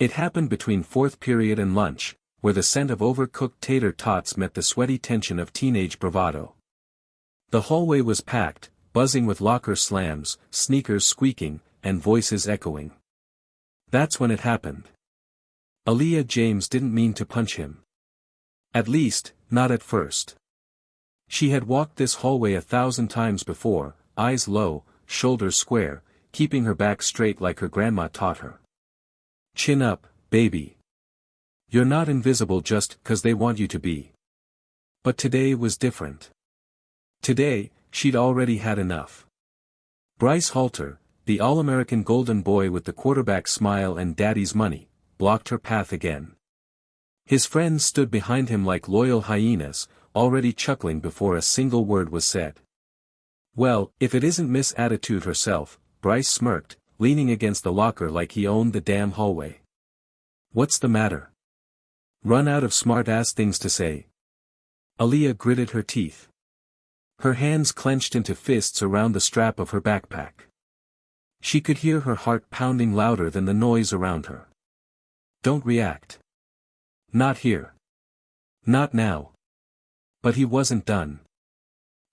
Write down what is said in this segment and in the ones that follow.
It happened between fourth period and lunch, where the scent of overcooked tater tots met the sweaty tension of teenage bravado. The hallway was packed, buzzing with locker slams, sneakers squeaking, and voices echoing. That's when it happened. Aaliyah James didn't mean to punch him. At least, not at first. She had walked this hallway 1,000 times before, eyes low, shoulders square, keeping her back straight like her grandma taught her. Chin up, baby. You're not invisible just 'cause they want you to be. But today was different. Today, she'd already had enough. Bryce Halter, the All-American Golden Boy with the quarterback smile and daddy's money, blocked her path again. His friends stood behind him like loyal hyenas, already chuckling before a single word was said. Well, if it isn't Miss Attitude herself, Bryce smirked, leaning against the locker like he owned the damn hallway. What's the matter? Run out of smart-ass things to say. Aaliyah gritted her teeth. Her hands clenched into fists around the strap of her backpack. She could hear her heart pounding louder than the noise around her. Don't react. Not here. Not now. But he wasn't done.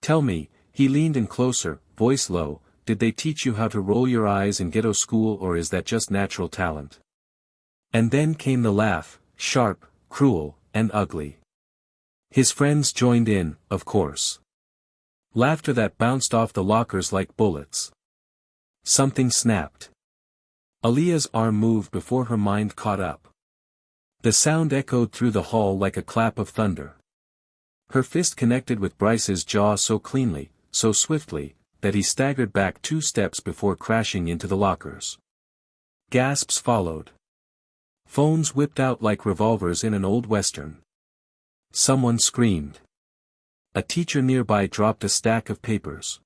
Tell me, he leaned in closer, voice low, did they teach you how to roll your eyes in ghetto school, or is that just natural talent? And then came the laugh, sharp, cruel, and ugly. His friends joined in, of course. Laughter that bounced off the lockers like bullets. Something snapped. Aaliyah's arm moved before her mind caught up. The sound echoed through the hall like a clap of thunder. Her fist connected with Bryce's jaw so cleanly, so swiftly, that he staggered back 2 steps before crashing into the lockers. Gasps followed. Phones whipped out like revolvers in an old western. Someone screamed. A teacher nearby dropped a stack of papers.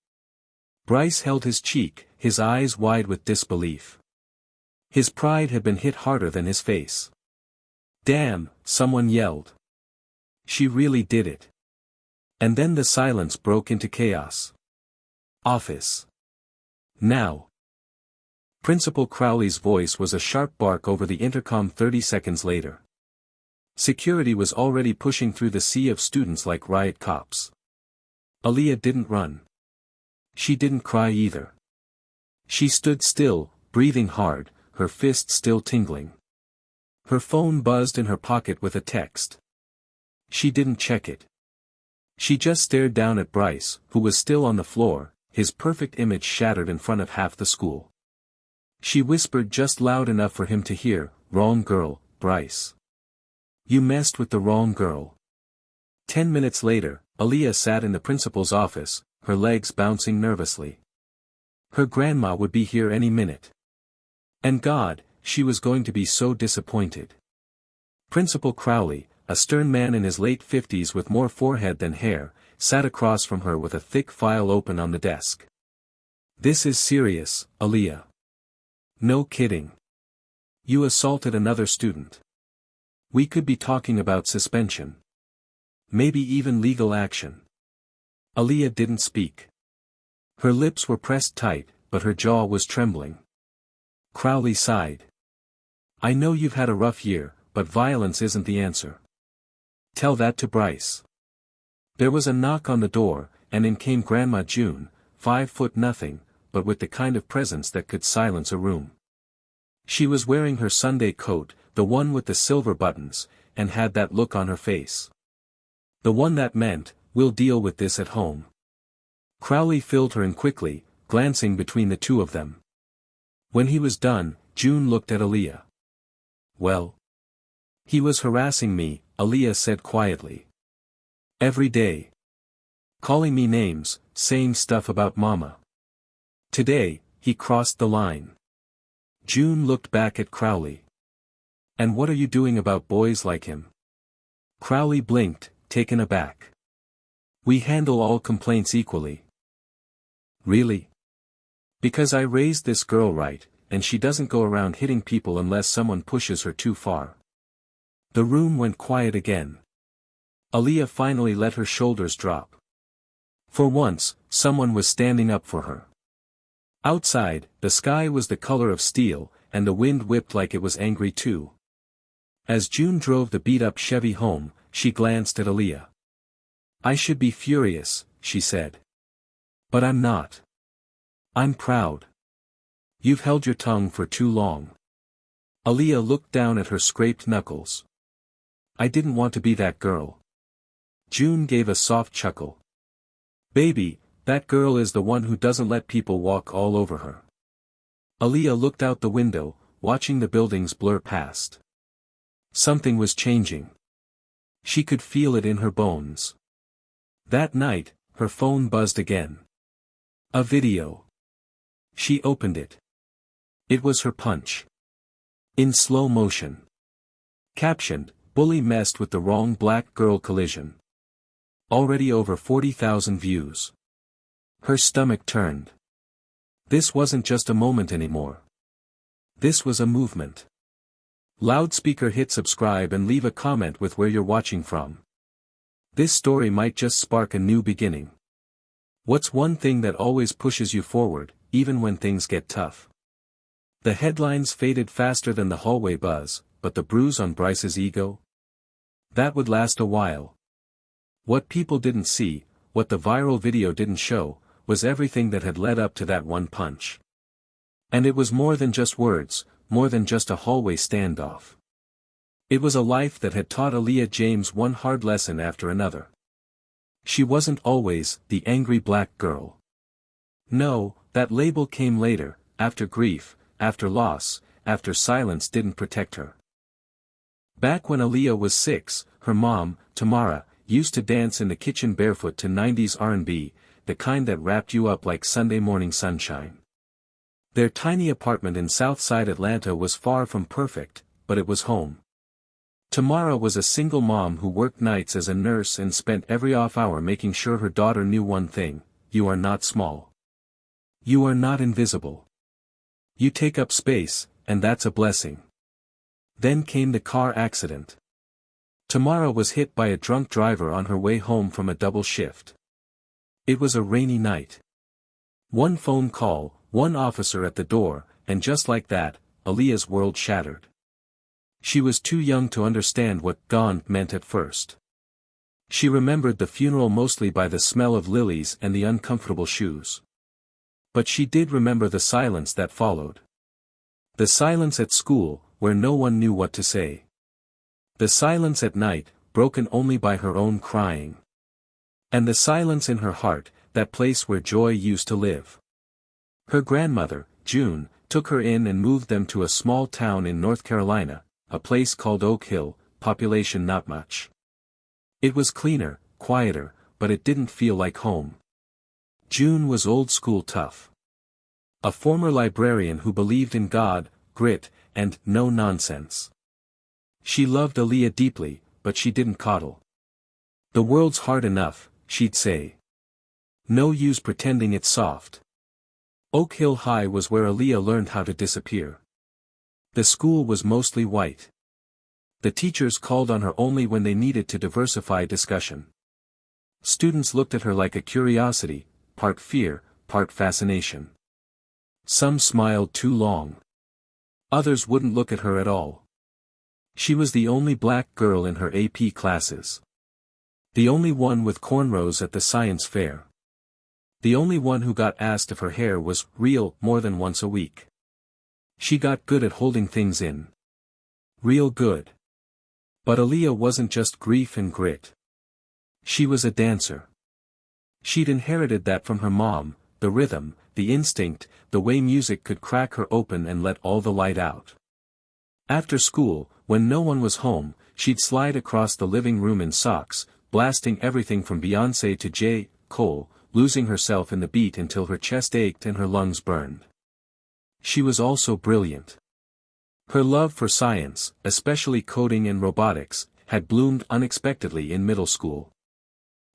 Bryce held his cheek, his eyes wide with disbelief. His pride had been hit harder than his face. Damn, someone yelled. She really did it. And then the silence broke into chaos. Office. Now. Principal Crowley's voice was a sharp bark over the intercom 30 seconds later. Security was already pushing through the sea of students like riot cops. Aaliyah didn't run. She didn't cry either. She stood still, breathing hard, her fist still tingling. Her phone buzzed in her pocket with a text. She didn't check it. She just stared down at Bryce, who was still on the floor, his perfect image shattered in front of half the school. She whispered just loud enough for him to hear, "Wrong girl, Bryce. You messed with the wrong girl." 10 minutes later, Aaliyah sat in the principal's office, her legs bouncing nervously. Her grandma would be here any minute. And God, she was going to be so disappointed. Principal Crowley, a stern man in his late 50s with more forehead than hair, sat across from her with a thick file open on the desk. "This is serious, Aaliyah. No kidding. You assaulted another student. We could be talking about suspension. Maybe even legal action." Aaliyah didn't speak. Her lips were pressed tight, but her jaw was trembling. Crowley sighed. "I know you've had a rough year, but violence isn't the answer. Tell that to Bryce." There was a knock on the door, and in came Grandma June, 5'0", but with the kind of presence that could silence a room. She was wearing her Sunday coat, the one with the silver buttons, and had that look on her face. The one that meant, "We'll deal with this at home." Crowley filled her in quickly, glancing between the two of them. When he was done, June looked at Aaliyah. "Well?" "He was harassing me," Aaliyah said quietly. "Every day. Calling me names, saying stuff about Mama. Today, he crossed the line." June looked back at Crowley. "And what are you doing about boys like him?" Crowley blinked, taken aback. "We handle all complaints equally." "Really?" "Because I raised this girl right, and she doesn't go around hitting people unless someone pushes her too far." The room went quiet again. Aaliyah finally let her shoulders drop. For once, someone was standing up for her. Outside, the sky was the color of steel, and the wind whipped like it was angry too. As June drove the beat-up Chevy home, she glanced at Aaliyah. "I should be furious," she said. "But I'm not. I'm proud. You've held your tongue for too long." Aaliyah looked down at her scraped knuckles. "I didn't want to be that girl." June gave a soft chuckle. "Baby, that girl is the one who doesn't let people walk all over her." Aaliyah looked out the window, watching the buildings blur past. Something was changing. She could feel it in her bones. That night, her phone buzzed again. A video. She opened it. It was her punch. In slow motion. Captioned, "Bully messed with the wrong black girl collision." Already over 40,000 views. Her stomach turned. This wasn't just a moment anymore. This was a movement. Loudspeaker, hit subscribe and leave a comment with where you're watching from. This story might just spark a new beginning. What's one thing that always pushes you forward, even when things get tough? The headlines faded faster than the hallway buzz, but the bruise on Bryce's ego? That would last a while. What people didn't see, what the viral video didn't show, was everything that had led up to that one punch. And it was more than just words, more than just a hallway standoff. It was a life that had taught Aaliyah James one hard lesson after another. She wasn't always the angry black girl. No, that label came later, after grief, after loss, after silence didn't protect her. Back when Aaliyah was 6, her mom, Tamara, used to dance in the kitchen barefoot to 90s R&B, the kind that wrapped you up like Sunday morning sunshine. Their tiny apartment in Southside Atlanta was far from perfect, but it was home. Tamara was a single mom who worked nights as a nurse and spent every off hour making sure her daughter knew one thing: you are not small. You are not invisible. You take up space, and that's a blessing. Then came the car accident. Tamara was hit by a drunk driver on her way home from a double shift. It was a rainy night. One phone call, one officer at the door, and just like that, Aaliyah's world shattered. She was too young to understand what "gone" meant at first. She remembered the funeral mostly by the smell of lilies and the uncomfortable shoes. But she did remember the silence that followed. The silence at school, where no one knew what to say. The silence at night, broken only by her own crying. And the silence in her heart, that place where joy used to live. Her grandmother, June, took her in and moved them to a small town in North Carolina, a place called Oak Hill, population not much. It was cleaner, quieter, but it didn't feel like home. June was old school tough. A former librarian who believed in God, grit, and no nonsense. She loved Aaliyah deeply, but she didn't coddle. "The world's hard enough," she'd say. "No use pretending it's soft." Oak Hill High was where Aaliyah learned how to disappear. The school was mostly white. The teachers called on her only when they needed to diversify discussion. Students looked at her like a curiosity, part fear, part fascination. Some smiled too long. Others wouldn't look at her at all. She was the only black girl in her AP classes. The only one with cornrows at the science fair. The only one who got asked if her hair was real more than once a week. She got good at holding things in. Real good. But Aaliyah wasn't just grief and grit. She was a dancer. She'd inherited that from her mom, the rhythm, the instinct, the way music could crack her open and let all the light out. After school, when no one was home, she'd slide across the living room in socks, blasting everything from Beyoncé to J. Cole, losing herself in the beat until her chest ached and her lungs burned. She was also brilliant. Her love for science, especially coding and robotics, had bloomed unexpectedly in middle school.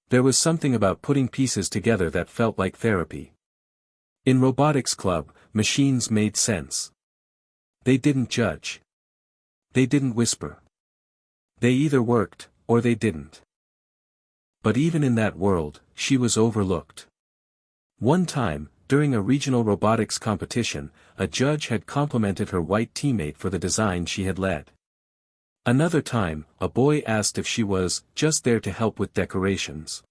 There was something about putting pieces together that felt like therapy. In robotics club, machines made sense. They didn't judge. They didn't whisper. They either worked, or they didn't. But even in that world, she was overlooked. One time, during a regional robotics competition, a judge had complimented her white teammate for the design she had led. Another time, a boy asked if she was just there to help with decorations.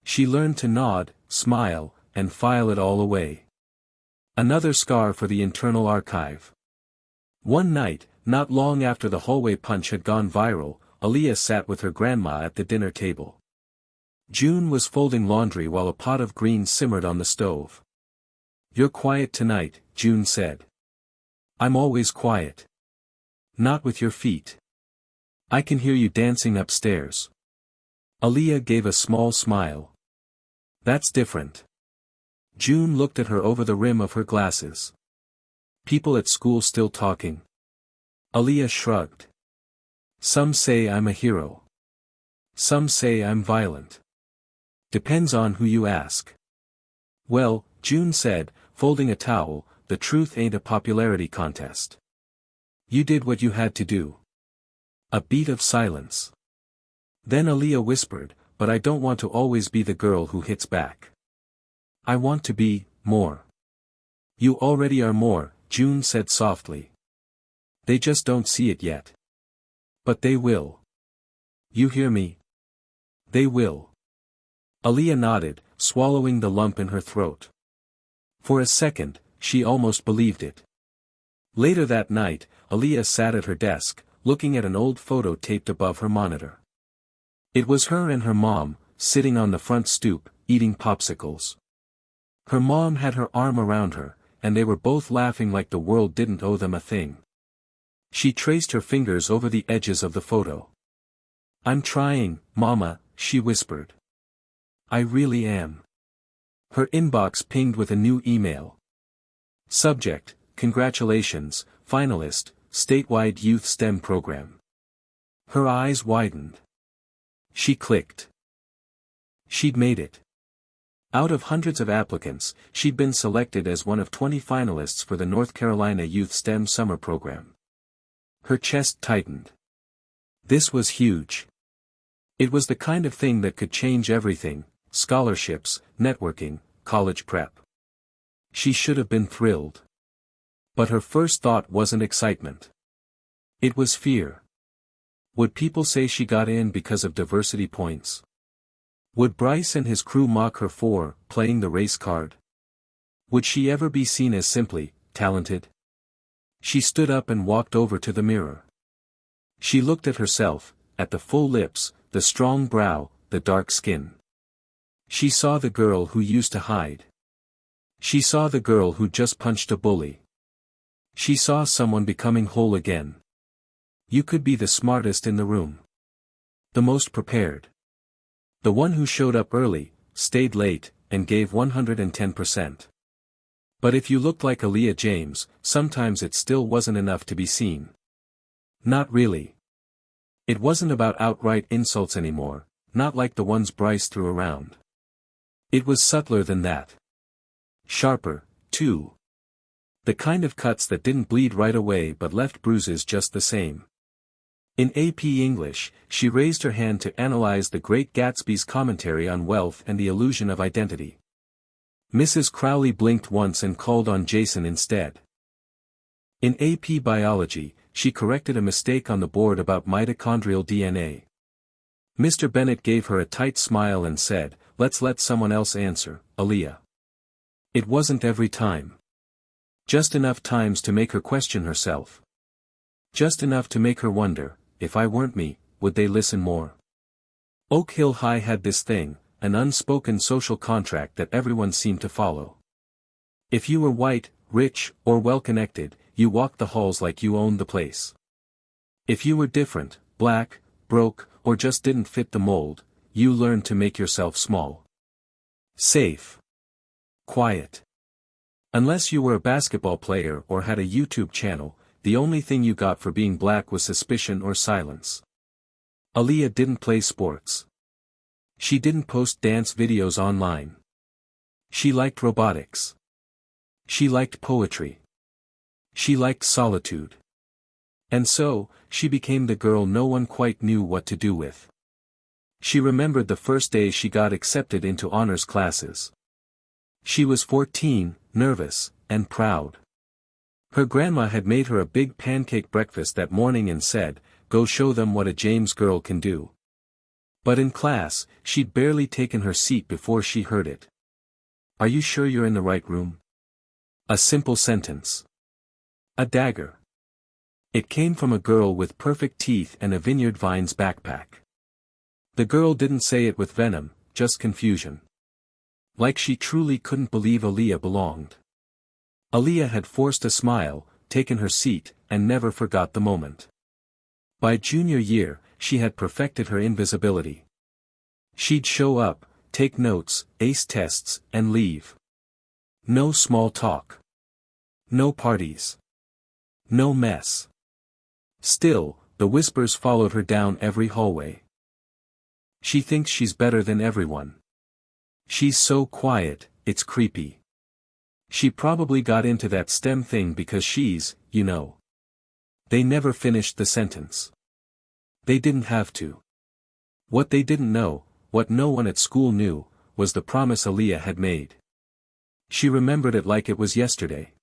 She learned to nod, smile, and file it all away. Another scar for the internal archive. One night, not long after the hallway punch had gone viral, Aaliyah sat with her grandma at the dinner table. June was folding laundry while a pot of greens simmered on the stove. "You're quiet tonight," June said. "I'm always quiet. Not with your feet. I can hear you dancing upstairs." Aaliyah gave a small smile. "That's different." June looked at her over the rim of her glasses. "People at school still talking?" Aaliyah shrugged. "Some say I'm a hero. Some say I'm violent. Depends on who you ask." "Well," June said, folding a towel, "the truth ain't a popularity contest. You did what you had to do." A beat of silence. Then Aaliyah whispered, "But I don't want to always be the girl who hits back. I want to be more." "You already are more," June said softly. "They just don't see it yet. But they will. You hear me? They will." Aaliyah nodded, swallowing the lump in her throat. For a second, she almost believed it. Later that night, Aaliyah sat at her desk, looking at an old photo taped above her monitor. It was her and her mom, sitting on the front stoop, eating popsicles. Her mom had her arm around her, and they were both laughing like the world didn't owe them a thing. She traced her fingers over the edges of the photo. "I'm trying, Mama," she whispered. "I really am." Her inbox pinged with a new email. Subject: "Congratulations, finalist, statewide youth STEM program." Her eyes widened. She clicked. She'd made it. Out of hundreds of applicants, she'd been selected as one of 20 finalists for the North Carolina Youth STEM Summer Program. Her chest tightened. This was huge. It was the kind of thing that could change everything: scholarships, networking, college prep. She should have been thrilled. But her first thought wasn't excitement. It was fear. Would people say she got in because of diversity points? Would Bryce and his crew mock her for playing the race card? Would she ever be seen as simply talented? She stood up and walked over to the mirror. She looked at herself, at the full lips, the strong brow, the dark skin. She saw the girl who used to hide. She saw the girl who just punched a bully. She saw someone becoming whole again. You could be the smartest in the room. The most prepared. The one who showed up early, stayed late, and gave 110%. But if you looked like Aaliyah James, sometimes it still wasn't enough to be seen. Not really. It wasn't about outright insults anymore, not like the ones Bryce threw around. It was subtler than that. Sharper, too. The kind of cuts that didn't bleed right away but left bruises just the same. In AP English, she raised her hand to analyze The Great Gatsby's commentary on wealth and the illusion of identity. Mrs. Crowley blinked once and called on Jason instead. In AP Biology, she corrected a mistake on the board about mitochondrial DNA. Mr. Bennett gave her a tight smile and said, "Let's let someone else answer, Aaliyah." It wasn't every time. Just enough times to make her question herself. Just enough to make her wonder, if I weren't me, would they listen more? Oak Hill High had this thing, an unspoken social contract that everyone seemed to follow. If you were white, rich, or well-connected, you walked the halls like you owned the place. If you were different, black, broke, or just didn't fit the mold, you learned to make yourself small. Safe. Quiet. Unless you were a basketball player or had a YouTube channel, the only thing you got for being black was suspicion or silence. Aaliyah didn't play sports. She didn't post dance videos online. She liked robotics. She liked poetry. She liked solitude. And so, she became the girl no one quite knew what to do with. She remembered the first day she got accepted into honors classes. She was 14, nervous, and proud. Her grandma had made her a big pancake breakfast that morning and said, "Go show them what a James girl can do." But in class, she'd barely taken her seat before she heard it. "Are you sure you're in the right room?" A simple sentence. A dagger. It came from a girl with perfect teeth and a Vineyard Vines backpack. The girl didn't say it with venom, just confusion. Like she truly couldn't believe Aaliyah belonged. Aaliyah had forced a smile, taken her seat, and never forgot the moment. By junior year, she had perfected her invisibility. She'd show up, take notes, ace tests, and leave. No small talk. No parties. No mess. Still, the whispers followed her down every hallway. "She thinks she's better than everyone. She's so quiet, it's creepy. She probably got into that STEM thing because she's, you know." They never finished the sentence. They didn't have to. What they didn't know, what no one at school knew, was the promise Aaliyah had made. She remembered it like it was yesterday.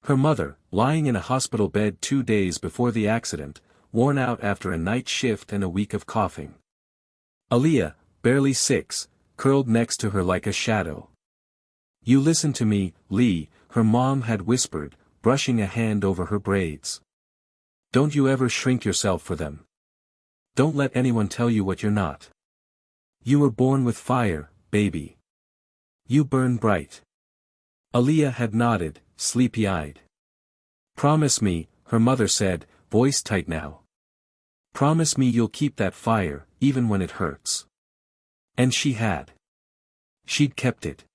Her mother, lying in a hospital bed 2 days before the accident, worn out after a night shift and a week of coughing. Aaliyah, barely 6, curled next to her like a shadow. "You listen to me, Lee," her mom had whispered, brushing a hand over her braids. "Don't you ever shrink yourself for them. Don't let anyone tell you what you're not. You were born with fire, baby. You burn bright." Aaliyah had nodded, sleepy-eyed. "Promise me," her mother said, voice tight now. "Promise me you'll keep that fire, even when it hurts." And she had. She'd kept it.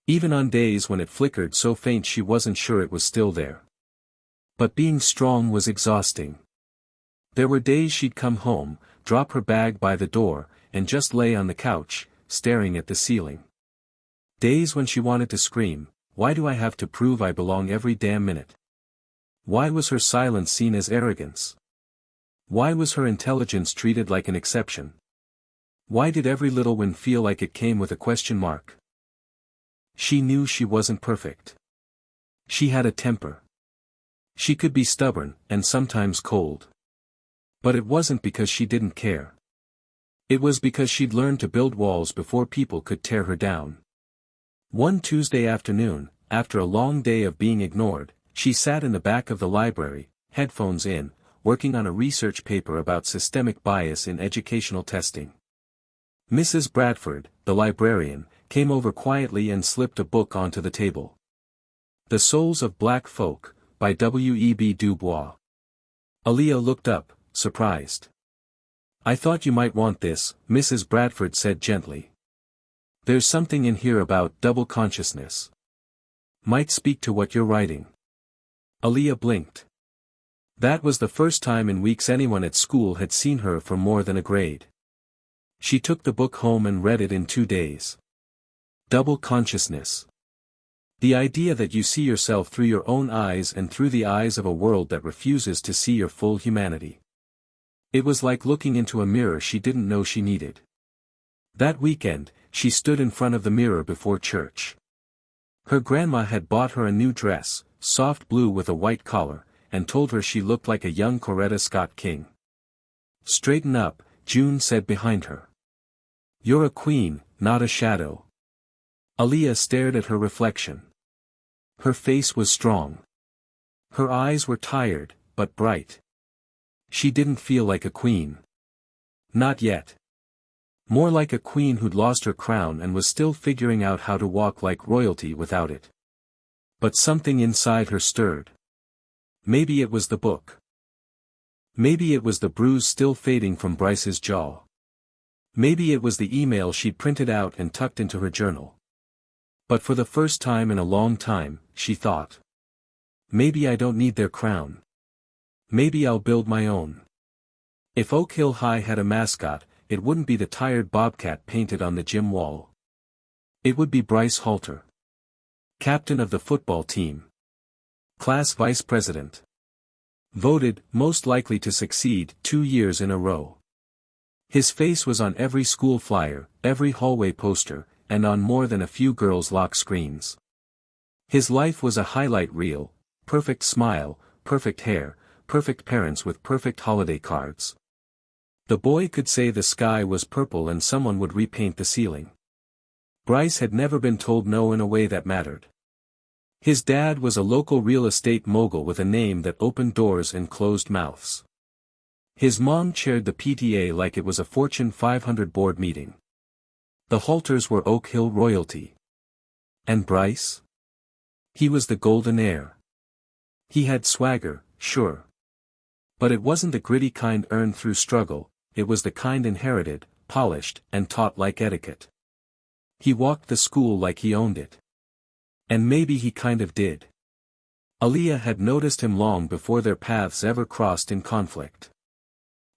Even on days when it flickered so faint she wasn't sure it was still there. But being strong was exhausting. There were days she'd come home, drop her bag by the door, and just lay on the couch, staring at the ceiling. Days when she wanted to scream, "Why do I have to prove I belong every damn minute? Why was her silence seen as arrogance? Why was her intelligence treated like an exception? Why did every little win feel like it came with a question mark?" She knew she wasn't perfect. She had a temper. She could be stubborn, and sometimes cold. But it wasn't because she didn't care. It was because she'd learned to build walls before people could tear her down. One Tuesday afternoon, after a long day of being ignored, she sat in the back of the library, headphones in, working on a research paper about systemic bias in educational testing. Mrs. Bradford, the librarian, came over quietly and slipped a book onto the table. The Souls of Black Folk, by W.E.B. Du Bois. Aaliyah looked up, surprised. "I thought you might want this," Mrs. Bradford said gently. "There's something in here about double consciousness. Might speak to what you're writing." Aaliyah blinked. That was the first time in weeks anyone at school had seen her for more than a grade. She took the book home and read it in 2 days. Double consciousness. The idea that you see yourself through your own eyes and through the eyes of a world that refuses to see your full humanity. It was like looking into a mirror she didn't know she needed. That weekend, she stood in front of the mirror before church. Her grandma had bought her a new dress, soft blue with a white collar, and told her she looked like a young Coretta Scott King. "Straighten up," June said behind her. "You're a queen, not a shadow." Aaliyah stared at her reflection. Her face was strong. Her eyes were tired, but bright. She didn't feel like a queen. Not yet. More like a queen who'd lost her crown and was still figuring out how to walk like royalty without it. But something inside her stirred. Maybe it was the book. Maybe it was the bruise still fading from Bryce's jaw. Maybe it was the email she'd printed out and tucked into her journal. But for the first time in a long time, she thought. Maybe I don't need their crown. Maybe I'll build my own. If Oak Hill High had a mascot, it wouldn't be the tired bobcat painted on the gym wall. It would be Bryce Halter. Captain of the football team. Class vice president. Voted, most likely to succeed, 2 years in a row. His face was on every school flyer, every hallway poster, and on more than a few girls' lock screens. His life was a highlight reel, perfect smile, perfect hair, perfect parents with perfect holiday cards. The boy could say the sky was purple and someone would repaint the ceiling. Bryce had never been told no in a way that mattered. His dad was a local real estate mogul with a name that opened doors and closed mouths. His mom chaired the PTA like it was a Fortune 500 board meeting. The Halters were Oak Hill royalty. And Bryce? He was the golden heir. He had swagger, sure. But it wasn't the gritty kind earned through struggle, it was the kind inherited, polished, and taught like etiquette. He walked the school like he owned it. And maybe he kind of did. Aaliyah had noticed him long before their paths ever crossed in conflict.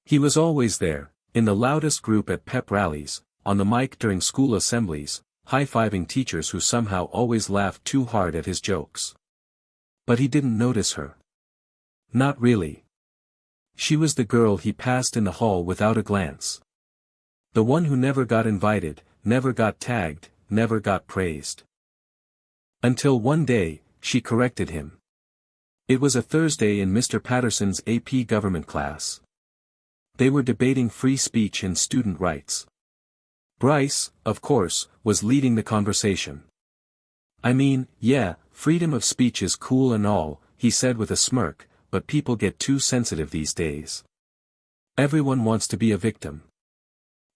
He was always there, in the loudest group at pep rallies, on the mic during school assemblies, high-fiving teachers who somehow always laughed too hard at his jokes. But he didn't notice her. Not really. She was the girl he passed in the hall without a glance. The one who never got invited, never got tagged, never got praised. Until one day, she corrected him. It was a Thursday in Mr. Patterson's AP government class. They were debating free speech and student rights. Bryce, of course, was leading the conversation. I mean, yeah, freedom of speech is cool and all, he said with a smirk, but people get too sensitive these days. Everyone wants to be a victim.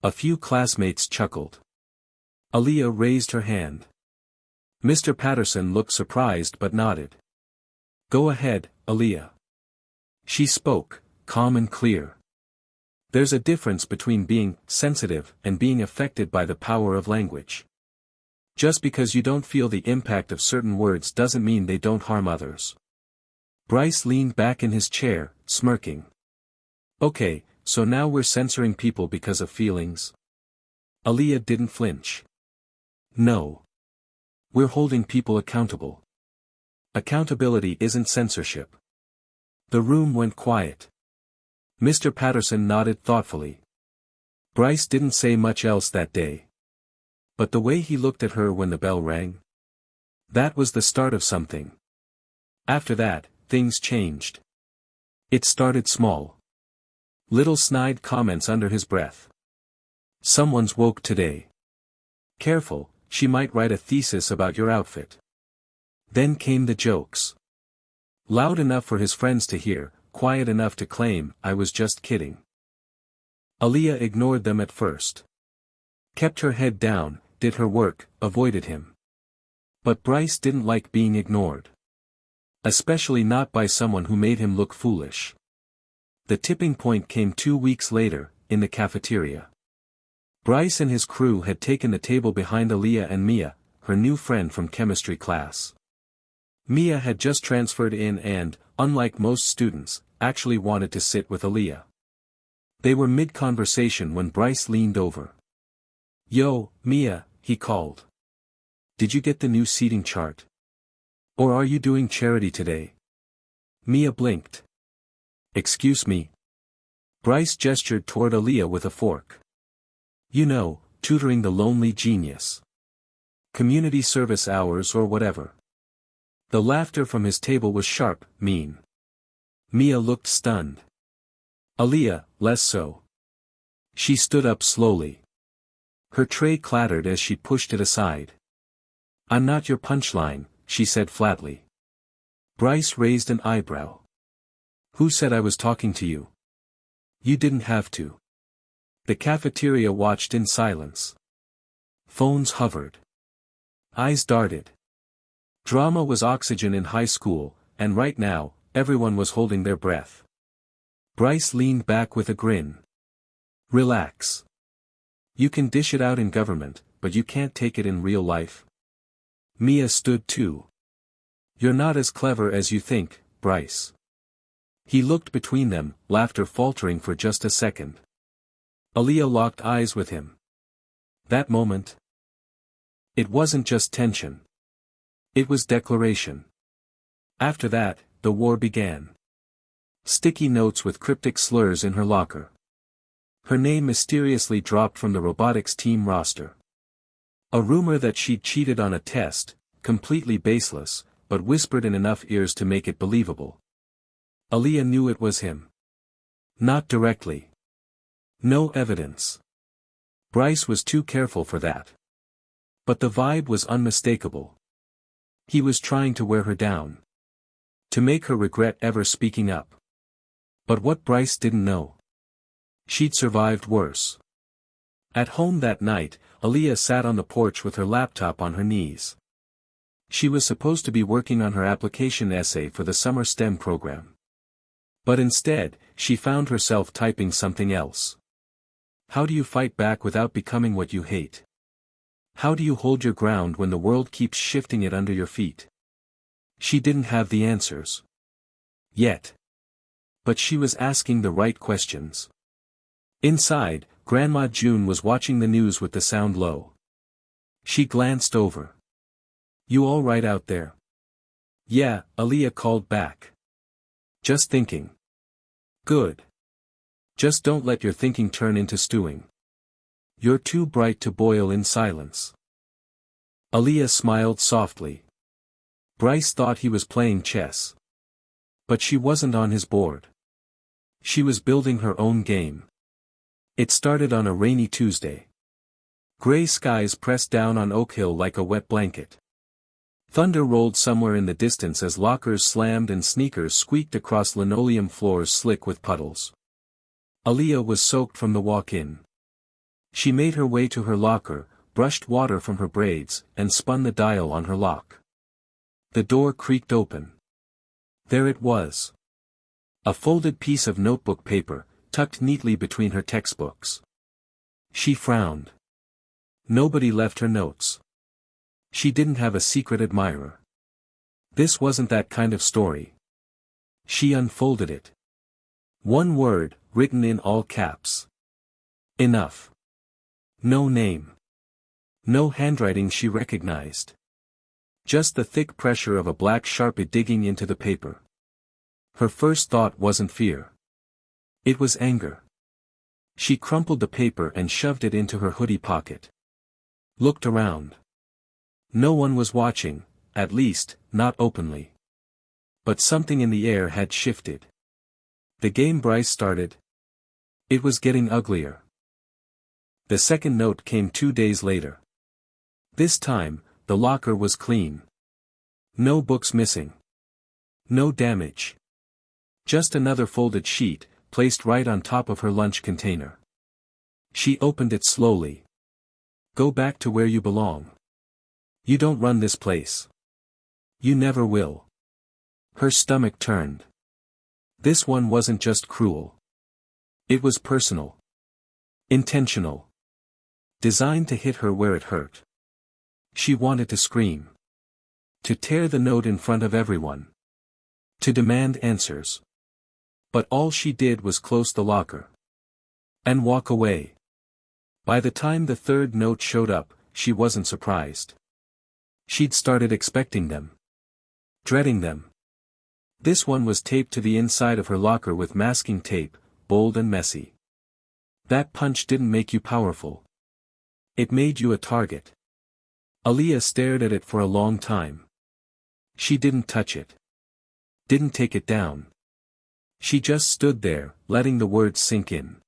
A few classmates chuckled. Aaliyah raised her hand. Mr. Patterson looked surprised but nodded. Go ahead, Aaliyah. She spoke, calm and clear. There's a difference between being sensitive and being affected by the power of language. Just because you don't feel the impact of certain words doesn't mean they don't harm others. Bryce leaned back in his chair, smirking. Okay, so now we're censoring people because of feelings? Aaliyah didn't flinch. No. We're holding people accountable. Accountability isn't censorship. The room went quiet. Mr. Patterson nodded thoughtfully. Bryce didn't say much else that day. But the way he looked at her when the bell rang? That was the start of something. After that, things changed. It started small. Little snide comments under his breath. Someone's woke today. Careful, she might write a thesis about your outfit. Then came the jokes. Loud enough for his friends to hear, quiet enough to claim, I was just kidding. Aaliyah ignored them at first. Kept her head down, did her work, avoided him. But Bryce didn't like being ignored. Especially not by someone who made him look foolish. The tipping point came 2 weeks later, in the cafeteria. Bryce and his crew had taken the table behind Aaliyah and Mia, her new friend from chemistry class. Mia had just transferred in and, unlike most students, actually wanted to sit with Aaliyah. They were mid-conversation when Bryce leaned over. Yo, Mia, he called. Did you get the new seating chart? Or are you doing charity today? Mia blinked. Excuse me. Bryce gestured toward Aaliyah with a fork. You know, tutoring the lonely genius. Community service hours or whatever. The laughter from his table was sharp, mean. Mia looked stunned. Aaliyah, less so. She stood up slowly. Her tray clattered as she pushed it aside. I'm not your punchline, she said flatly. Bryce raised an eyebrow. Who said I was talking to you? You didn't have to. The cafeteria watched in silence. Phones hovered. Eyes darted. Drama was oxygen in high school, and right now, everyone was holding their breath. Bryce leaned back with a grin. Relax. You can dish it out in government, but you can't take it in real life. Mia stood too. You're not as clever as you think, Bryce. He looked between them, laughter faltering for just a second. Aaliyah locked eyes with him. That moment. It wasn't just tension. It was declaration. After that, the war began. Sticky notes with cryptic slurs in her locker. Her name mysteriously dropped from the robotics team roster. A rumor that she'd cheated on a test, completely baseless, but whispered in enough ears to make it believable. Aaliyah knew it was him. Not directly. No evidence. Bryce was too careful for that. But the vibe was unmistakable. He was trying to wear her down. To make her regret ever speaking up. But what Bryce didn't know. She'd survived worse. At home that night, Aaliyah sat on the porch with her laptop on her knees. She was supposed to be working on her application essay for the summer STEM program. But instead, she found herself typing something else. How do you fight back without becoming what you hate? How do you hold your ground when the world keeps shifting it under your feet? She didn't have the answers. Yet. But she was asking the right questions. Inside, Grandma June was watching the news with the sound low. She glanced over. "You all right out there?" "Yeah," Aaliyah called back. "Just thinking." "Good. Just don't let your thinking turn into stewing. You're too bright to boil in silence." Aaliyah smiled softly. Bryce thought he was playing chess. But she wasn't on his board. She was building her own game. It started on a rainy Tuesday. Gray skies pressed down on Oak Hill like a wet blanket. Thunder rolled somewhere in the distance as lockers slammed and sneakers squeaked across linoleum floors slick with puddles. Aaliyah was soaked from the walk-in. She made her way to her locker, brushed water from her braids, and spun the dial on her lock. The door creaked open. There it was. A folded piece of notebook paper, tucked neatly between her textbooks. She frowned. Nobody left her notes. She didn't have a secret admirer. This wasn't that kind of story. She unfolded it. One word, written in all caps. Enough. No name. No handwriting she recognized. Just the thick pressure of a black Sharpie digging into the paper. Her first thought wasn't fear. It was anger. She crumpled the paper and shoved it into her hoodie pocket. Looked around. No one was watching, at least, not openly. But something in the air had shifted. The game Bryce started. It was getting uglier. The second note came 2 days later. This time, the locker was clean. No books missing. No damage. Just another folded sheet, placed right on top of her lunch container. She opened it slowly. "Go back to where you belong. You don't run this place. You never will." Her stomach turned. This one wasn't just cruel. It was personal. Intentional. Designed to hit her where it hurt. She wanted to scream. To tear the note in front of everyone. To demand answers. But all she did was close the locker. And walk away. By the time the third note showed up, she wasn't surprised. She'd started expecting them. Dreading them. This one was taped to the inside of her locker with masking tape, bold and messy. That punch didn't make you powerful. It made you a target. Aaliyah stared at it for a long time. She didn't touch it. Didn't take it down. She just stood there, letting the words sink in.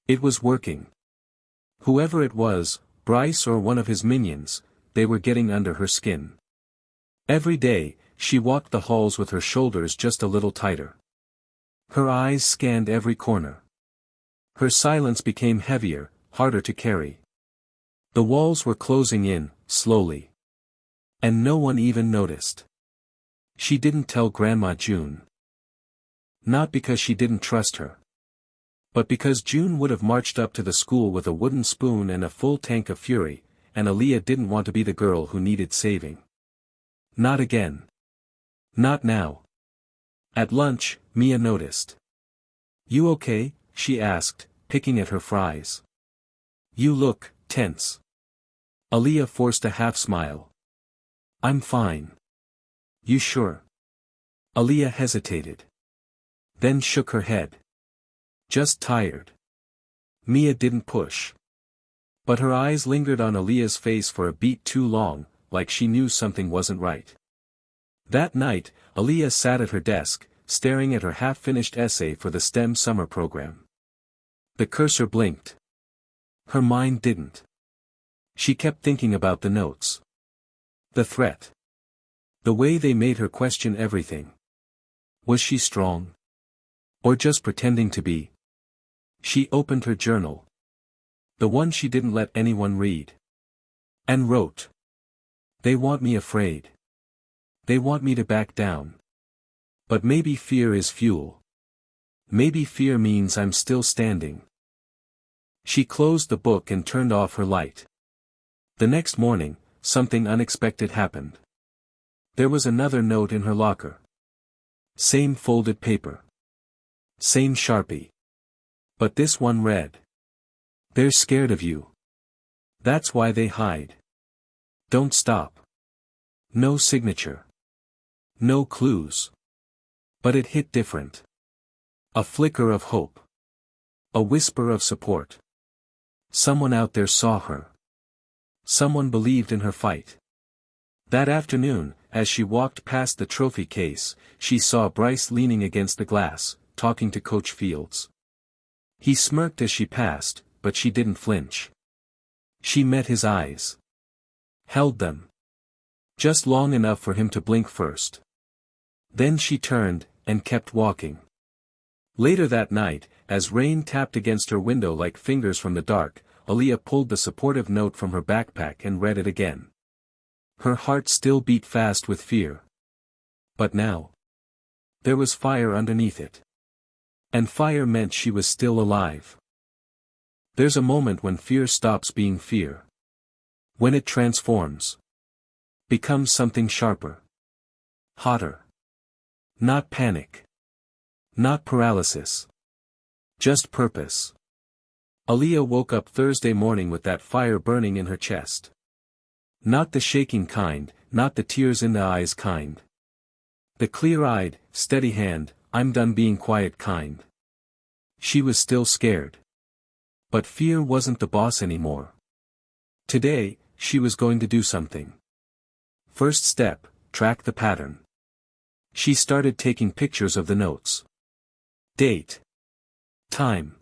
It was working. Whoever it was, Bryce or one of his minions, they were getting under her skin. Every day, she walked the halls with her shoulders just a little tighter. Her eyes scanned every corner. Her silence became heavier, harder to carry. The walls were closing in, slowly. And no one even noticed. She didn't tell Grandma June. Not because she didn't trust her. But because June would have marched up to the school with a wooden spoon and a full tank of fury, and Aaliyah didn't want to be the girl who needed saving. Not again. Not now. At lunch, Mia noticed. "You okay?" she asked, picking at her fries. "You look tense." Aaliyah forced a half-smile. "I'm fine." "You sure?" Aaliyah hesitated. Then shook her head. "Just tired." Mia didn't push. But her eyes lingered on Aaliyah's face for a beat too long, like she knew something wasn't right. That night, Aaliyah sat at her desk, staring at her half-finished essay for the STEM summer program. The cursor blinked. Her mind didn't. She kept thinking about the notes. The threat. The way they made her question everything. Was she strong? Or just pretending to be? She opened her journal. The one she didn't let anyone read. And wrote. They want me afraid. They want me to back down. But maybe fear is fuel. Maybe fear means I'm still standing. She closed the book and turned off her light. The next morning, something unexpected happened. There was another note in her locker. Same folded paper. Same Sharpie. But this one read. They're scared of you. That's why they hide. Don't stop. No signature. No clues. But it hit different. A flicker of hope. A whisper of support. Someone out there saw her. Someone believed in her fight. That afternoon, as she walked past the trophy case, she saw Bryce leaning against the glass, talking to Coach Fields. He smirked as she passed, but she didn't flinch. She met his eyes. Held them. Just long enough for him to blink first. Then she turned, and kept walking. Later that night, as rain tapped against her window like fingers from the dark, Aaliyah pulled the supportive note from her backpack and read it again. Her heart still beat fast with fear. But now, there was fire underneath it. And fire meant she was still alive. There's a moment when fear stops being fear. When it transforms. Becomes something sharper. Hotter. Not panic. Not paralysis. Just purpose. Aaliyah woke up Thursday morning with that fire burning in her chest. Not the shaking kind, not the tears in the eyes kind. The clear-eyed, steady hand, I'm done being quiet kind. She was still scared. But fear wasn't the boss anymore. Today, she was going to do something. First step, track the pattern. She started taking pictures of the notes. Date. Time.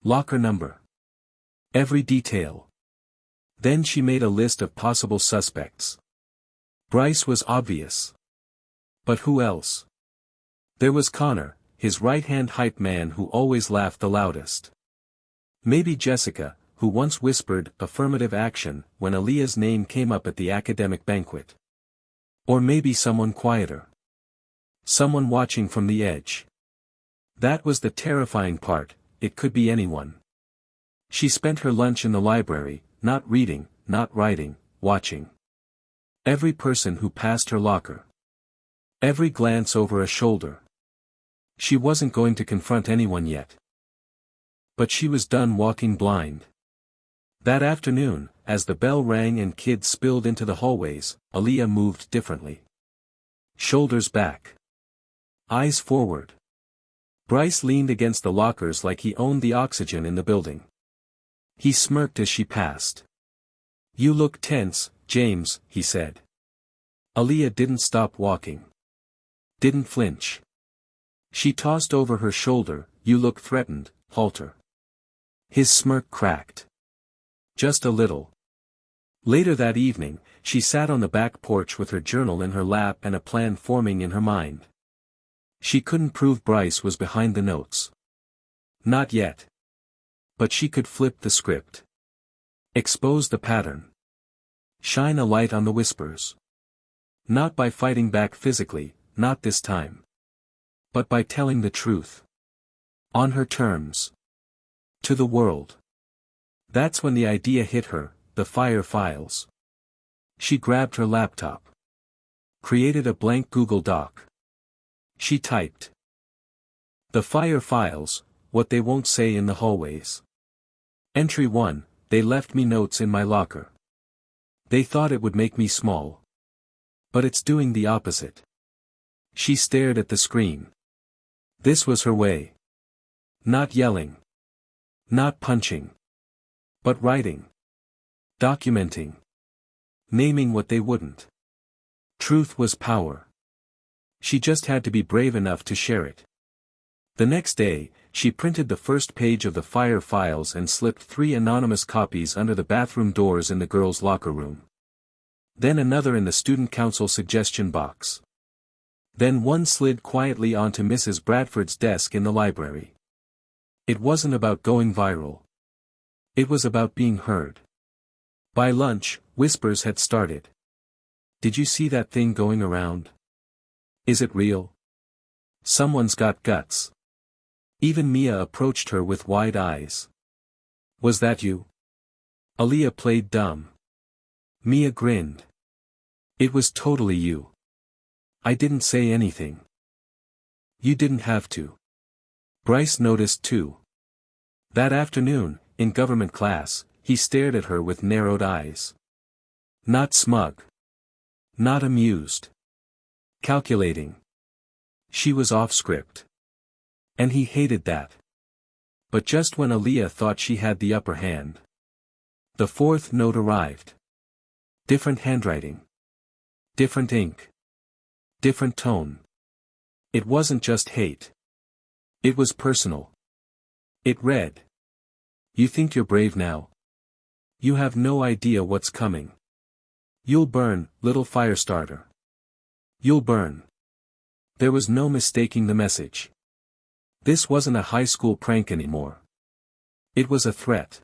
Locker number. Every detail. Then she made a list of possible suspects. Bryce was obvious. But who else? There was Connor, his right-hand hype man who always laughed the loudest. Maybe Jessica, who once whispered affirmative action when Aaliyah's name came up at the academic banquet. Or maybe someone quieter. Someone watching from the edge. That was the terrifying part, it could be anyone. She spent her lunch in the library, not reading, not writing, watching. Every person who passed her locker. Every glance over a shoulder. She wasn't going to confront anyone yet. But she was done walking blind. That afternoon, as the bell rang and kids spilled into the hallways, Aaliyah moved differently. Shoulders back. Eyes forward. Bryce leaned against the lockers like he owned the oxygen in the building. He smirked as she passed. You look tense, James, he said. Aaliyah didn't stop walking. Didn't flinch. She tossed over her shoulder, you look threatened, halter. His smirk cracked. Just a little. Later that evening, she sat on the back porch with her journal in her lap and a plan forming in her mind. She couldn't prove Bryce was behind the notes. Not yet. But she could flip the script. Expose the pattern. Shine a light on the whispers. Not by fighting back physically, not this time. But by telling the truth. On her terms. To the world. That's when the idea hit her, the fire files. She grabbed her laptop. Created a blank Google Doc. She typed. The fire files, what they won't say in the hallways. Entry 1, they left me notes in my locker. They thought it would make me small. But it's doing the opposite. She stared at the screen. This was her way. Not yelling. Not punching. But writing. Documenting. Naming what they wouldn't. Truth was power. She just had to be brave enough to share it. The next day, she printed the first page of the fire files and slipped 3 anonymous copies under the bathroom doors in the girls' locker room. Then another in the student council suggestion box. Then one slid quietly onto Mrs. Bradford's desk in the library. It wasn't about going viral. It was about being heard. By lunch, whispers had started. Did you see that thing going around? Is it real? Someone's got guts. Even Mia approached her with wide eyes. Was that you? Aaliyah played dumb. Mia grinned. It was totally you. I didn't say anything. You didn't have to. Bryce noticed too. That afternoon, in government class, he stared at her with narrowed eyes. Not smug. Not amused. Calculating. She was off script. And he hated that. But just when Aaliyah thought she had the upper hand, the 4th note arrived. Different handwriting. Different ink. Different tone. It wasn't just hate. It was personal. It read. You think you're brave now? You have no idea what's coming. You'll burn, little fire starter. You'll burn. There was no mistaking the message. This wasn't a high school prank anymore. It was a threat.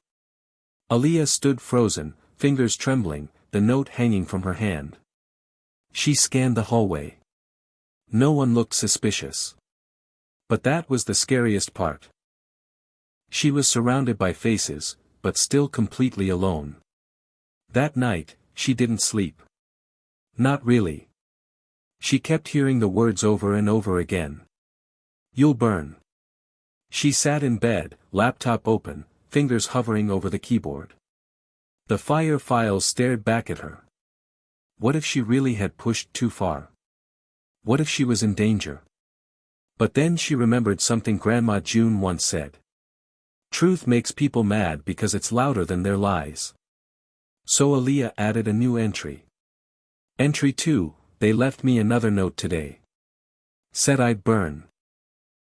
Aaliyah stood frozen, fingers trembling, the note hanging from her hand. She scanned the hallway. No one looked suspicious. But that was the scariest part. She was surrounded by faces, but still completely alone. That night, she didn't sleep. Not really. She kept hearing the words over and over again. You'll burn. She sat in bed, laptop open, fingers hovering over the keyboard. The fire files stared back at her. What if she really had pushed too far? What if she was in danger? But then she remembered something Grandma June once said. Truth makes people mad because it's louder than their lies. So Aaliyah added a new entry. Entry 2, they left me another note today. Said I'd burn.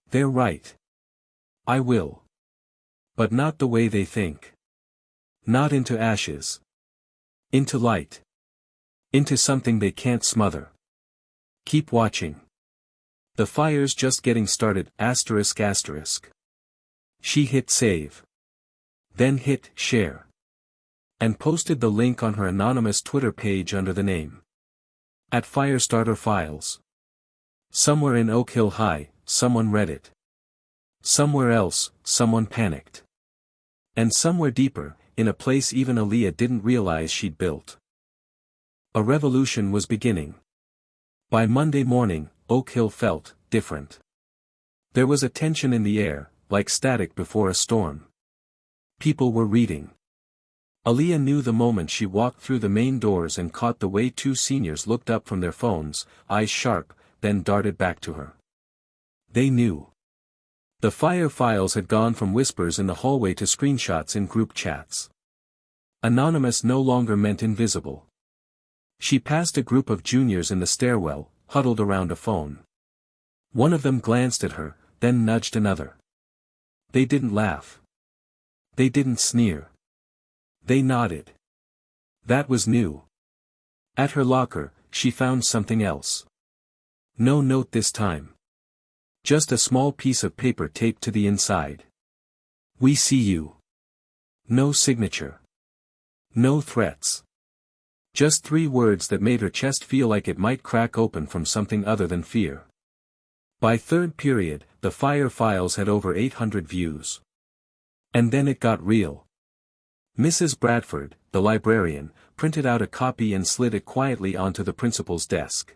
They're right. I will. But not the way they think. Not into ashes. Into light. Into something they can't smother. Keep watching. The fire's just getting started, asterisk asterisk. She hit save. Then hit share. And posted the link on her anonymous Twitter page under the name. @Firestarter Files. Somewhere in Oak Hill High, someone read it. Somewhere else, someone panicked. And somewhere deeper, in a place even Aaliyah didn't realize she'd built. A revolution was beginning. By Monday morning, Oak Hill felt different. There was a tension in the air, like static before a storm. People were reading. Aaliyah knew the moment she walked through the main doors and caught the way 2 seniors looked up from their phones, eyes sharp, then darted back to her. They knew. The fire files had gone from whispers in the hallway to screenshots in group chats. Anonymous no longer meant invisible. She passed a group of juniors in the stairwell, huddled around a phone. One of them glanced at her, then nudged another. They didn't laugh. They didn't sneer. They nodded. That was new. At her locker, she found something else. No note this time. Just a small piece of paper taped to the inside. We see you. No signature. No threats. Just 3 words that made her chest feel like it might crack open from something other than fear. By 3rd period, the fire files had over 800 views. And then it got real. Mrs. Bradford, the librarian, printed out a copy and slid it quietly onto the principal's desk.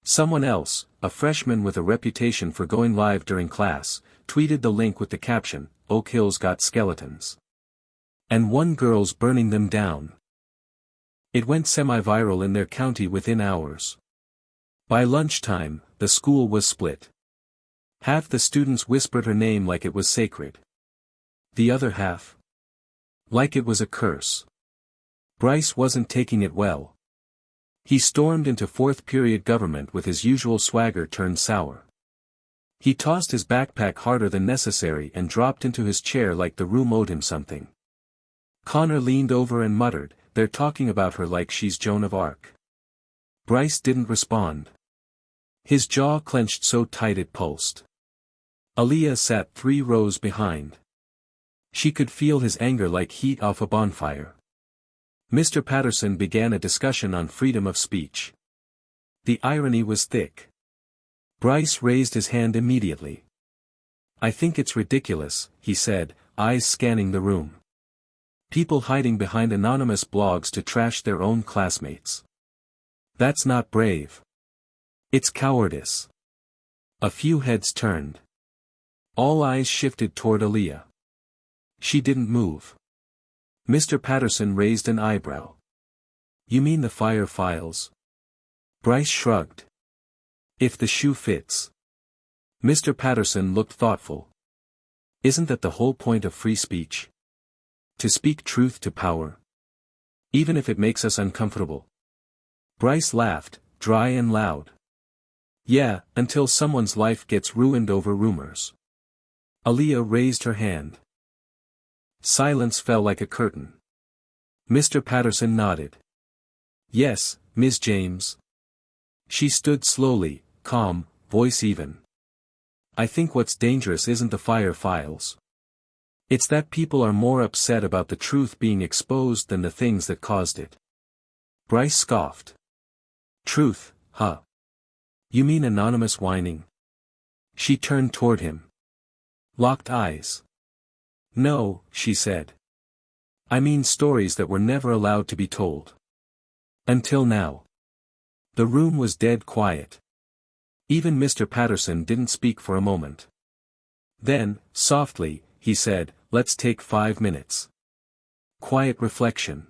Someone else, a freshman with a reputation for going live during class, tweeted the link with the caption, Oak Hill's got skeletons. And one girl's burning them down. It went semi-viral in their county within hours. By lunchtime, the school was split. Half the students whispered her name like it was sacred. The other half, like it was a curse. Bryce wasn't taking it well. He stormed into fourth period government with his usual swagger turned sour. He tossed his backpack harder than necessary and dropped into his chair like the room owed him something. Connor leaned over and muttered, "They're talking about her like she's Joan of Arc." Bryce didn't respond. His jaw clenched so tight it pulsed. Aaliyah sat 3 rows behind. She could feel his anger like heat off a bonfire. Mr. Patterson began a discussion on freedom of speech. The irony was thick. Bryce raised his hand immediately. "I think it's ridiculous," he said, eyes scanning the room. "People hiding behind anonymous blogs to trash their own classmates. That's not brave. It's cowardice." A few heads turned. All eyes shifted toward Aaliyah. She didn't move. Mr. Patterson raised an eyebrow. "You mean the fire files?" Bryce shrugged. "If the shoe fits." Mr. Patterson looked thoughtful. "Isn't that the whole point of free speech? To speak truth to power. Even if it makes us uncomfortable." Bryce laughed, dry and loud. "Yeah, until someone's life gets ruined over rumors." Aaliyah raised her hand. Silence fell like a curtain. Mr. Patterson nodded. "Yes, Ms. James." She stood slowly, calm, voice even. "I think what's dangerous isn't the fire files. It's that people are more upset about the truth being exposed than the things that caused it." Bryce scoffed. "Truth, huh? You mean anonymous whining?" She turned toward him. Locked eyes. "No," she said. "I mean stories that were never allowed to be told. Until now." The room was dead quiet. Even Mr. Patterson didn't speak for a moment. Then, softly, he said, "Let's take 5 minutes. Quiet reflection."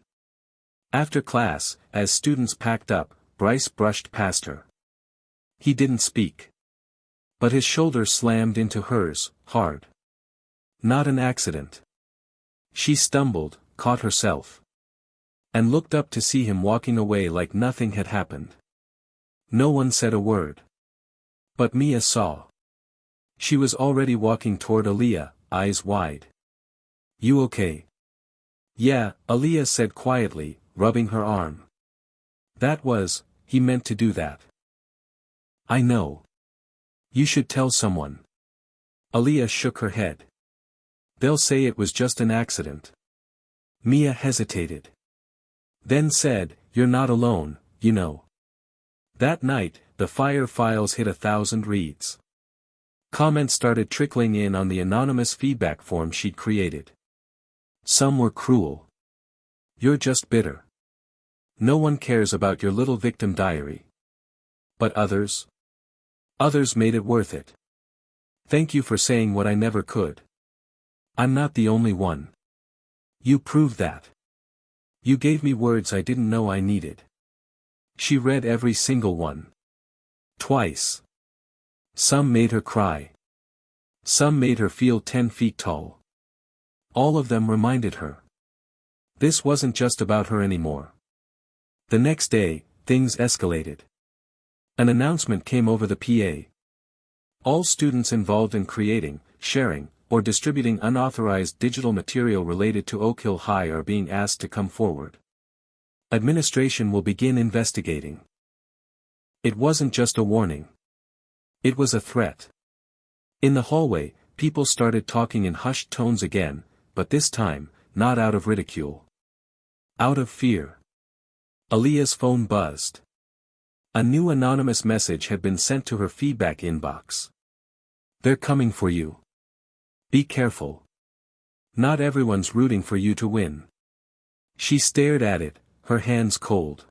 After class, as students packed up, Bryce brushed past her. He didn't speak. But his shoulder slammed into hers, hard. Not an accident. She stumbled, caught herself. And looked up to see him walking away like nothing had happened. No one said a word. But Mia saw. She was already walking toward Aaliyah, eyes wide. "You okay?" "Yeah," Aaliyah said quietly, rubbing her arm. He meant to do that. "I know. You should tell someone." Aaliyah shook her head. "They'll say it was just an accident." Mia hesitated. Then said, "You're not alone, you know." That night, the fire files hit 1,000 reads. Comments started trickling in on the anonymous feedback form she'd created. Some were cruel. "You're just bitter. No one cares about your little victim diary." But others? Others made it worth it. "Thank you for saying what I never could. I'm not the only one. You proved that. You gave me words I didn't know I needed." She read every single one. Twice. Some made her cry. Some made her feel 10 feet tall. All of them reminded her. This wasn't just about her anymore. The next day, things escalated. An announcement came over the PA. All students involved in creating, sharing, or distributing unauthorized digital material related to Oak Hill High are being asked to come forward. Administration will begin investigating. It wasn't just a warning. It was a threat. In the hallway, people started talking in hushed tones again, but this time, not out of ridicule. Out of fear. Aaliyah's phone buzzed. A new anonymous message had been sent to her feedback inbox. "They're coming for you. Be careful. Not everyone's rooting for you to win." She stared at it, her hands cold.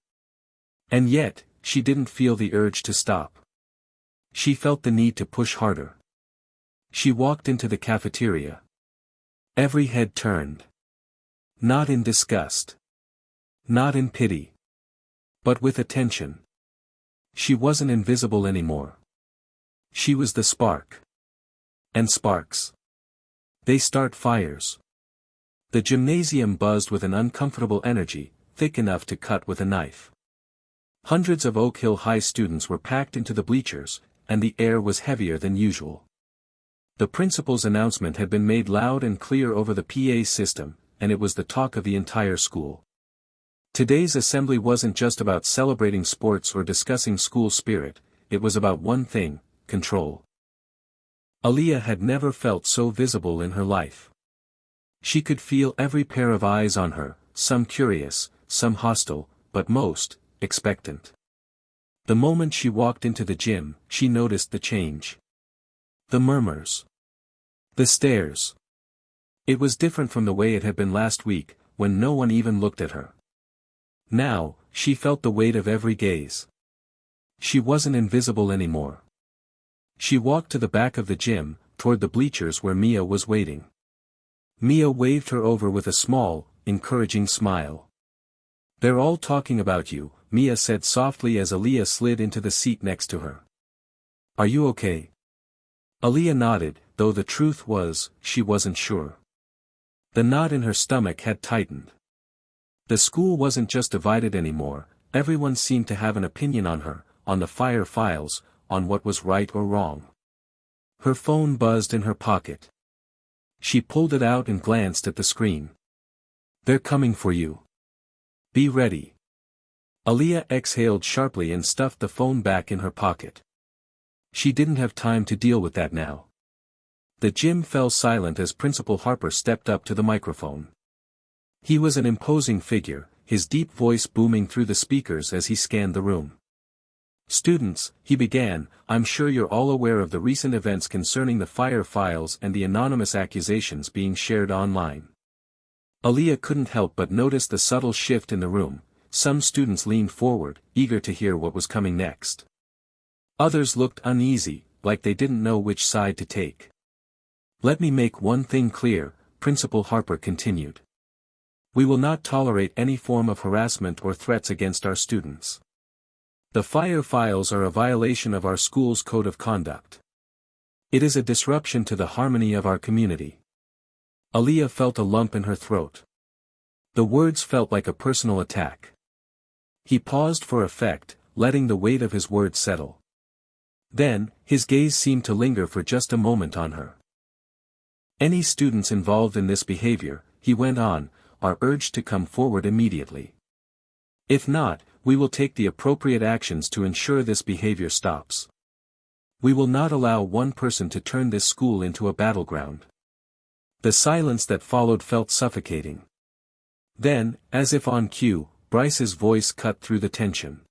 And yet, she didn't feel the urge to stop. She felt the need to push harder. She walked into the cafeteria. Every head turned. Not in disgust. Not in pity. But with attention. She wasn't invisible anymore. She was the spark. And sparks. They start fires. The gymnasium buzzed with an uncomfortable energy, thick enough to cut with a knife. Hundreds of Oak Hill High students were packed into the bleachers, and the air was heavier than usual. The principal's announcement had been made loud and clear over the PA system, and it was the talk of the entire school. Today's assembly wasn't just about celebrating sports or discussing school spirit, it was about one thing: control. Aaliyah had never felt so visible in her life. She could feel every pair of eyes on her, some curious, some hostile, but most expectant. The moment she walked into the gym, she noticed the change. The murmurs. The stares. It was different from the way it had been last week, when no one even looked at her. Now, she felt the weight of every gaze. She wasn't invisible anymore. She walked to the back of the gym, toward the bleachers where Mia was waiting. Mia waved her over with a small, encouraging smile. "They're all talking about you," Mia said softly as Aaliyah slid into the seat next to her. "Are you okay?" Aaliyah nodded, though the truth was, she wasn't sure. The knot in her stomach had tightened. The school wasn't just divided anymore, everyone seemed to have an opinion on her, on the fire files, on what was right or wrong. Her phone buzzed in her pocket. She pulled it out and glanced at the screen. "They're coming for you. Be ready." Aaliyah exhaled sharply and stuffed the phone back in her pocket. She didn't have time to deal with that now. The gym fell silent as Principal Harper stepped up to the microphone. He was an imposing figure, his deep voice booming through the speakers as he scanned the room. "Students," he began, "I'm sure you're all aware of the recent events concerning the fire files and the anonymous accusations being shared online." Aaliyah couldn't help but notice the subtle shift in the room. Some students leaned forward, eager to hear what was coming next. Others looked uneasy, like they didn't know which side to take. "Let me make one thing clear," Principal Harper continued. "We will not tolerate any form of harassment or threats against our students. The fire files are a violation of our school's code of conduct. It is a disruption to the harmony of our community." Aaliyah felt a lump in her throat. The words felt like a personal attack. He paused for effect, letting the weight of his words settle. Then, his gaze seemed to linger for just a moment on her. "Any students involved in this behavior," he went on, "are urged to come forward immediately. If not, we will take the appropriate actions to ensure this behavior stops. We will not allow one person to turn this school into a battleground." The silence that followed felt suffocating. Then, as if on cue, Bryce's voice cut through the tension.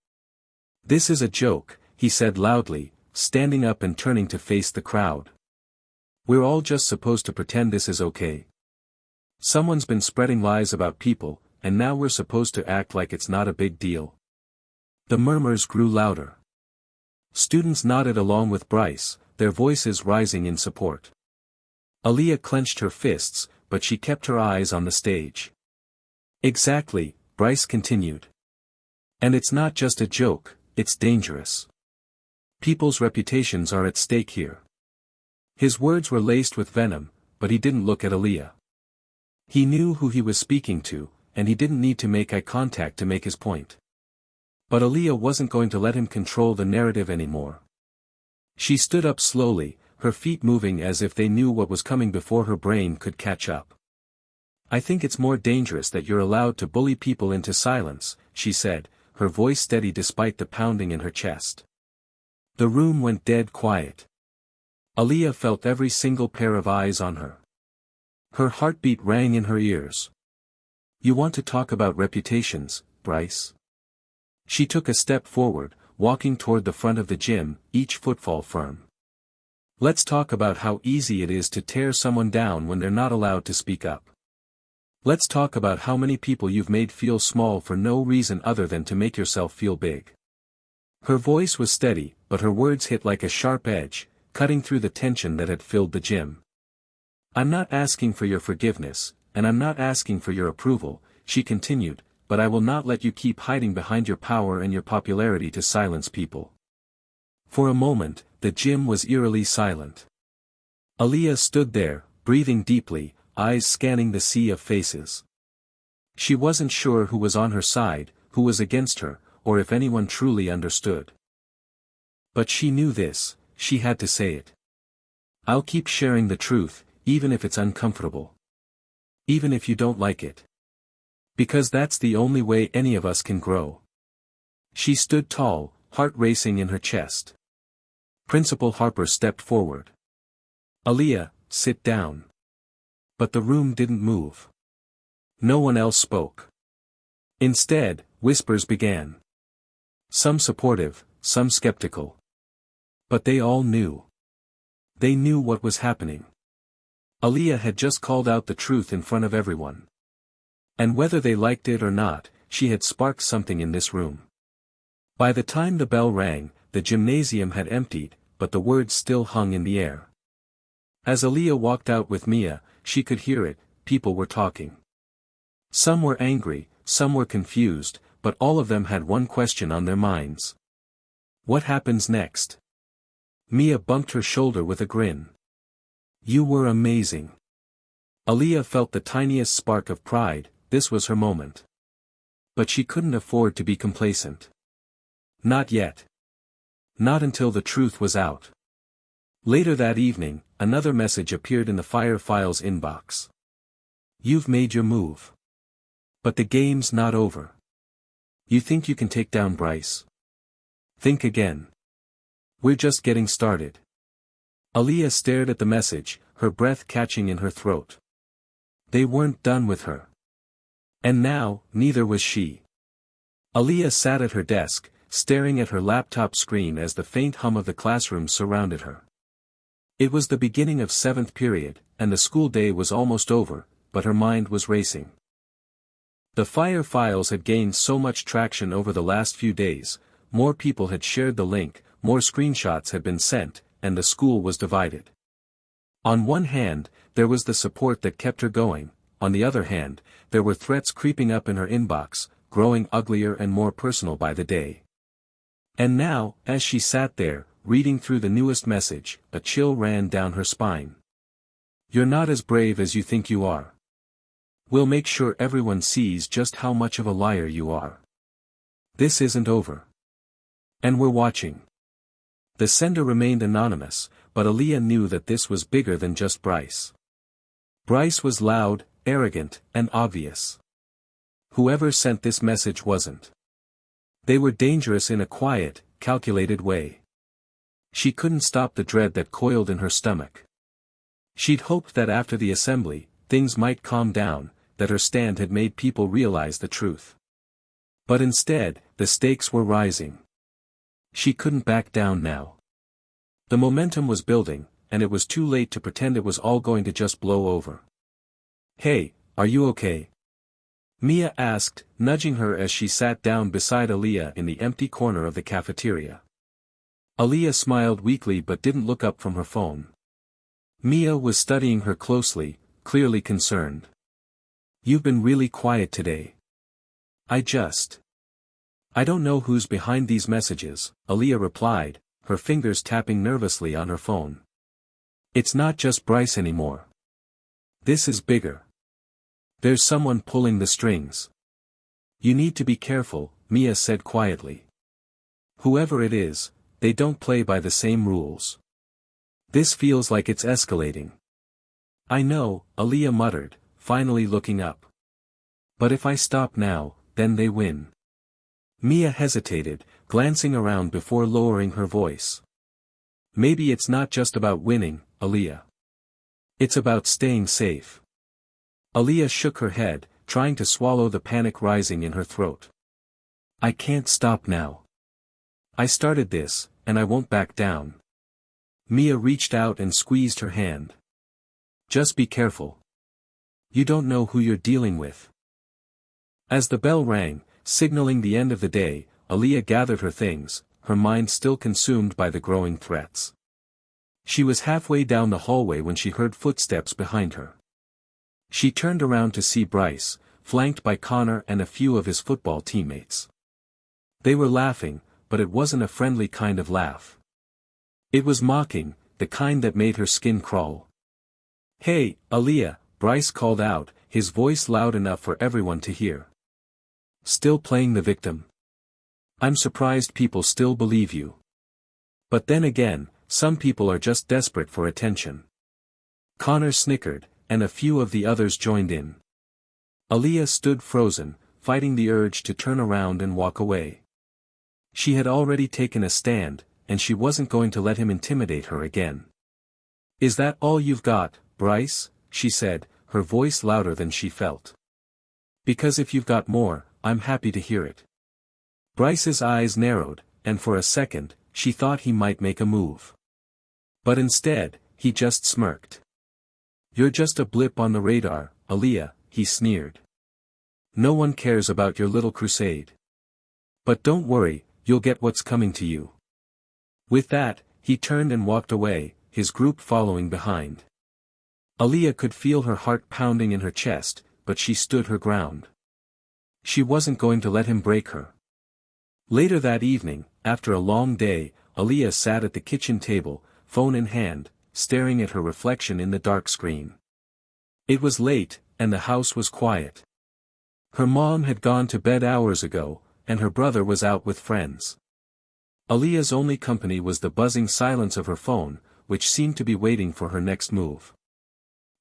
"This is a joke," he said loudly, standing up and turning to face the crowd. "We're all just supposed to pretend this is okay. Someone's been spreading lies about people, and now we're supposed to act like it's not a big deal." The murmurs grew louder. Students nodded along with Bryce, their voices rising in support. Aaliyah clenched her fists, but she kept her eyes on the stage. "Exactly," Bryce continued. "And it's not just a joke, it's dangerous. People's reputations are at stake here." His words were laced with venom, but he didn't look at Aaliyah. He knew who he was speaking to, and he didn't need to make eye contact to make his point. But Aaliyah wasn't going to let him control the narrative anymore. She stood up slowly, her feet moving as if they knew what was coming before her brain could catch up. "I think it's more dangerous that you're allowed to bully people into silence," she said, her voice steady despite the pounding in her chest. The room went dead quiet. Aaliyah felt every single pair of eyes on her. Her heartbeat rang in her ears. "You want to talk about reputations, Bryce?" She took a step forward, walking toward the front of the gym, each footfall firm. "Let's talk about how easy it is to tear someone down when they're not allowed to speak up. Let's talk about how many people you've made feel small for no reason other than to make yourself feel big." Her voice was steady, but her words hit like a sharp edge, cutting through the tension that had filled the gym. "I'm not asking for your forgiveness, and I'm not asking for your approval," she continued, "but I will not let you keep hiding behind your power and your popularity to silence people." For a moment, the gym was eerily silent. Aaliyah stood there, breathing deeply, eyes scanning the sea of faces. She wasn't sure who was on her side, who was against her, or if anyone truly understood. But she knew this, she had to say it. I'll keep sharing the truth, even if it's uncomfortable. Even if you don't like it. Because that's the only way any of us can grow. She stood tall, heart racing in her chest. Principal Harper stepped forward. Aaliyah, sit down. But the room didn't move. No one else spoke. Instead, whispers began. Some supportive, some skeptical. But they all knew. They knew what was happening. Aaliyah had just called out the truth in front of everyone. And whether they liked it or not, she had sparked something in this room. By the time the bell rang, the gymnasium had emptied, but the words still hung in the air. As Aaliyah walked out with Mia, she could hear it, people were talking. Some were angry, some were confused, but all of them had one question on their minds. What happens next? Mia bumped her shoulder with a grin. You were amazing. Aaliyah felt the tiniest spark of pride, this was her moment. But she couldn't afford to be complacent. Not yet. Not until the truth was out. Later that evening, another message appeared in the Fire Files inbox. You've made your move. But the game's not over. You think you can take down Bryce? Think again. We're just getting started. Aaliyah stared at the message, her breath catching in her throat. They weren't done with her. And now, neither was she. Aaliyah sat at her desk, staring at her laptop screen as the faint hum of the classroom surrounded her. It was the beginning of 7th period, and the school day was almost over, but her mind was racing. The Fire Files had gained so much traction over the last few days, more people had shared the link, more screenshots had been sent, and the school was divided. On one hand, there was the support that kept her going, on the other hand, there were threats creeping up in her inbox, growing uglier and more personal by the day. And now, as she sat there, reading through the newest message, a chill ran down her spine. You're not as brave as you think you are. We'll make sure everyone sees just how much of a liar you are. This isn't over. And we're watching. The sender remained anonymous, but Aaliyah knew that this was bigger than just Bryce. Bryce was loud, arrogant, and obvious. Whoever sent this message wasn't. They were dangerous in a quiet, calculated way. She couldn't stop the dread that coiled in her stomach. She'd hoped that after the assembly, things might calm down, that her stand had made people realize the truth. But instead, the stakes were rising. She couldn't back down now. The momentum was building, and it was too late to pretend it was all going to just blow over. Hey, are you okay? Mia asked, nudging her as she sat down beside Aaliyah in the empty corner of the cafeteria. Aaliyah smiled weakly but didn't look up from her phone. Mia was studying her closely, clearly concerned. You've been really quiet today. I don't know who's behind these messages, Aaliyah replied, her fingers tapping nervously on her phone. It's not just Bryce anymore. This is bigger. There's someone pulling the strings. You need to be careful, Mia said quietly. Whoever it is, they don't play by the same rules. This feels like it's escalating. I know, Aaliyah muttered, finally looking up. But if I stop now, then they win. Mia hesitated, glancing around before lowering her voice. Maybe it's not just about winning, Aaliyah. It's about staying safe. Aaliyah shook her head, trying to swallow the panic rising in her throat. I can't stop now. I started this, and I won't back down. Mia reached out and squeezed her hand. Just be careful. You don't know who you're dealing with. As the bell rang, signaling the end of the day, Aaliyah gathered her things, her mind still consumed by the growing threats. She was halfway down the hallway when she heard footsteps behind her. She turned around to see Bryce, flanked by Connor and a few of his football teammates. They were laughing, but it wasn't a friendly kind of laugh. It was mocking, the kind that made her skin crawl. Hey, Aaliyah, Bryce called out, his voice loud enough for everyone to hear. Still playing the victim? I'm surprised people still believe you. But then again, some people are just desperate for attention. Connor snickered, and a few of the others joined in. Aaliyah stood frozen, fighting the urge to turn around and walk away. She had already taken a stand, and she wasn't going to let him intimidate her again. "Is that all you've got, Bryce?" she said, her voice louder than she felt. "Because if you've got more, I'm happy to hear it." Bryce's eyes narrowed, and for a second, she thought he might make a move. But instead, he just smirked. "You're just a blip on the radar, Aaliyah," he sneered. "No one cares about your little crusade. But don't worry, you'll get what's coming to you." With that, he turned and walked away, his group following behind. Aaliyah could feel her heart pounding in her chest, but she stood her ground. She wasn't going to let him break her. Later that evening, after a long day, Aaliyah sat at the kitchen table, phone in hand, staring at her reflection in the dark screen. It was late, and the house was quiet. Her mom had gone to bed hours ago, and her brother was out with friends. Aaliyah's only company was the buzzing silence of her phone, which seemed to be waiting for her next move.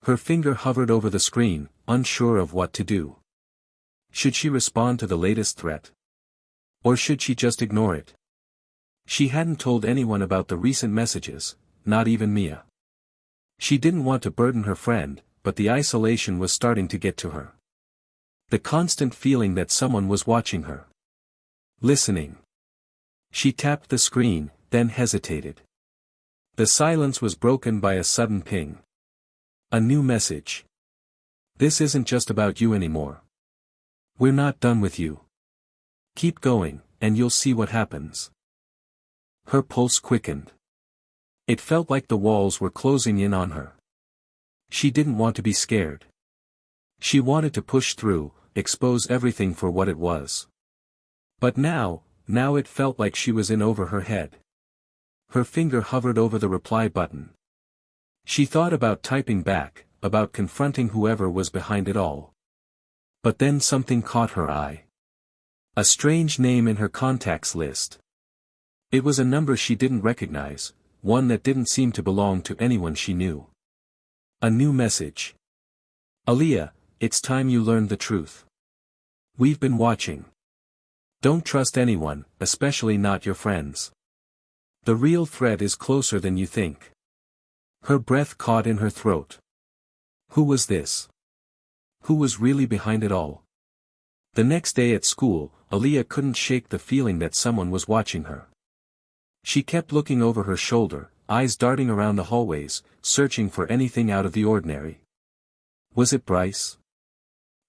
Her finger hovered over the screen, unsure of what to do. Should she respond to the latest threat? Or should she just ignore it? She hadn't told anyone about the recent messages, not even Mia. She didn't want to burden her friend, but the isolation was starting to get to her. The constant feeling that someone was watching her. Listening. She tapped the screen, then hesitated. The silence was broken by a sudden ping. A new message. "This isn't just about you anymore. We're not done with you. Keep going, and you'll see what happens." Her pulse quickened. It felt like the walls were closing in on her. She didn't want to be scared. She wanted to push through, expose everything for what it was. But now it felt like she was in over her head. Her finger hovered over the reply button. She thought about typing back, about confronting whoever was behind it all. But then something caught her eye. A strange name in her contacts list. It was a number she didn't recognize, one that didn't seem to belong to anyone she knew. A new message. "Aaliyah, it's time you learned the truth. We've been watching. Don't trust anyone, especially not your friends. The real threat is closer than you think." Her breath caught in her throat. Who was this? Who was really behind it all? The next day at school, Aaliyah couldn't shake the feeling that someone was watching her. She kept looking over her shoulder, eyes darting around the hallways, searching for anything out of the ordinary. Was it Bryce?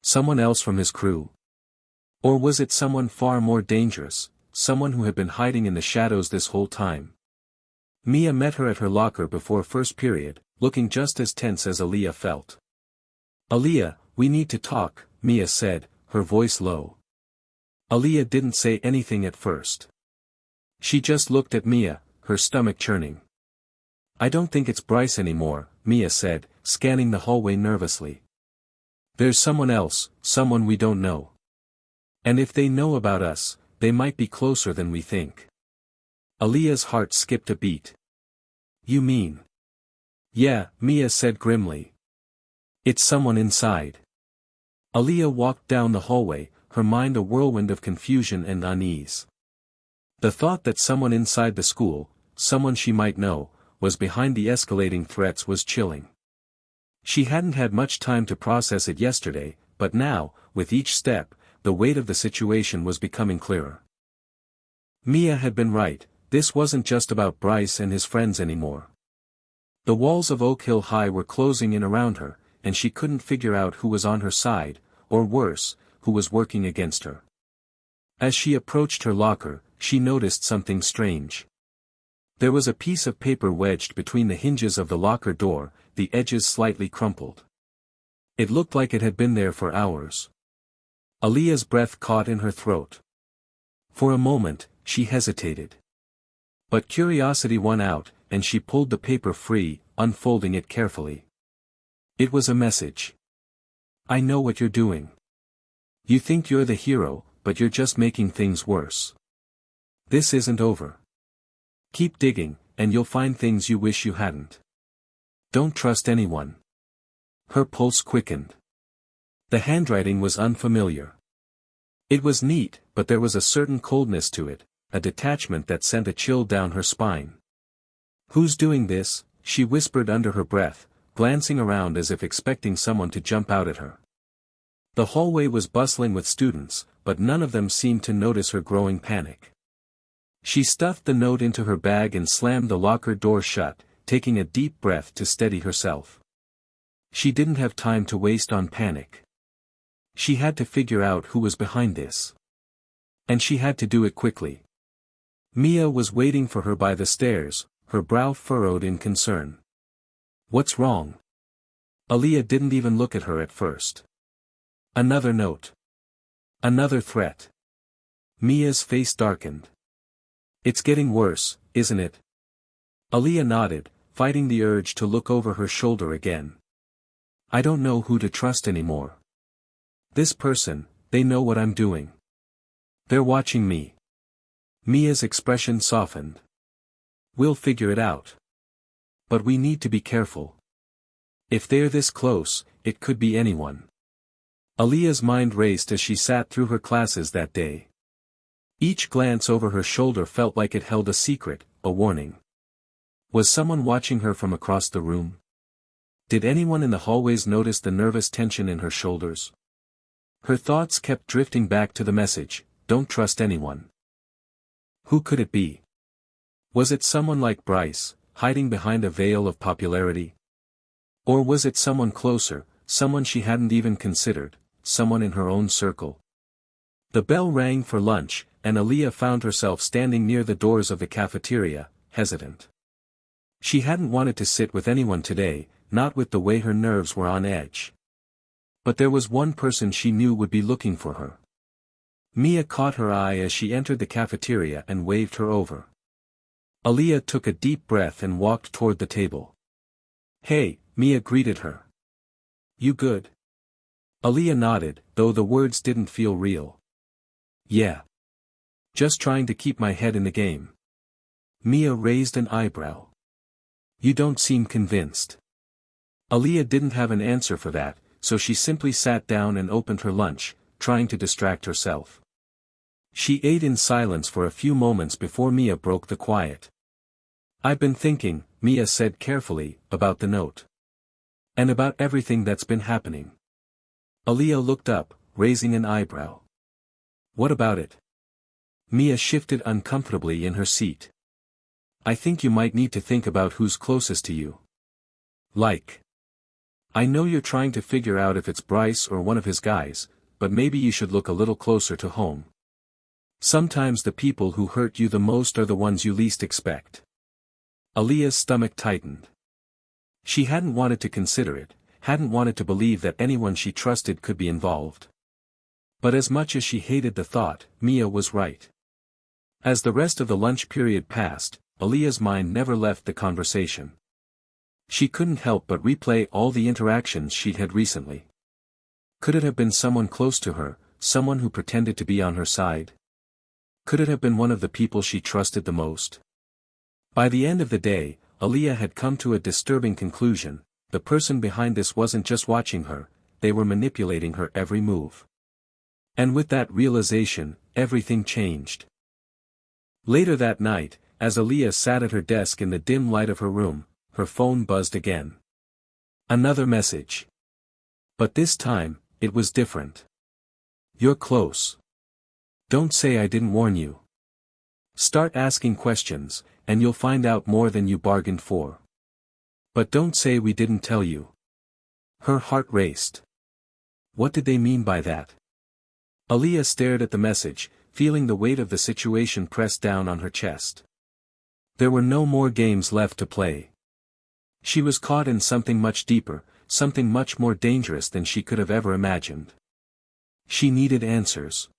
Someone else from his crew? Or was it someone far more dangerous, someone who had been hiding in the shadows this whole time? Mia met her at her locker before first period, looking just as tense as Aaliyah felt. "Aaliyah, we need to talk," Mia said, her voice low. Aaliyah didn't say anything at first. She just looked at Mia, her stomach churning. "I don't think it's Bryce anymore," Mia said, scanning the hallway nervously. "There's someone else, someone we don't know. And if they know about us, they might be closer than we think." Aaliyah's heart skipped a beat. "You mean?" "Yeah," Mia said grimly. "It's someone inside." Aaliyah walked down the hallway, her mind a whirlwind of confusion and unease. The thought that someone inside the school, someone she might know, was behind the escalating threats was chilling. She hadn't had much time to process it yesterday, but now, with each step, the weight of the situation was becoming clearer. Mia had been right, this wasn't just about Bryce and his friends anymore. The walls of Oak Hill High were closing in around her, and she couldn't figure out who was on her side, or worse, who was working against her. As she approached her locker, she noticed something strange. There was a piece of paper wedged between the hinges of the locker door, the edges slightly crumpled. It looked like it had been there for hours. Aaliyah's breath caught in her throat. For a moment, she hesitated. But curiosity won out, and she pulled the paper free, unfolding it carefully. It was a message. "I know what you're doing. You think you're the hero, but you're just making things worse. This isn't over. Keep digging, and you'll find things you wish you hadn't. Don't trust anyone. Her pulse quickened. The handwriting was unfamiliar. It was neat, but there was a certain coldness to it, a detachment that sent a chill down her spine. "Who's doing this?" she whispered under her breath, glancing around as if expecting someone to jump out at her. The hallway was bustling with students, but none of them seemed to notice her growing panic. She stuffed the note into her bag and slammed the locker door shut, taking a deep breath to steady herself. She didn't have time to waste on panic. She had to figure out who was behind this. And she had to do it quickly. Mia was waiting for her by the stairs, her brow furrowed in concern. "What's wrong?" Aaliyah didn't even look at her at first. Another note. Another threat. Mia's face darkened. "It's getting worse, isn't it?" Aaliyah nodded, fighting the urge to look over her shoulder again. "I don't know who to trust anymore. This person, they know what I'm doing. They're watching me." Mia's expression softened. "We'll figure it out. But we need to be careful. If they're this close, it could be anyone." Aaliyah's mind raced as she sat through her classes that day. Each glance over her shoulder felt like it held a secret, a warning. Was someone watching her from across the room? Did anyone in the hallways notice the nervous tension in her shoulders? Her thoughts kept drifting back to the message, "Don't trust anyone." Who could it be? Was it someone like Bryce, hiding behind a veil of popularity? Or was it someone closer, someone she hadn't even considered, someone in her own circle? The bell rang for lunch, and Aaliyah found herself standing near the doors of the cafeteria, hesitant. She hadn't wanted to sit with anyone today, not with the way her nerves were on edge. But there was one person she knew would be looking for her. Mia caught her eye as she entered the cafeteria and waved her over. Aaliyah took a deep breath and walked toward the table. "Hey," Mia greeted her. "You good?" Aaliyah nodded, though the words didn't feel real. "Yeah. Just trying to keep my head in the game." Mia raised an eyebrow. "You don't seem convinced." Aaliyah didn't have an answer for that, so she simply sat down and opened her lunch, trying to distract herself. She ate in silence for a few moments before Mia broke the quiet. "I've been thinking," Mia said carefully, "about the note. And about everything that's been happening." Aaliyah looked up, raising an eyebrow. "What about it?" Mia shifted uncomfortably in her seat. "I think you might need to think about who's closest to you. Like. I know you're trying to figure out if it's Bryce or one of his guys, but maybe you should look a little closer to home. Sometimes the people who hurt you the most are the ones you least expect." Aaliyah's stomach tightened. She hadn't wanted to consider it, hadn't wanted to believe that anyone she trusted could be involved. But as much as she hated the thought, Mia was right. As the rest of the lunch period passed, Aaliyah's mind never left the conversation. She couldn't help but replay all the interactions she'd had recently. Could it have been someone close to her, someone who pretended to be on her side? Could it have been one of the people she trusted the most? By the end of the day, Aaliyah had come to a disturbing conclusion: the person behind this wasn't just watching her, they were manipulating her every move. And with that realization, everything changed. Later that night, as Aaliyah sat at her desk in the dim light of her room, her phone buzzed again. Another message. But this time, it was different. "You're close. Don't say I didn't warn you. Start asking questions, and you'll find out more than you bargained for. But don't say we didn't tell you." Her heart raced. What did they mean by that? Aaliyah stared at the message, feeling the weight of the situation press down on her chest. There were no more games left to play. She was caught in something much deeper, something much more dangerous than she could have ever imagined. She needed answers.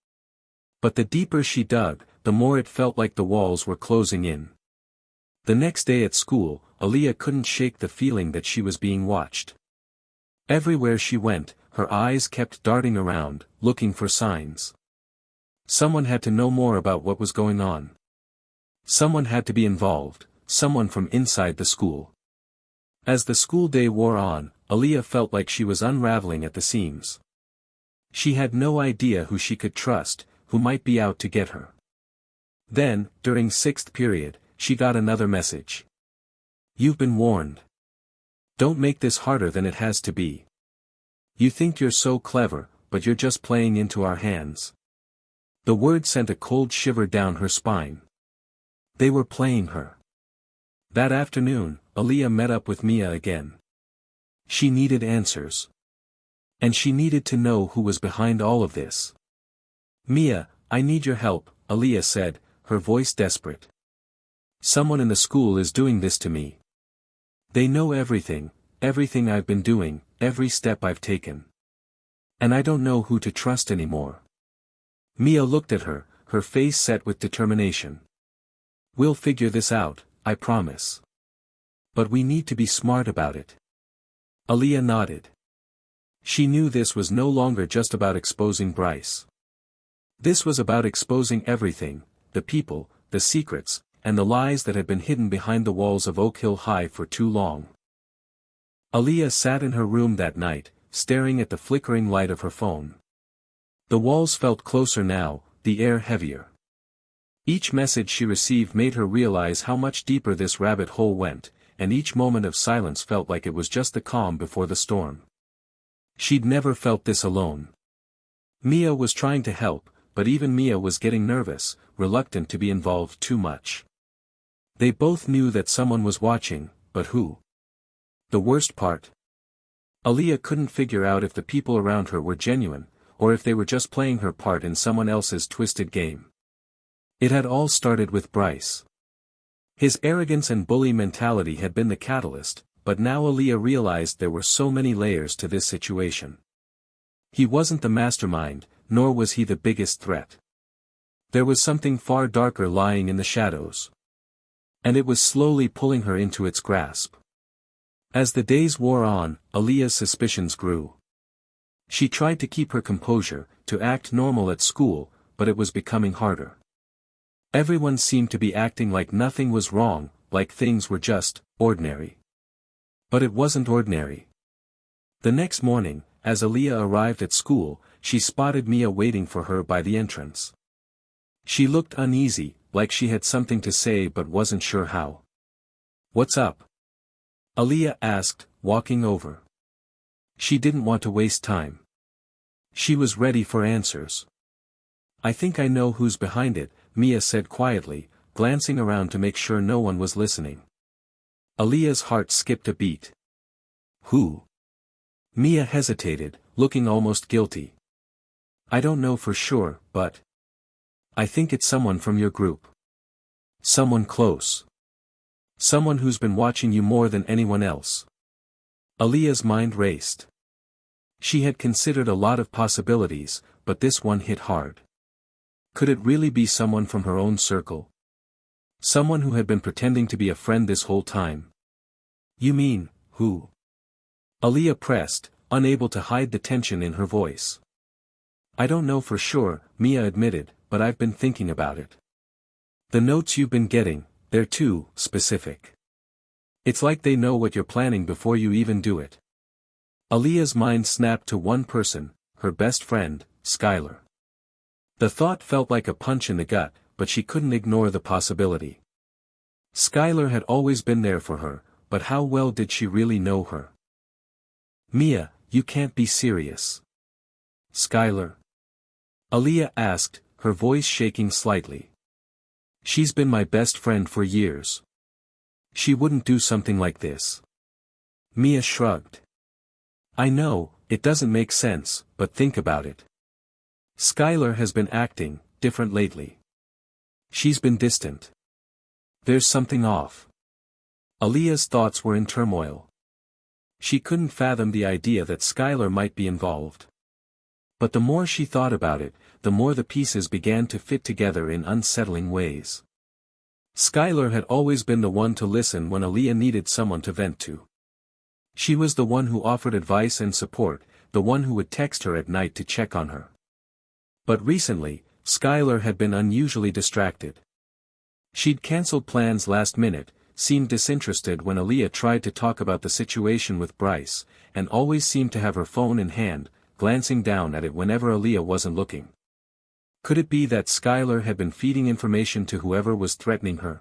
But the deeper she dug, the more it felt like the walls were closing in. The next day at school, Aaliyah couldn't shake the feeling that she was being watched. Everywhere she went, her eyes kept darting around, looking for signs. Someone had to know more about what was going on. Someone had to be involved, someone from inside the school. As the school day wore on, Aaliyah felt like she was unraveling at the seams. She had no idea who she could trust, who might be out to get her. Then, during sixth period, she got another message. "You've been warned. Don't make this harder than it has to be. You think you're so clever, but you're just playing into our hands." The word sent a cold shiver down her spine. They were playing her. That afternoon, Aaliyah met up with Mia again. She needed answers. And she needed to know who was behind all of this. "Mia, I need your help," Aaliyah said, her voice desperate. "Someone in the school is doing this to me. They know everything I've been doing, every step I've taken. And I don't know who to trust anymore." Mia looked at her, her face set with determination. "We'll figure this out, I promise. But we need to be smart about it." Aaliyah nodded. She knew this was no longer just about exposing Bryce. This was about exposing everything, the people, the secrets, and the lies that had been hidden behind the walls of Oak Hill High for too long. Aaliyah sat in her room that night, staring at the flickering light of her phone. The walls felt closer now, the air heavier. Each message she received made her realize how much deeper this rabbit hole went, and each moment of silence felt like it was just the calm before the storm. She'd never felt this alone. Mia was trying to help, but even Mia was getting nervous, reluctant to be involved too much. They both knew that someone was watching, but who? The worst part? Aaliyah couldn't figure out if the people around her were genuine, or if they were just playing her part in someone else's twisted game. It had all started with Bryce. His arrogance and bully mentality had been the catalyst, but now Aaliyah realized there were so many layers to this situation. He wasn't the mastermind, nor was he the biggest threat. There was something far darker lying in the shadows. And it was slowly pulling her into its grasp. As the days wore on, Aaliyah's suspicions grew. She tried to keep her composure, to act normal at school, but it was becoming harder. Everyone seemed to be acting like nothing was wrong, like things were just ordinary. But it wasn't ordinary. The next morning, as Aaliyah arrived at school, she spotted Mia waiting for her by the entrance. She looked uneasy, like she had something to say but wasn't sure how. "What's up?" Aaliyah asked, walking over. She didn't want to waste time. She was ready for answers. "I think I know who's behind it," Mia said quietly, glancing around to make sure no one was listening. Aaliyah's heart skipped a beat. "Who?" Mia hesitated, looking almost guilty. "I don't know for sure, but I think it's someone from your group. Someone close. Someone who's been watching you more than anyone else." Aaliyah's mind raced. She had considered a lot of possibilities, but this one hit hard. Could it really be someone from her own circle? Someone who had been pretending to be a friend this whole time? "You mean, who?" Aaliyah pressed, unable to hide the tension in her voice. "I don't know for sure," Mia admitted, "but I've been thinking about it. The notes you've been getting, they're too specific. It's like they know what you're planning before you even do it." Aaliyah's mind snapped to one person, her best friend, Skylar. The thought felt like a punch in the gut, but she couldn't ignore the possibility. Skylar had always been there for her, but how well did she really know her? "Mia, you can't be serious." "Skylar?" Aaliyah asked, her voice shaking slightly. "She's been my best friend for years. She wouldn't do something like this." Mia shrugged. "I know, it doesn't make sense, but think about it. Skylar has been acting different lately. She's been distant. There's something off." Aaliyah's thoughts were in turmoil. She couldn't fathom the idea that Skylar might be involved. But the more she thought about it, the more the pieces began to fit together in unsettling ways. Skylar had always been the one to listen when Aaliyah needed someone to vent to. She was the one who offered advice and support, the one who would text her at night to check on her. But recently, Skylar had been unusually distracted. She'd cancelled plans last minute, seemed disinterested when Aaliyah tried to talk about the situation with Bryce, and always seemed to have her phone in hand, glancing down at it whenever Aaliyah wasn't looking. Could it be that Skylar had been feeding information to whoever was threatening her?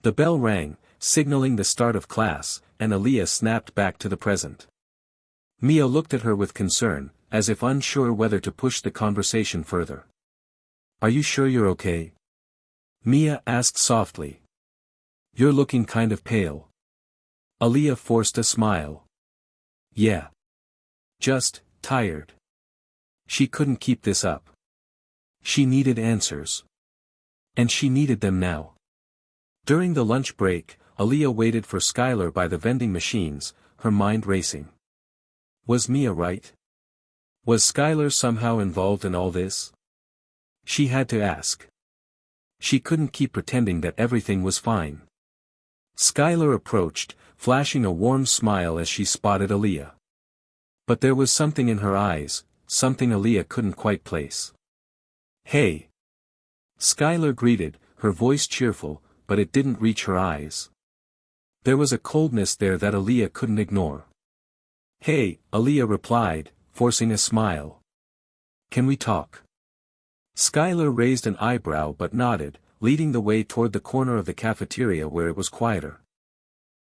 The bell rang, signaling the start of class, and Aaliyah snapped back to the present. Mia looked at her with concern, as if unsure whether to push the conversation further. "Are you sure you're okay?" Mia asked softly. "You're looking kind of pale." Aaliyah forced a smile. "Yeah. Just, tired." She couldn't keep this up. She needed answers. And she needed them now. During the lunch break, Aaliyah waited for Skylar by the vending machines, her mind racing. Was Mia right? Was Skylar somehow involved in all this? She had to ask. She couldn't keep pretending that everything was fine. Skylar approached, flashing a warm smile as she spotted Aaliyah. But there was something in her eyes, something Aaliyah couldn't quite place. "Hey!" Skylar greeted, her voice cheerful, but it didn't reach her eyes. There was a coldness there that Aaliyah couldn't ignore. "Hey," Aaliyah replied, forcing a smile. "Can we talk?" Skylar raised an eyebrow but nodded, leading the way toward the corner of the cafeteria where it was quieter.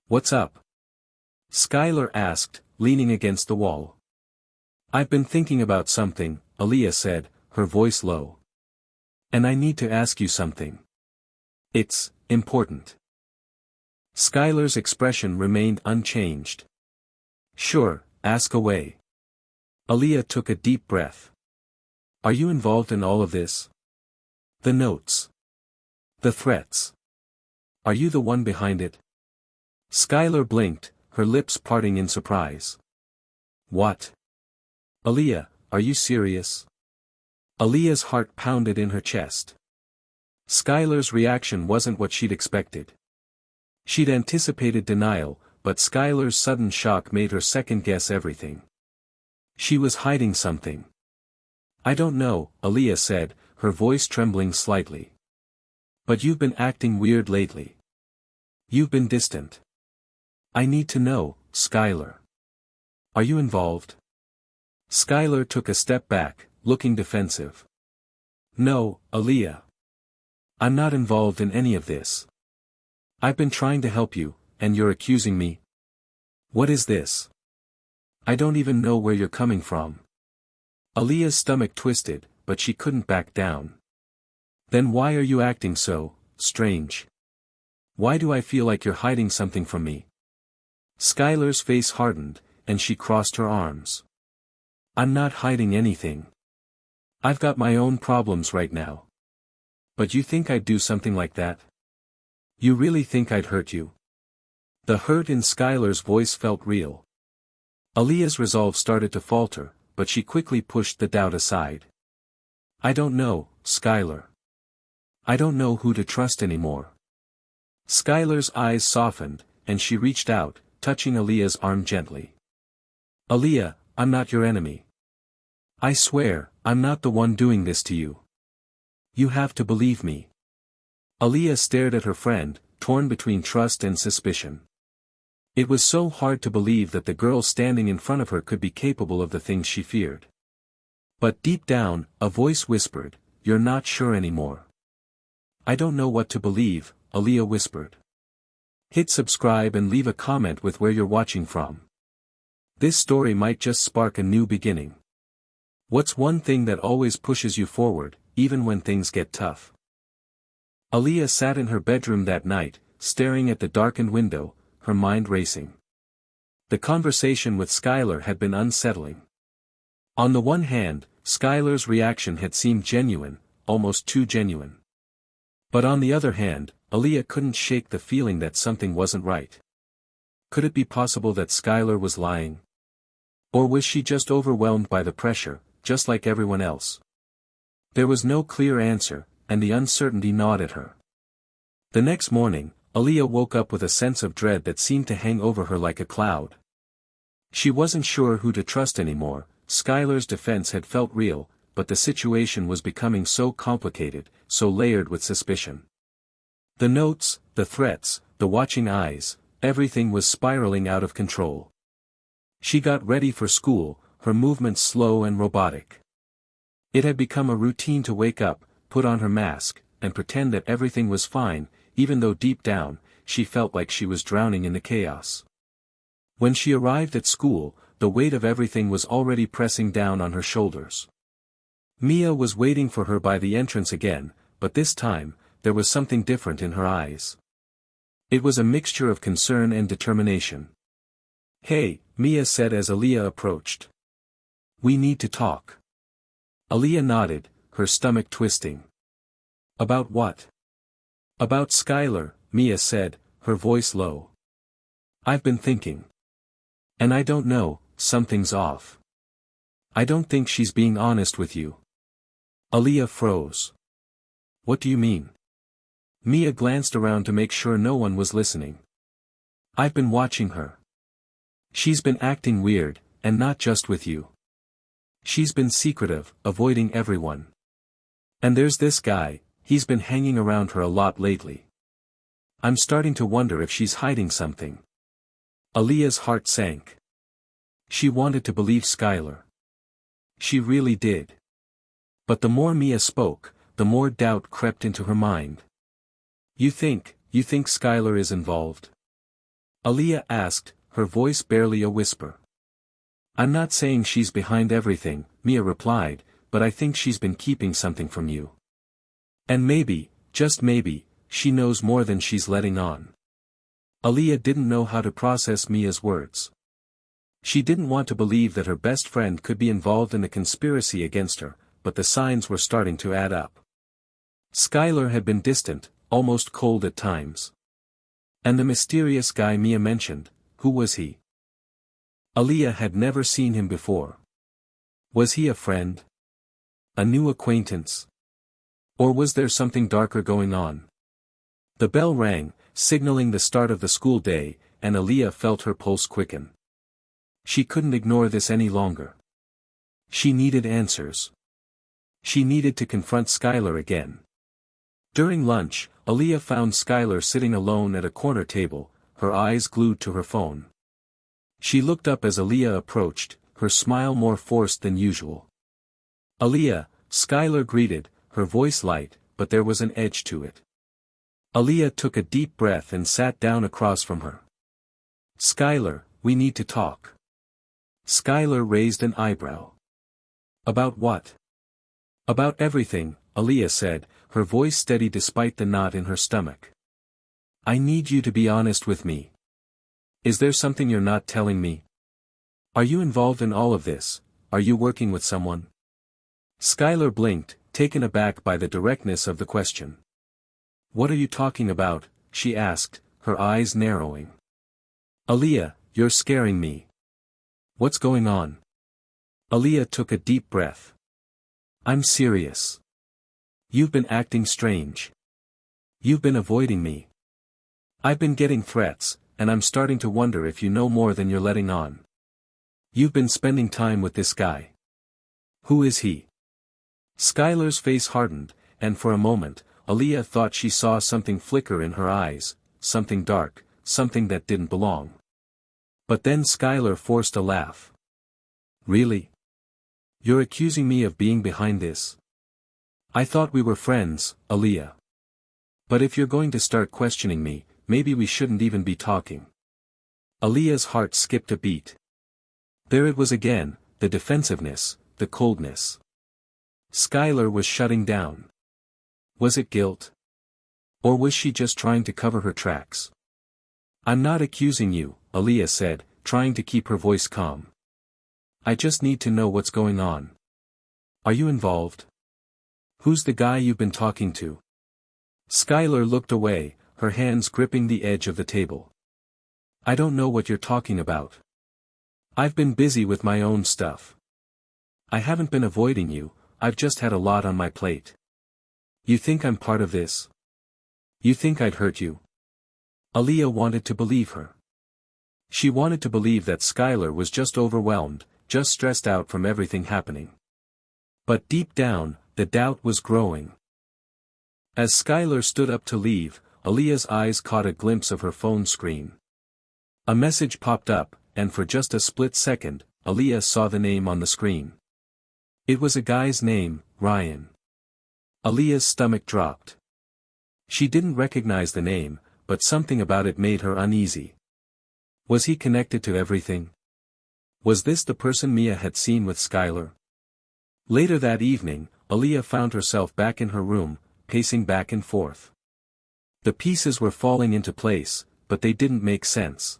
"What's up?" Skylar asked, leaning against the wall. "I've been thinking about something," Aaliyah said, her voice low. "And I need to ask you something. It's important." Skylar's expression remained unchanged. "Sure, ask away." Aaliyah took a deep breath. "Are you involved in all of this? The notes? The threats? Are you the one behind it?" Skylar blinked, her lips parting in surprise. "What? Aaliyah, are you serious?" Aaliyah's heart pounded in her chest. Skylar's reaction wasn't what she'd expected. She'd anticipated denial, but Skylar's sudden shock made her second-guess everything. She was hiding something. "I don't know," Aaliyah said, her voice trembling slightly. "But you've been acting weird lately. You've been distant. I need to know, Skylar. Are you involved?" Skylar took a step back, looking defensive. "No, Aaliyah. I'm not involved in any of this. I've been trying to help you, and you're accusing me? What is this? I don't even know where you're coming from." Aaliyah's stomach twisted, but she couldn't back down. "Then why are you acting so strange? Why do I feel like you're hiding something from me?" Skylar's face hardened, and she crossed her arms. "I'm not hiding anything. I've got my own problems right now. But you think I'd do something like that? You really think I'd hurt you?" The hurt in Skylar's voice felt real. Aaliyah's resolve started to falter, but she quickly pushed the doubt aside. "I don't know, Skylar. I don't know who to trust anymore." Skylar's eyes softened, and she reached out, touching Aaliyah's arm gently. "Aaliyah, I'm not your enemy. I swear, I'm not the one doing this to you. You have to believe me." Aaliyah stared at her friend, torn between trust and suspicion. It was so hard to believe that the girl standing in front of her could be capable of the things she feared. But deep down, a voice whispered, "You're not sure anymore." "I don't know what to believe," Aaliyah whispered. Hit subscribe and leave a comment with where you're watching from. This story might just spark a new beginning. What's one thing that always pushes you forward, even when things get tough? Aaliyah sat in her bedroom that night, staring at the darkened window, her mind racing. The conversation with Skylar had been unsettling. On the one hand, Skylar's reaction had seemed genuine, almost too genuine. But on the other hand, Aaliyah couldn't shake the feeling that something wasn't right. Could it be possible that Skylar was lying? Or was she just overwhelmed by the pressure, just like everyone else? There was no clear answer, and the uncertainty gnawed at her. The next morning, Aaliyah woke up with a sense of dread that seemed to hang over her like a cloud. She wasn't sure who to trust anymore. Skylar's defense had felt real, but the situation was becoming so complicated, so layered with suspicion. The notes, the threats, the watching eyes, everything was spiraling out of control. She got ready for school, her movements slow and robotic. It had become a routine to wake up, put on her mask, and pretend that everything was fine, even though deep down, she felt like she was drowning in the chaos. When she arrived at school, the weight of everything was already pressing down on her shoulders. Mia was waiting for her by the entrance again, but this time, there was something different in her eyes. It was a mixture of concern and determination. "Hey," Mia said as Aaliyah approached. "We need to talk." Aaliyah nodded, her stomach twisting. "About what?" "About Skylar," Mia said, her voice low. "I've been thinking. And I don't know, something's off. I don't think she's being honest with you." Aaliyah froze. "What do you mean?" Mia glanced around to make sure no one was listening. "I've been watching her. She's been acting weird, and not just with you. She's been secretive, avoiding everyone. And there's this guy, he's been hanging around her a lot lately. I'm starting to wonder if she's hiding something." Aaliyah's heart sank. She wanted to believe Skylar. She really did. But the more Mia spoke, the more doubt crept into her mind. You think Skylar is involved?" Aaliyah asked, her voice barely a whisper. "I'm not saying she's behind everything," Mia replied, "but I think she's been keeping something from you. And maybe, just maybe, she knows more than she's letting on." Aaliyah didn't know how to process Mia's words. She didn't want to believe that her best friend could be involved in a conspiracy against her, but the signs were starting to add up. Skylar had been distant, almost cold at times. And the mysterious guy Mia mentioned, who was he? Aaliyah had never seen him before. Was he a friend? A new acquaintance? Or was there something darker going on? The bell rang, signaling the start of the school day, and Aaliyah felt her pulse quicken. She couldn't ignore this any longer. She needed answers. She needed to confront Skylar again. During lunch, Aaliyah found Skylar sitting alone at a corner table, her eyes glued to her phone. She looked up as Aaliyah approached, her smile more forced than usual. "Aaliyah," Skylar greeted, her voice light, but there was an edge to it. Aaliyah took a deep breath and sat down across from her. "Skylar, we need to talk." Skylar raised an eyebrow. "About what?" "About everything," Aaliyah said, her voice steady despite the knot in her stomach. "I need you to be honest with me. Is there something you're not telling me? Are you involved in all of this? Are you working with someone?" Skylar blinked, taken aback by the directness of the question. "What are you talking about?" she asked, her eyes narrowing. "Aaliyah, you're scaring me. What's going on?" Aaliyah took a deep breath. "I'm serious. You've been acting strange. You've been avoiding me. I've been getting threats, and I'm starting to wonder if you know more than you're letting on. You've been spending time with this guy. Who is he?" Skylar's face hardened, and for a moment, Aaliyah thought she saw something flicker in her eyes, something dark, something that didn't belong. But then Skylar forced a laugh. "Really? You're accusing me of being behind this? I thought we were friends, Aaliyah. But if you're going to start questioning me, maybe we shouldn't even be talking." Aaliyah's heart skipped a beat. There it was again, the defensiveness, the coldness. Skylar was shutting down. Was it guilt? Or was she just trying to cover her tracks? "I'm not accusing you," Aaliyah said, trying to keep her voice calm. "I just need to know what's going on. Are you involved? Who's the guy you've been talking to?" Skylar looked away, her hands gripping the edge of the table. "I don't know what you're talking about. I've been busy with my own stuff. I haven't been avoiding you, I've just had a lot on my plate. You think I'm part of this? You think I'd hurt you?" Aaliyah wanted to believe her. She wanted to believe that Skylar was just overwhelmed, just stressed out from everything happening. But deep down, the doubt was growing. As Skylar stood up to leave, Aaliyah's eyes caught a glimpse of her phone screen. A message popped up, and for just a split second, Aaliyah saw the name on the screen. It was a guy's name, Ryan. Aaliyah's stomach dropped. She didn't recognize the name, but something about it made her uneasy. Was he connected to everything? Was this the person Mia had seen with Skylar? Later that evening, Aaliyah found herself back in her room, pacing back and forth. The pieces were falling into place, but they didn't make sense.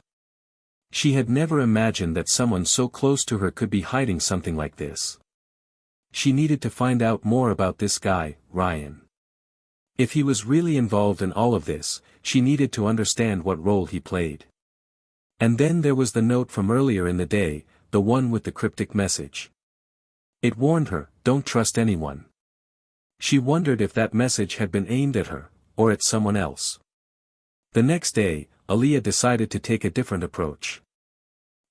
She had never imagined that someone so close to her could be hiding something like this. She needed to find out more about this guy, Ryan. If he was really involved in all of this, she needed to understand what role he played. And then there was the note from earlier in the day, the one with the cryptic message. It warned her, don't trust anyone. She wondered if that message had been aimed at her, or at someone else. The next day, Aaliyah decided to take a different approach.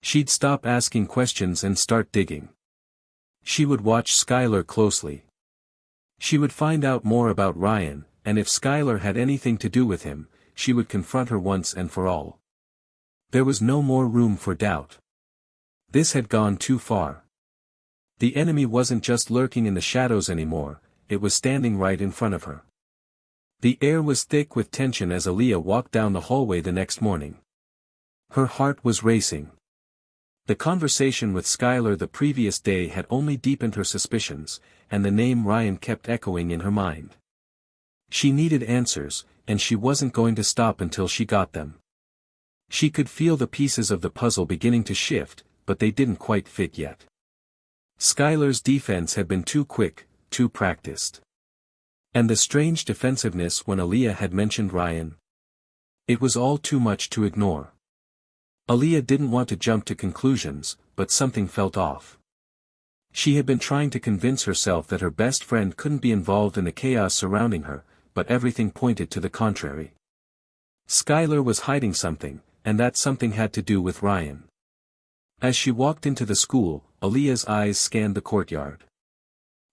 She'd stop asking questions and start digging. She would watch Skylar closely. She would find out more about Ryan, and if Skylar had anything to do with him, she would confront her once and for all. There was no more room for doubt. This had gone too far. The enemy wasn't just lurking in the shadows anymore, it was standing right in front of her. The air was thick with tension as Aaliyah walked down the hallway the next morning. Her heart was racing. The conversation with Skylar the previous day had only deepened her suspicions, and the name Ryan kept echoing in her mind. She needed answers, and she wasn't going to stop until she got them. She could feel the pieces of the puzzle beginning to shift, but they didn't quite fit yet. Skylar's defense had been too quick, too practiced. And the strange defensiveness when Aaliyah had mentioned Ryan. It was all too much to ignore. Aaliyah didn't want to jump to conclusions, but something felt off. She had been trying to convince herself that her best friend couldn't be involved in the chaos surrounding her, but everything pointed to the contrary. Skylar was hiding something, and that something had to do with Ryan. As she walked into the school, Aaliyah's eyes scanned the courtyard.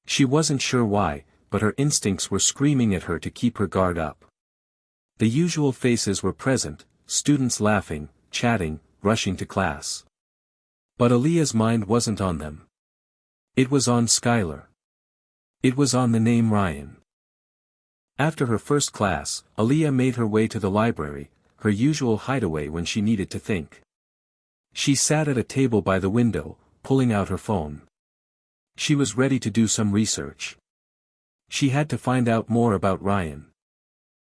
She wasn't sure why, but her instincts were screaming at her to keep her guard up. The usual faces were present, students laughing, chatting, rushing to class. But Aaliyah's mind wasn't on them. It was on Skylar. It was on the name Ryan. After her first class, Aaliyah made her way to the library, her usual hideaway when she needed to think. She sat at a table by the window, pulling out her phone. She was ready to do some research. She had to find out more about Ryan.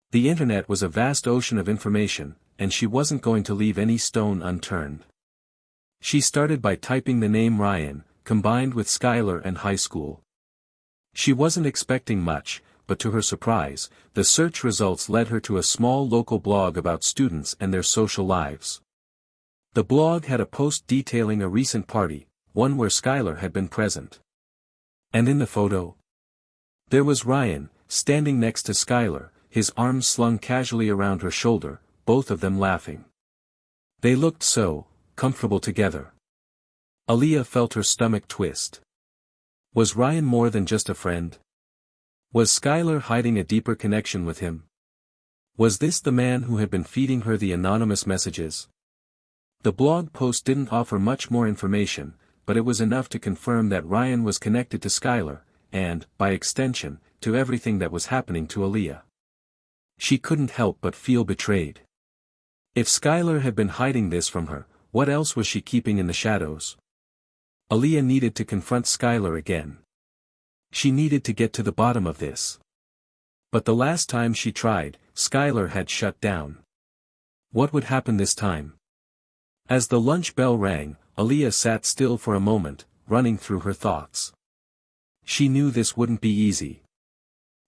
The internet was a vast ocean of information, and she wasn't going to leave any stone unturned. She started by typing the name Ryan, combined with Skylar and high school. She wasn't expecting much, but to her surprise, the search results led her to a small local blog about students and their social lives. The blog had a post detailing a recent party, one where Skylar had been present. And in the photo, there was Ryan, standing next to Skylar, his arms slung casually around her shoulder, both of them laughing. They looked so comfortable together. Aaliyah felt her stomach twist. Was Ryan more than just a friend? Was Skylar hiding a deeper connection with him? Was this the man who had been feeding her the anonymous messages? The blog post didn't offer much more information, but it was enough to confirm that Ryan was connected to Skylar, and, by extension, to everything that was happening to Aaliyah. She couldn't help but feel betrayed. If Skylar had been hiding this from her, what else was she keeping in the shadows? Aaliyah needed to confront Skylar again. She needed to get to the bottom of this. But the last time she tried, Skylar had shut down. What would happen this time? As the lunch bell rang, Aaliyah sat still for a moment, running through her thoughts. She knew this wouldn't be easy.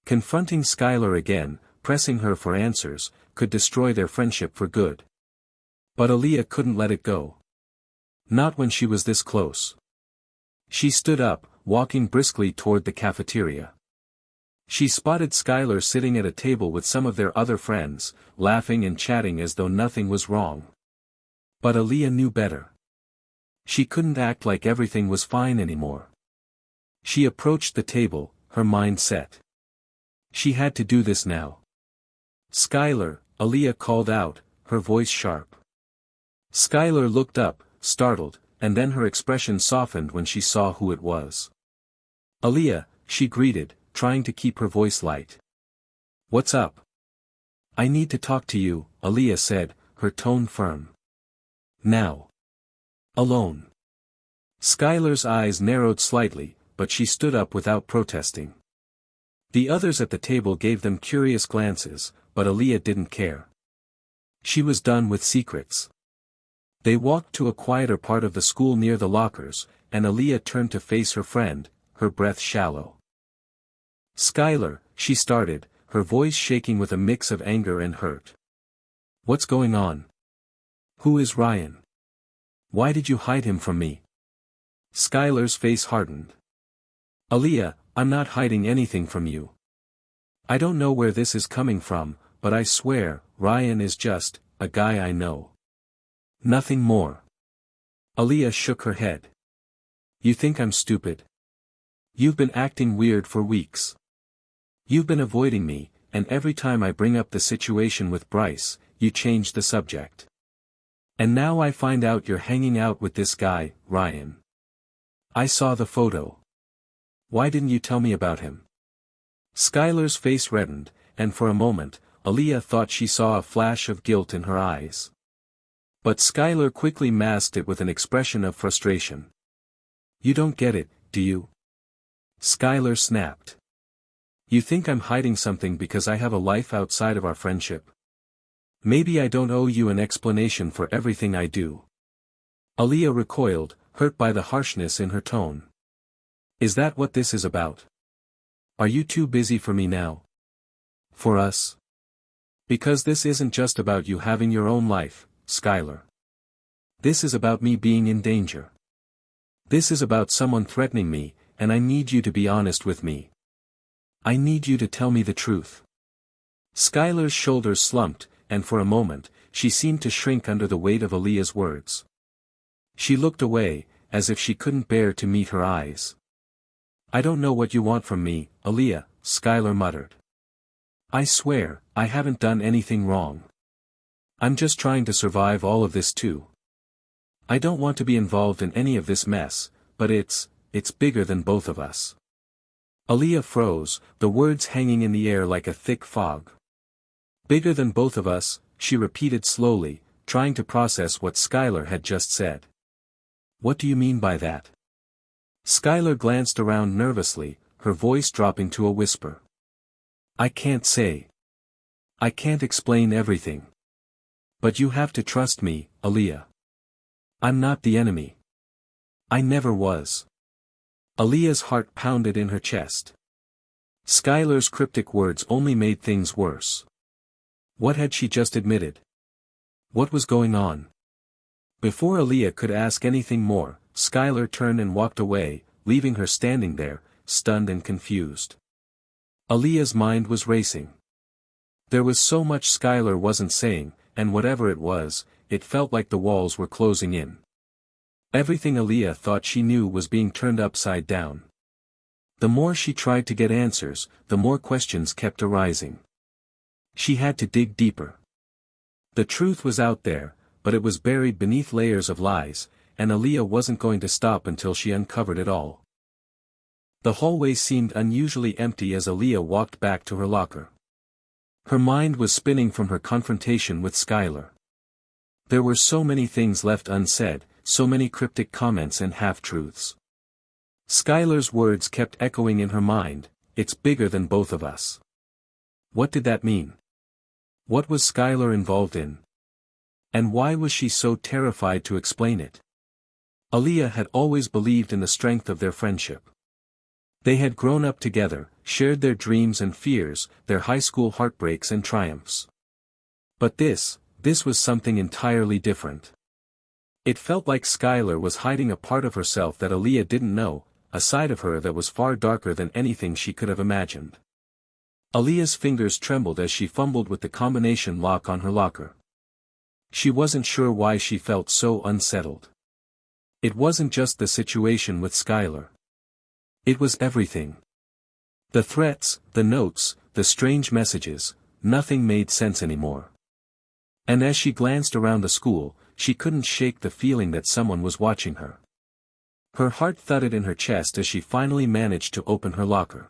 Confronting Skylar again, pressing her for answers, could destroy their friendship for good. But Aaliyah couldn't let it go. Not when she was this close. She stood up, walking briskly toward the cafeteria. She spotted Skylar sitting at a table with some of their other friends, laughing and chatting as though nothing was wrong. But Aaliyah knew better. She couldn't act like everything was fine anymore. She approached the table, her mind set. She had to do this now. Skylar, Aaliyah called out, her voice sharp. Skylar looked up, startled, and then her expression softened when she saw who it was. Aaliyah, she greeted, trying to keep her voice light. What's up? I need to talk to you, Aaliyah said, her tone firm. Now. Alone. Skylar's eyes narrowed slightly, but she stood up without protesting. The others at the table gave them curious glances, but Aaliyah didn't care. She was done with secrets. They walked to a quieter part of the school near the lockers, and Aaliyah turned to face her friend, her breath shallow. Skylar, she started, her voice shaking with a mix of anger and hurt. What's going on? Who is Ryan? Why did you hide him from me? Skylar's face hardened. Aaliyah, I'm not hiding anything from you. I don't know where this is coming from, but I swear, Ryan is just a guy I know. Nothing more. Aaliyah shook her head. You think I'm stupid? You've been acting weird for weeks. You've been avoiding me, and every time I bring up the situation with Bryce, you change the subject. And now I find out you're hanging out with this guy, Ryan. I saw the photo. Why didn't you tell me about him? Skylar's face reddened, and for a moment, Aaliyah thought she saw a flash of guilt in her eyes. But Skylar quickly masked it with an expression of frustration. You don't get it, do you? Skylar snapped. You think I'm hiding something because I have a life outside of our friendship? Maybe I don't owe you an explanation for everything I do. Aaliyah recoiled, hurt by the harshness in her tone. Is that what this is about? Are you too busy for me now? For us? Because this isn't just about you having your own life, Skylar. This is about me being in danger. This is about someone threatening me, and I need you to be honest with me. I need you to tell me the truth. Skylar's shoulders slumped, and for a moment, she seemed to shrink under the weight of Aaliyah's words. She looked away, as if she couldn't bear to meet her eyes. I don't know what you want from me, Aaliyah, Skylar muttered. I swear, I haven't done anything wrong. I'm just trying to survive all of this too. I don't want to be involved in any of this mess, but it's bigger than both of us. Aaliyah froze, the words hanging in the air like a thick fog. Bigger than both of us, she repeated slowly, trying to process what Skylar had just said. What do you mean by that? Skylar glanced around nervously, her voice dropping to a whisper. I can't say. I can't explain everything. But you have to trust me, Aaliyah. I'm not the enemy. I never was. Aaliyah's heart pounded in her chest. Skylar's cryptic words only made things worse. What had she just admitted? What was going on? Before Aaliyah could ask anything more, Skylar turned and walked away, leaving her standing there, stunned and confused. Aaliyah's mind was racing. There was so much Skylar wasn't saying, and whatever it was, it felt like the walls were closing in. Everything Aaliyah thought she knew was being turned upside down. The more she tried to get answers, the more questions kept arising. She had to dig deeper. The truth was out there, but it was buried beneath layers of lies, and Aaliyah wasn't going to stop until she uncovered it all. The hallway seemed unusually empty as Aaliyah walked back to her locker. Her mind was spinning from her confrontation with Skylar. There were so many things left unsaid, so many cryptic comments and half-truths. Skylar's words kept echoing in her mind, it's bigger than both of us. What did that mean? What was Skylar involved in? And why was she so terrified to explain it? Aaliyah had always believed in the strength of their friendship. They had grown up together, shared their dreams and fears, their high school heartbreaks and triumphs. But this was something entirely different. It felt like Skylar was hiding a part of herself that Aaliyah didn't know, a side of her that was far darker than anything she could have imagined. Aaliyah's fingers trembled as she fumbled with the combination lock on her locker. She wasn't sure why she felt so unsettled. It wasn't just the situation with Skylar. It was everything. The threats, the notes, the strange messages, nothing made sense anymore. And as she glanced around the school, she couldn't shake the feeling that someone was watching her. Her heart thudded in her chest as she finally managed to open her locker.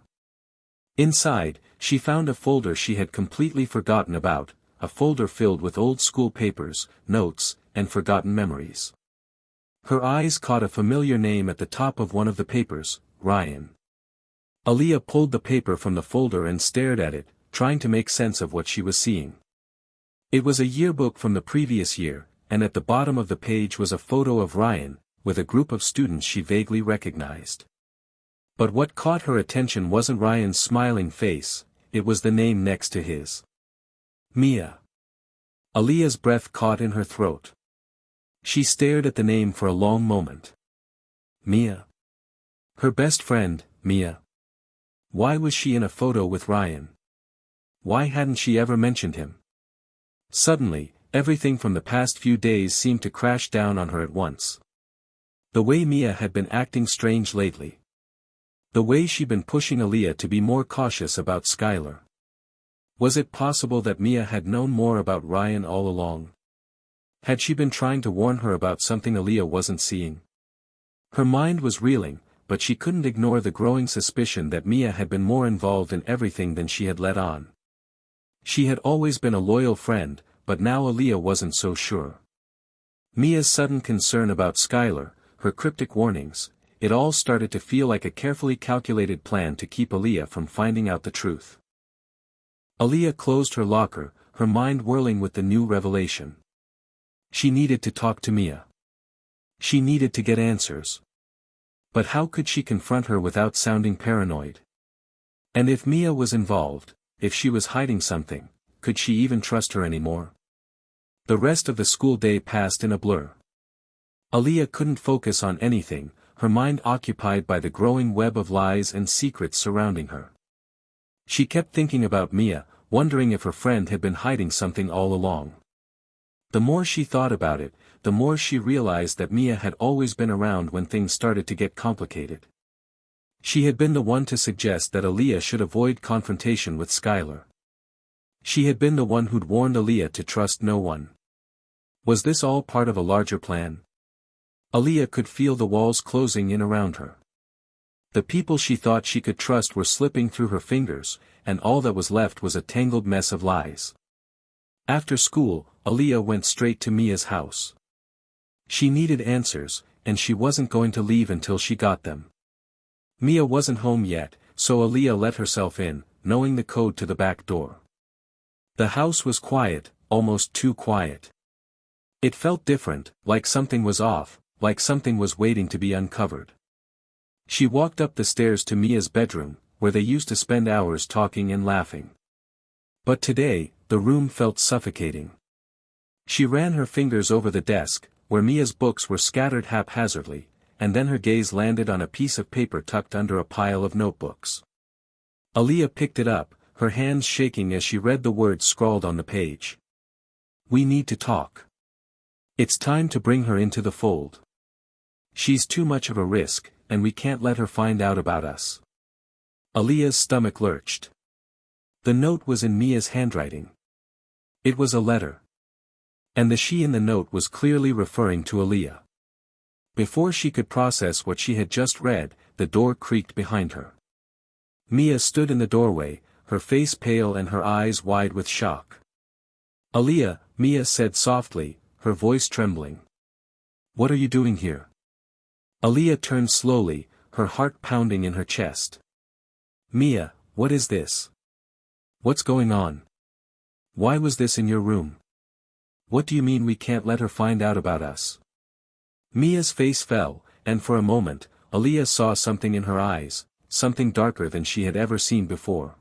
Inside, she found a folder she had completely forgotten about, a folder filled with old school papers, notes, and forgotten memories. Her eyes caught a familiar name at the top of one of the papers, Ryan. Aaliyah pulled the paper from the folder and stared at it, trying to make sense of what she was seeing. It was a yearbook from the previous year, and at the bottom of the page was a photo of Ryan, with a group of students she vaguely recognized. But what caught her attention wasn't Ryan's smiling face, it was the name next to his. Mia. Aaliyah's breath caught in her throat. She stared at the name for a long moment. Mia. Her best friend, Mia. Why was she in a photo with Ryan? Why hadn't she ever mentioned him? Suddenly, everything from the past few days seemed to crash down on her at once. The way Mia had been acting strange lately. The way she'd been pushing Aaliyah to be more cautious about Skylar. Was it possible that Mia had known more about Ryan all along? Had she been trying to warn her about something Aaliyah wasn't seeing? Her mind was reeling, but she couldn't ignore the growing suspicion that Mia had been more involved in everything than she had let on. She had always been a loyal friend, but now Aaliyah wasn't so sure. Mia's sudden concern about Skylar, her cryptic warnings, it all started to feel like a carefully calculated plan to keep Aaliyah from finding out the truth. Aaliyah closed her locker, her mind whirling with the new revelation. She needed to talk to Mia. She needed to get answers. But how could she confront her without sounding paranoid? And if Mia was involved, if she was hiding something, could she even trust her anymore? The rest of the school day passed in a blur. Aaliyah couldn't focus on anything, her mind occupied by the growing web of lies and secrets surrounding her. She kept thinking about Mia, wondering if her friend had been hiding something all along. The more she thought about it, the more she realized that Mia had always been around when things started to get complicated. She had been the one to suggest that Aaliyah should avoid confrontation with Skylar. She had been the one who'd warned Aaliyah to trust no one. Was this all part of a larger plan? Aaliyah could feel the walls closing in around her. The people she thought she could trust were slipping through her fingers, and all that was left was a tangled mess of lies. After school, Aaliyah went straight to Mia's house. She needed answers, and she wasn't going to leave until she got them. Mia wasn't home yet, so Aaliyah let herself in, knowing the code to the back door. The house was quiet, almost too quiet. It felt different, like something was off, like something was waiting to be uncovered. She walked up the stairs to Mia's bedroom, where they used to spend hours talking and laughing. But today, the room felt suffocating. She ran her fingers over the desk, where Mia's books were scattered haphazardly, and then her gaze landed on a piece of paper tucked under a pile of notebooks. Aaliyah picked it up, her hands shaking as she read the words scrawled on the page. "We need to talk. It's time to bring her into the fold. She's too much of a risk, and we can't let her find out about us." Aaliyah's stomach lurched. The note was in Mia's handwriting. It was a letter. And the she in the note was clearly referring to Aaliyah. Before she could process what she had just read, the door creaked behind her. Mia stood in the doorway, her face pale and her eyes wide with shock. "Aaliyah," Mia said softly, her voice trembling. "What are you doing here?" Aaliyah turned slowly, her heart pounding in her chest. "Mia, what is this? What's going on? Why was this in your room? What do you mean we can't let her find out about us?" Mia's face fell, and for a moment, Aaliyah saw something in her eyes, something darker than she had ever seen before.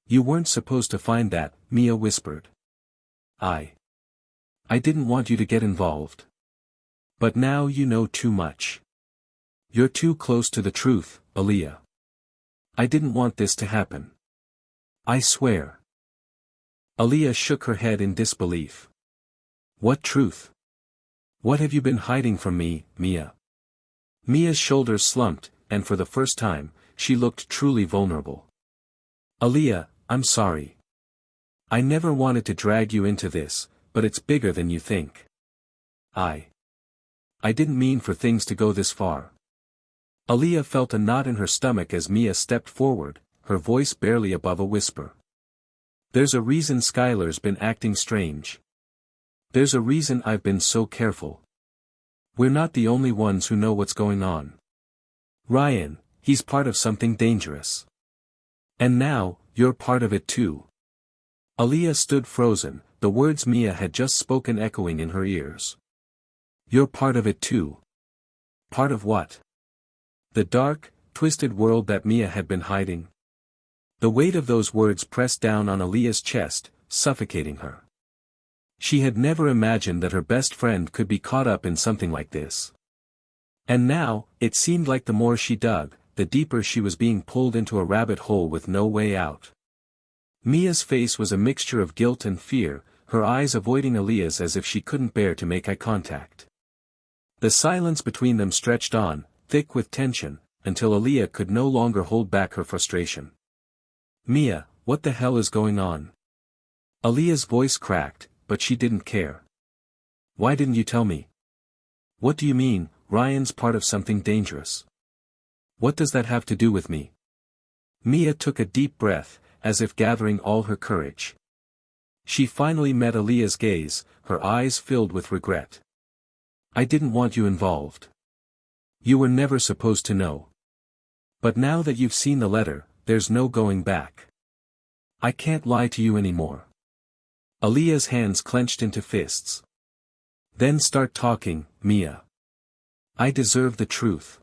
"You weren't supposed to find that," Mia whispered. I didn't want you to get involved. But now you know too much. You're too close to the truth, Aaliyah. I didn't want this to happen. I swear." Aaliyah shook her head in disbelief. "What truth? What have you been hiding from me, Mia?" Mia's shoulders slumped, and for the first time, she looked truly vulnerable. "Aaliyah, I'm sorry. I never wanted to drag you into this, but it's bigger than you think. I didn't mean for things to go this far. Aaliyah felt a knot in her stomach as Mia stepped forward, her voice barely above a whisper. There's a reason Skylar's been acting strange. There's a reason I've been so careful. We're not the only ones who know what's going on. Ryan, he's part of something dangerous. And now, you're part of it too. Aaliyah stood frozen, the words Mia had just spoken echoing in her ears. You're part of it too. Part of what? The dark, twisted world that Mia had been hiding. The weight of those words pressed down on Aaliyah's chest, suffocating her. She had never imagined that her best friend could be caught up in something like this. And now, it seemed like the more she dug, the deeper she was being pulled into a rabbit hole with no way out. Mia's face was a mixture of guilt and fear, her eyes avoiding Aaliyah's as if she couldn't bear to make eye contact. The silence between them stretched on, thick with tension, until Aaliyah could no longer hold back her frustration. Mia, what the hell is going on? Aaliyah's voice cracked, but she didn't care. Why didn't you tell me? What do you mean, Ryan's part of something dangerous? What does that have to do with me? Mia took a deep breath, as if gathering all her courage. She finally met Aaliyah's gaze, her eyes filled with regret. I didn't want you involved. You were never supposed to know. But now that you've seen the letter, there's no going back. I can't lie to you anymore. Aaliyah's hands clenched into fists. Then start talking, Mia. I deserve the truth.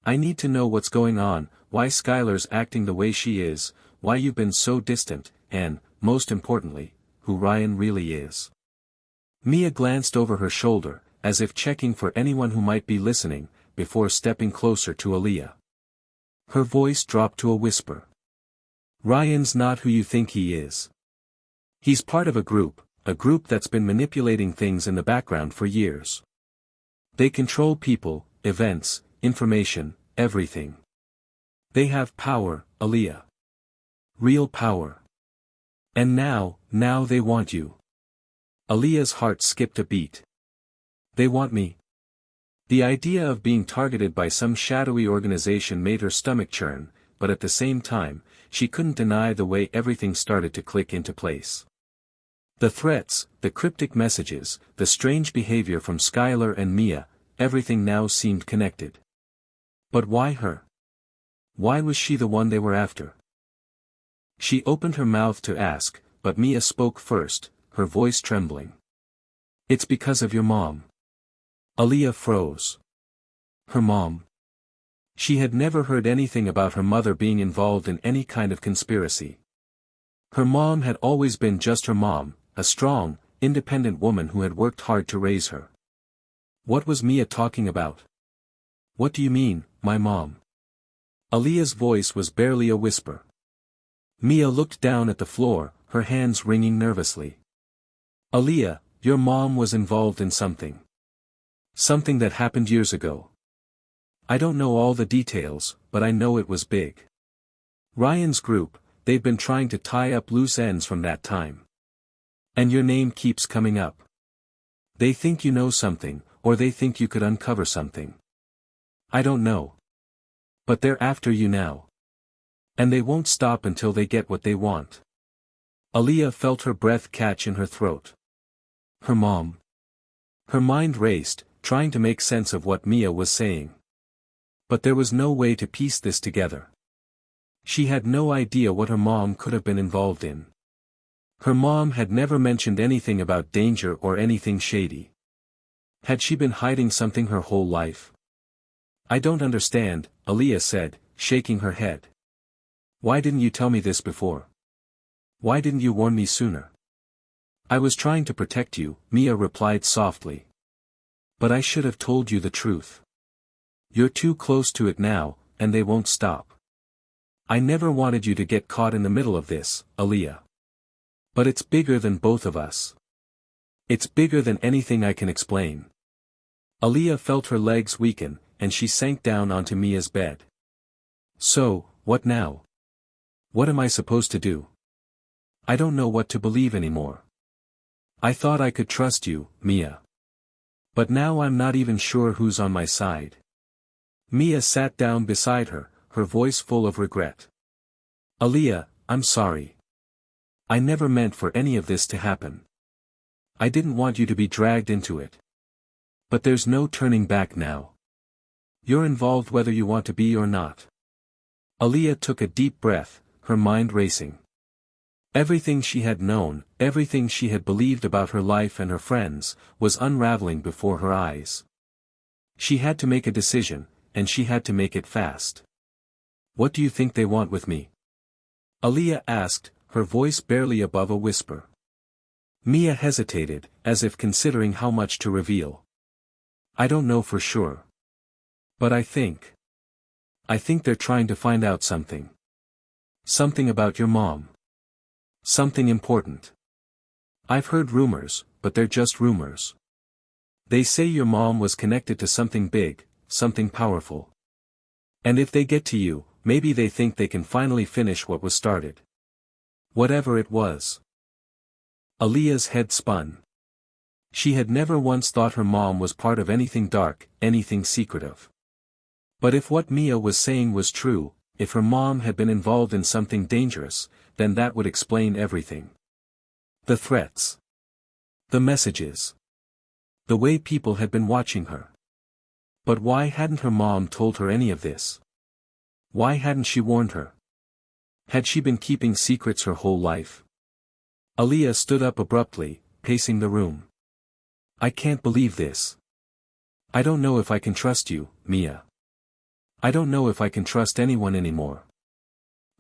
I need to know what's going on, why Skylar's acting the way she is, why you've been so distant, and, most importantly, who Ryan really is. Mia glanced over her shoulder, as if checking for anyone who might be listening, before stepping closer to Aaliyah. Her voice dropped to a whisper. Ryan's not who you think he is. He's part of a group that's been manipulating things in the background for years. They control people, events, information, everything. They have power, Aaliyah. Real power. And now they want you. Aaliyah's heart skipped a beat. They want me. The idea of being targeted by some shadowy organization made her stomach churn, but at the same time, she couldn't deny the way everything started to click into place. The threats, the cryptic messages, the strange behavior from Skylar and Mia, everything now seemed connected. But why her? Why was she the one they were after? She opened her mouth to ask, but Mia spoke first, her voice trembling. It's because of your mom. Aaliyah froze. Her mom? She had never heard anything about her mother being involved in any kind of conspiracy. Her mom had always been just her mom, a strong, independent woman who had worked hard to raise her. What was Mia talking about? What do you mean, my mom? Aaliyah's voice was barely a whisper. Mia looked down at the floor, her hands wringing nervously. Aaliyah, your mom was involved in something. Something that happened years ago. I don't know all the details, but I know it was big. Ryan's group, they've been trying to tie up loose ends from that time. And your name keeps coming up. They think you know something, or they think you could uncover something. I don't know. But they're after you now. And they won't stop until they get what they want. Aaliyah felt her breath catch in her throat. Her mom. Her mind raced, trying to make sense of what Mia was saying. But there was no way to piece this together. She had no idea what her mom could have been involved in. Her mom had never mentioned anything about danger or anything shady. Had she been hiding something her whole life? I don't understand, Aaliyah said, shaking her head. Why didn't you tell me this before? Why didn't you warn me sooner? I was trying to protect you, Mia replied softly. But I should have told you the truth. You're too close to it now, and they won't stop. I never wanted you to get caught in the middle of this, Aaliyah. But it's bigger than both of us. It's bigger than anything I can explain. Aaliyah felt her legs weaken, and she sank down onto Mia's bed. So, what now? What am I supposed to do? I don't know what to believe anymore. I thought I could trust you, Mia. But now I'm not even sure who's on my side. Mia sat down beside her, her voice full of regret. Aaliyah, I'm sorry. I never meant for any of this to happen. I didn't want you to be dragged into it. But there's no turning back now. You're involved whether you want to be or not. Aaliyah took a deep breath, her mind racing. Everything she had known, everything she had believed about her life and her friends, was unraveling before her eyes. She had to make a decision, and she had to make it fast. What do you think they want with me? Aaliyah asked, her voice barely above a whisper. Mia hesitated, as if considering how much to reveal. I don't know for sure. But I think they're trying to find out something. Something about your mom. Something important. I've heard rumors, but they're just rumors. They say your mom was connected to something big, something powerful. And if they get to you, maybe they think they can finally finish what was started. Whatever it was. Aaliyah's head spun. She had never once thought her mom was part of anything dark, anything secretive. But if what Mia was saying was true, if her mom had been involved in something dangerous, then that would explain everything. The threats. The messages. The way people had been watching her. But why hadn't her mom told her any of this? Why hadn't she warned her? Had she been keeping secrets her whole life? Aaliyah stood up abruptly, pacing the room. I can't believe this. I don't know if I can trust you, Mia. I don't know if I can trust anyone anymore.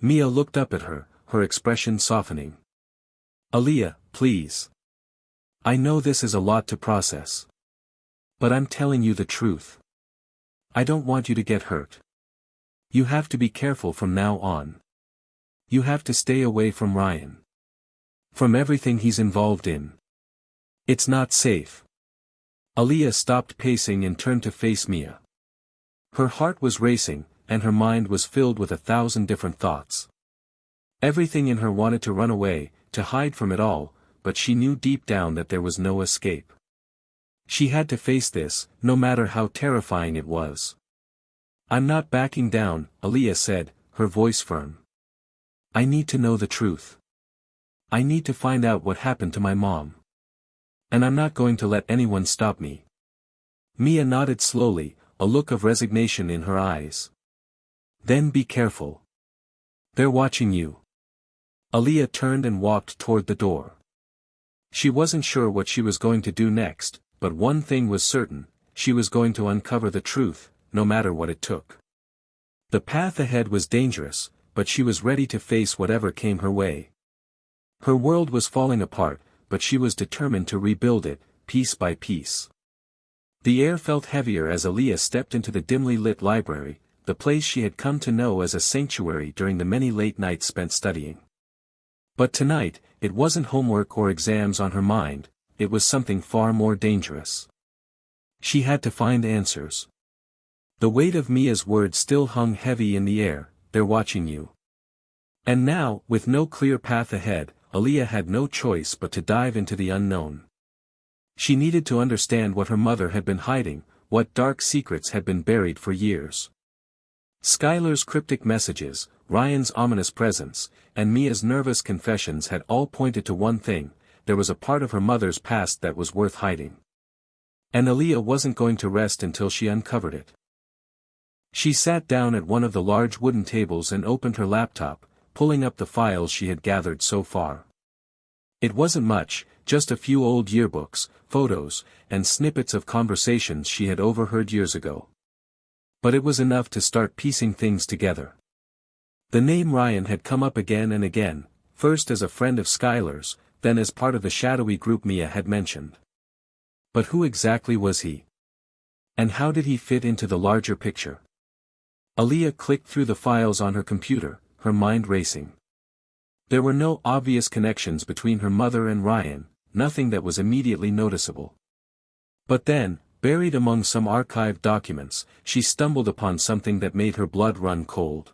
Mia looked up at her, her expression softening. Aaliyah, please. I know this is a lot to process. But I'm telling you the truth. I don't want you to get hurt. You have to be careful from now on. You have to stay away from Ryan. From everything he's involved in. It's not safe. Aaliyah stopped pacing and turned to face Mia. Her heart was racing, and her mind was filled with 1,000 different thoughts. Everything in her wanted to run away, to hide from it all, but she knew deep down that there was no escape. She had to face this, no matter how terrifying it was. I'm not backing down, Aaliyah said, her voice firm. I need to know the truth. I need to find out what happened to my mom. And I'm not going to let anyone stop me. Mia nodded slowly, a look of resignation in her eyes. Then be careful. They're watching you. Aaliyah turned and walked toward the door. She wasn't sure what she was going to do next, but one thing was certain, she was going to uncover the truth, no matter what it took. The path ahead was dangerous, but she was ready to face whatever came her way. Her world was falling apart, but she was determined to rebuild it, piece by piece. The air felt heavier as Aaliyah stepped into the dimly lit library, the place she had come to know as a sanctuary during the many late nights spent studying. But tonight, it wasn't homework or exams on her mind, it was something far more dangerous. She had to find answers. The weight of Mia's words still hung heavy in the air, they're watching you. And now, with no clear path ahead, Aaliyah had no choice but to dive into the unknown. She needed to understand what her mother had been hiding, what dark secrets had been buried for years. Skylar's cryptic messages, Ryan's ominous presence, and Mia's nervous confessions had all pointed to one thing: there was a part of her mother's past that was worth hiding. And Aaliyah wasn't going to rest until she uncovered it. She sat down at one of the large wooden tables and opened her laptop, pulling up the files she had gathered so far. It wasn't much, just a few old yearbooks, photos, and snippets of conversations she had overheard years ago. But it was enough to start piecing things together. The name Ryan had come up again and again, first as a friend of Skylar's, then as part of the shadowy group Mia had mentioned. But who exactly was he? And how did he fit into the larger picture? Aaliyah clicked through the files on her computer, her mind racing. There were no obvious connections between her mother and Ryan, nothing that was immediately noticeable. But then, buried among some archived documents, she stumbled upon something that made her blood run cold.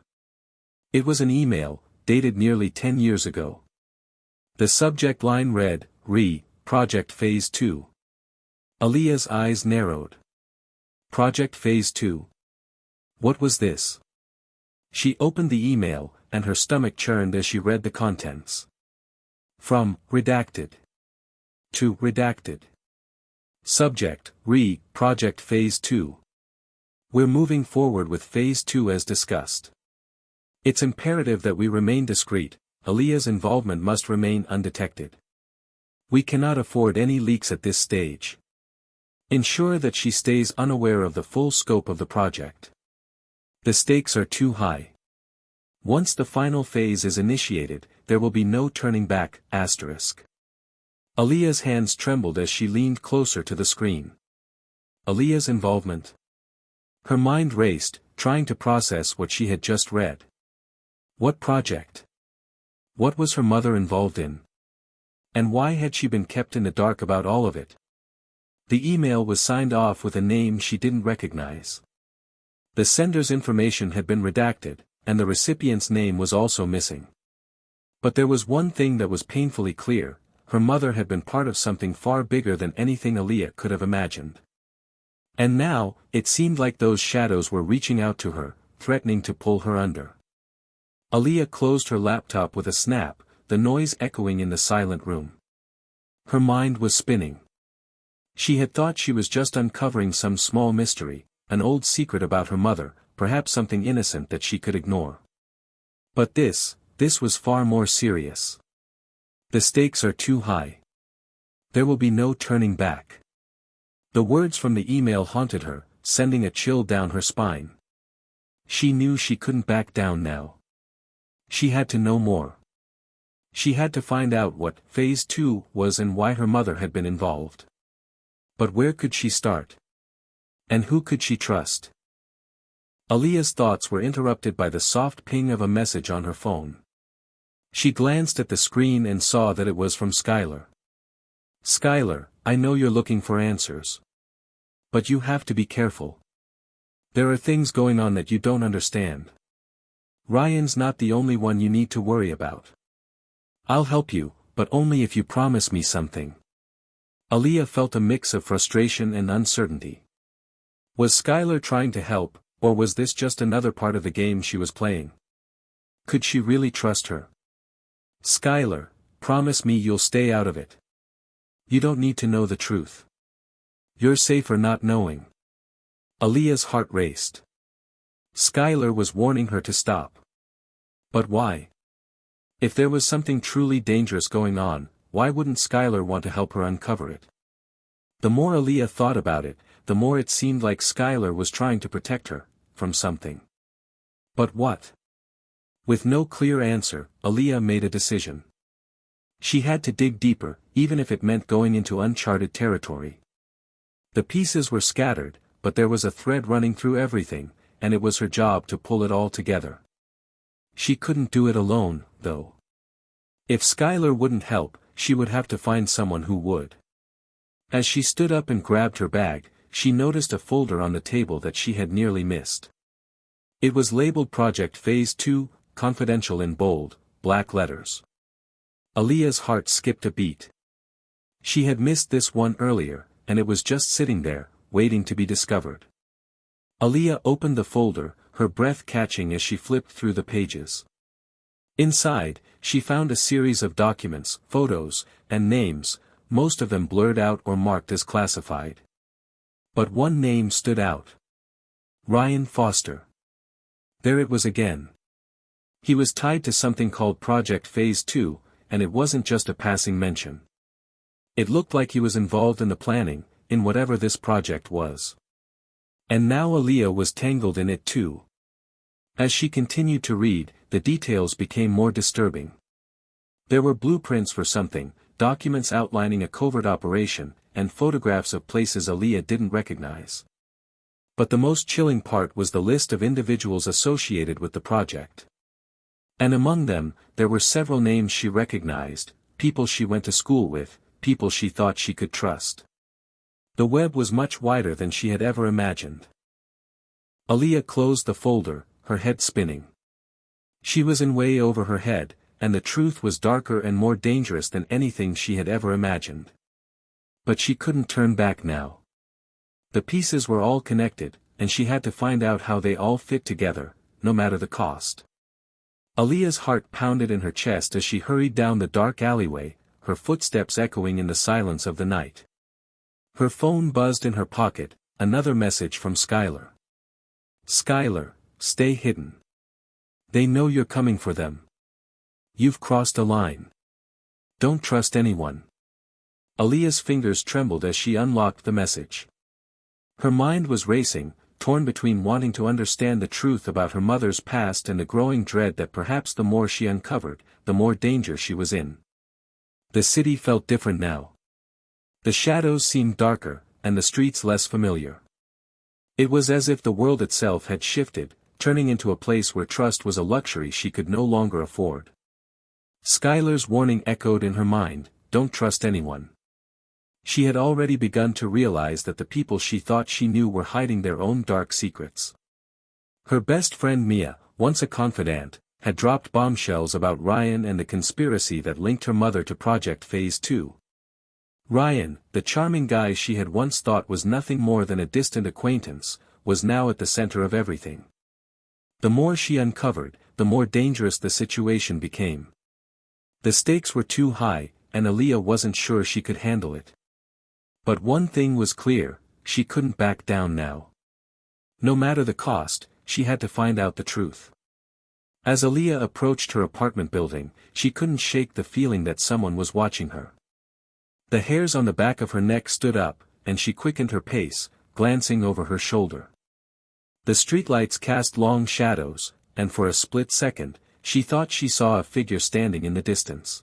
It was an email, dated nearly 10 years ago. The subject line read, Project Phase 2. Aaliyah's eyes narrowed. Project Phase 2. What was this? She opened the email, and her stomach churned as she read the contents. From redacted to redacted. Subject: Project Phase 2. We're moving forward with Phase 2 as discussed. It's imperative that we remain discreet. Aaliyah's involvement must remain undetected. We cannot afford any leaks at this stage. Ensure that she stays unaware of the full scope of the project. The stakes are too high. Once the final phase is initiated, there will be no turning back. Aaliyah's hands trembled as she leaned closer to the screen. Aaliyah's involvement. Her mind raced, trying to process what she had just read. What project? What was her mother involved in? And why had she been kept in the dark about all of it? The email was signed off with a name she didn't recognize. The sender's information had been redacted, and the recipient's name was also missing. But there was one thing that was painfully clear: her mother had been part of something far bigger than anything Aaliyah could have imagined. And now, it seemed like those shadows were reaching out to her, threatening to pull her under. Aaliyah closed her laptop with a snap, the noise echoing in the silent room. Her mind was spinning. She had thought she was just uncovering some small mystery, an old secret about her mother, perhaps something innocent that she could ignore. But this was far more serious. The stakes are too high. There will be no turning back. The words from the email haunted her, sending a chill down her spine. She knew she couldn't back down now. She had to know more. She had to find out what Phase 2 was and why her mother had been involved. But where could she start? And who could she trust? Aaliyah's thoughts were interrupted by the soft ping of a message on her phone. She glanced at the screen and saw that it was from Skylar. Skylar, I know you're looking for answers. But you have to be careful. There are things going on that you don't understand. Ryan's not the only one you need to worry about. I'll help you, but only if you promise me something. Aaliyah felt a mix of frustration and uncertainty. Was Skylar trying to help, or was this just another part of the game she was playing? Could she really trust her? Skylar, promise me you'll stay out of it. You don't need to know the truth. You're safer not knowing. Aaliyah's heart raced. Skylar was warning her to stop. But why? If there was something truly dangerous going on, why wouldn't Skylar want to help her uncover it? The more Aaliyah thought about it, the more it seemed like Skylar was trying to protect her from something. But what? With no clear answer, Aaliyah made a decision. She had to dig deeper, even if it meant going into uncharted territory. The pieces were scattered, but there was a thread running through everything, and it was her job to pull it all together. She couldn't do it alone, though. If Skylar wouldn't help, she would have to find someone who would. As she stood up and grabbed her bag, she noticed a folder on the table that she had nearly missed. It was labeled Project Phase 2, Confidential in bold, black letters. Aaliyah's heart skipped a beat. She had missed this one earlier, and it was just sitting there, waiting to be discovered. Aaliyah opened the folder, her breath catching as she flipped through the pages. Inside, she found a series of documents, photos, and names, most of them blurred out or marked as classified. But one name stood out. Ryan Foster. There it was again. He was tied to something called Project Phase 2, and it wasn't just a passing mention. It looked like he was involved in the planning, in whatever this project was. And now Aaliyah was tangled in it too. As she continued to read, the details became more disturbing. There were blueprints for something, documents outlining a covert operation, and photographs of places Aaliyah didn't recognize. But the most chilling part was the list of individuals associated with the project. And among them, there were several names she recognized, people she went to school with, people she thought she could trust. The web was much wider than she had ever imagined. Aaliyah closed the folder, her head spinning. She was in way over her head, and the truth was darker and more dangerous than anything she had ever imagined. But she couldn't turn back now. The pieces were all connected, and she had to find out how they all fit together, no matter the cost. Aaliyah's heart pounded in her chest as she hurried down the dark alleyway, her footsteps echoing in the silence of the night. Her phone buzzed in her pocket, another message from Skylar. Skylar, stay hidden. They know you're coming for them. You've crossed a line. Don't trust anyone. Aaliyah's fingers trembled as she unlocked the message. Her mind was racing, torn between wanting to understand the truth about her mother's past and a growing dread that perhaps the more she uncovered, the more danger she was in. The city felt different now. The shadows seemed darker, and the streets less familiar. It was as if the world itself had shifted, turning into a place where trust was a luxury she could no longer afford. Skylar's warning echoed in her mind, don't trust anyone. She had already begun to realize that the people she thought she knew were hiding their own dark secrets. Her best friend Mia, once a confidant, had dropped bombshells about Ryan and the conspiracy that linked her mother to Project Phase 2. Ryan, the charming guy she had once thought was nothing more than a distant acquaintance, was now at the center of everything. The more she uncovered, the more dangerous the situation became. The stakes were too high, and Aaliyah wasn't sure she could handle it. But one thing was clear, she couldn't back down now. No matter the cost, she had to find out the truth. As Aaliyah approached her apartment building, she couldn't shake the feeling that someone was watching her. The hairs on the back of her neck stood up, and she quickened her pace, glancing over her shoulder. The streetlights cast long shadows, and for a split second, she thought she saw a figure standing in the distance.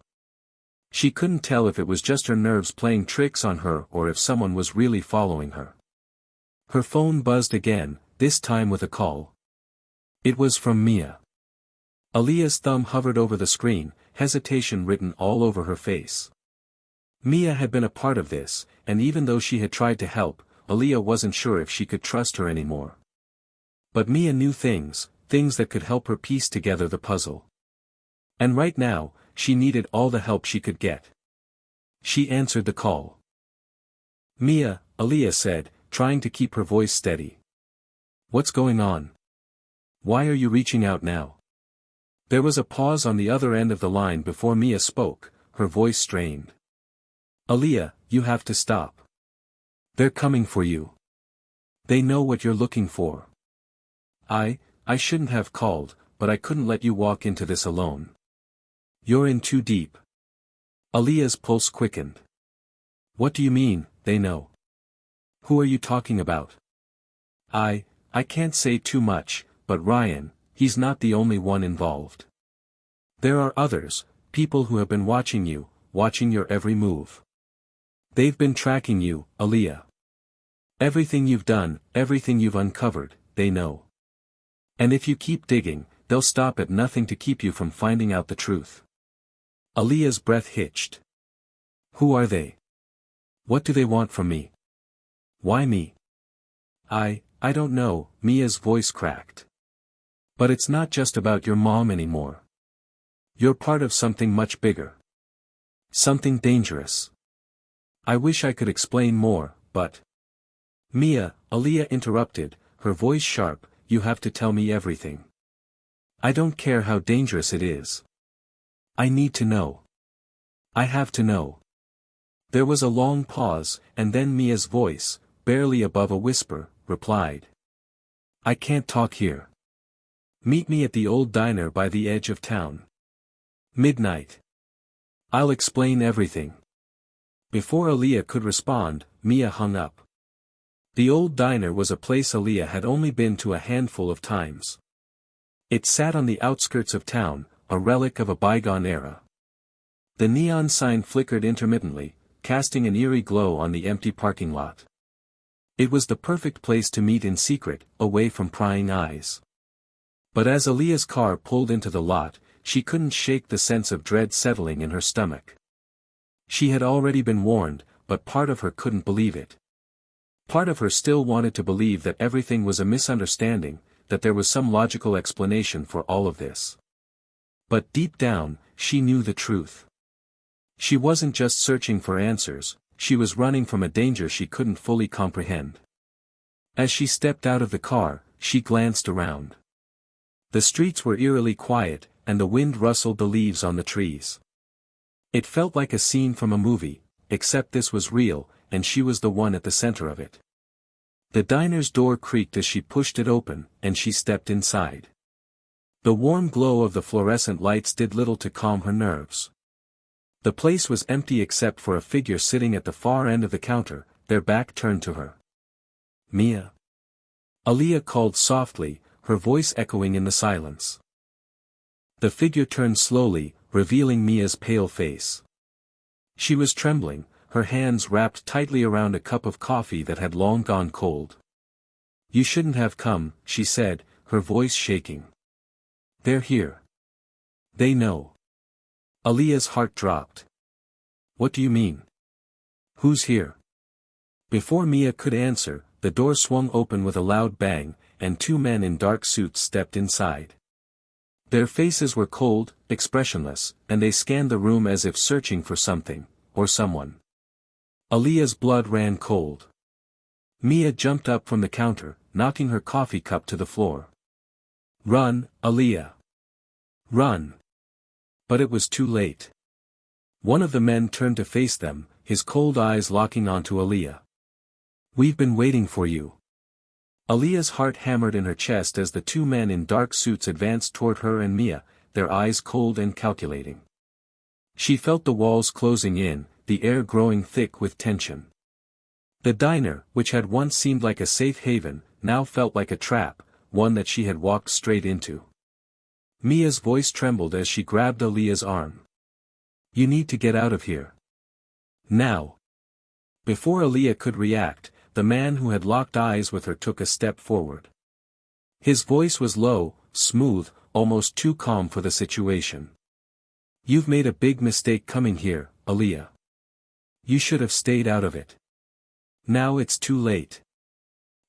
She couldn't tell if it was just her nerves playing tricks on her or if someone was really following her. Her phone buzzed again, this time with a call. It was from Mia. Aaliyah's thumb hovered over the screen, hesitation written all over her face. Mia had been a part of this, and even though she had tried to help, Aaliyah wasn't sure if she could trust her anymore. But Mia knew things that could help her piece together the puzzle. And right now, she needed all the help she could get. She answered the call. Mia, Aaliyah said, trying to keep her voice steady. What's going on? Why are you reaching out now? There was a pause on the other end of the line before Mia spoke, her voice strained. Aaliyah, you have to stop. They're coming for you. They know what you're looking for. I shouldn't have called, but I couldn't let you walk into this alone. You're in too deep. Aaliyah's pulse quickened. What do you mean, they know? Who are you talking about? I can't say too much, but Ryan, he's not the only one involved. There are others, people who have been watching you, watching your every move. They've been tracking you, Aaliyah. Everything you've done, everything you've uncovered, they know. And if you keep digging, they'll stop at nothing to keep you from finding out the truth. Aaliyah's breath hitched. Who are they? What do they want from me? Why me? I don't know, Mia's voice cracked. But it's not just about your mom anymore. You're part of something much bigger. Something dangerous. I wish I could explain more, but... Mia, Aaliyah interrupted, her voice sharp, you have to tell me everything. I don't care how dangerous it is. I need to know. I have to know. There was a long pause, and then Mia's voice, barely above a whisper, replied. I can't talk here. Meet me at the old diner by the edge of town. Midnight. I'll explain everything. Before Aaliyah could respond, Mia hung up. The old diner was a place Aaliyah had only been to a handful of times. It sat on the outskirts of town, a relic of a bygone era. The neon sign flickered intermittently, casting an eerie glow on the empty parking lot. It was the perfect place to meet in secret, away from prying eyes. But as Aaliyah's car pulled into the lot, she couldn't shake the sense of dread settling in her stomach. She had already been warned, but part of her couldn't believe it. Part of her still wanted to believe that everything was a misunderstanding, that there was some logical explanation for all of this. But deep down, she knew the truth. She wasn't just searching for answers, she was running from a danger she couldn't fully comprehend. As she stepped out of the car, she glanced around. The streets were eerily quiet, and the wind rustled the leaves on the trees. It felt like a scene from a movie, except this was real, and she was the one at the center of it. The diner's door creaked as she pushed it open, and she stepped inside. The warm glow of the fluorescent lights did little to calm her nerves. The place was empty except for a figure sitting at the far end of the counter, their back turned to her. "Mia?" Aaliyah called softly, her voice echoing in the silence. The figure turned slowly, revealing Mia's pale face. She was trembling, her hands wrapped tightly around a cup of coffee that had long gone cold. "You shouldn't have come," she said, her voice shaking. "They're here. They know." Aaliyah's heart dropped. "What do you mean? Who's here?" Before Mia could answer, the door swung open with a loud bang, and two men in dark suits stepped inside. Their faces were cold, expressionless, and they scanned the room as if searching for something, or someone. Aaliyah's blood ran cold. Mia jumped up from the counter, knocking her coffee cup to the floor. "Run, Aaliyah! Run!" But it was too late. One of the men turned to face them, his cold eyes locking onto Aaliyah. "We've been waiting for you." Aaliyah's heart hammered in her chest as the two men in dark suits advanced toward her and Mia, their eyes cold and calculating. She felt the walls closing in, the air growing thick with tension. The diner, which had once seemed like a safe haven, now felt like a trap, one that she had walked straight into. Mia's voice trembled as she grabbed Aaliyah's arm. "You need to get out of here. Now." Before Aaliyah could react, the man who had locked eyes with her took a step forward. His voice was low, smooth, almost too calm for the situation. "You've made a big mistake coming here, Aaliyah. You should have stayed out of it. Now it's too late."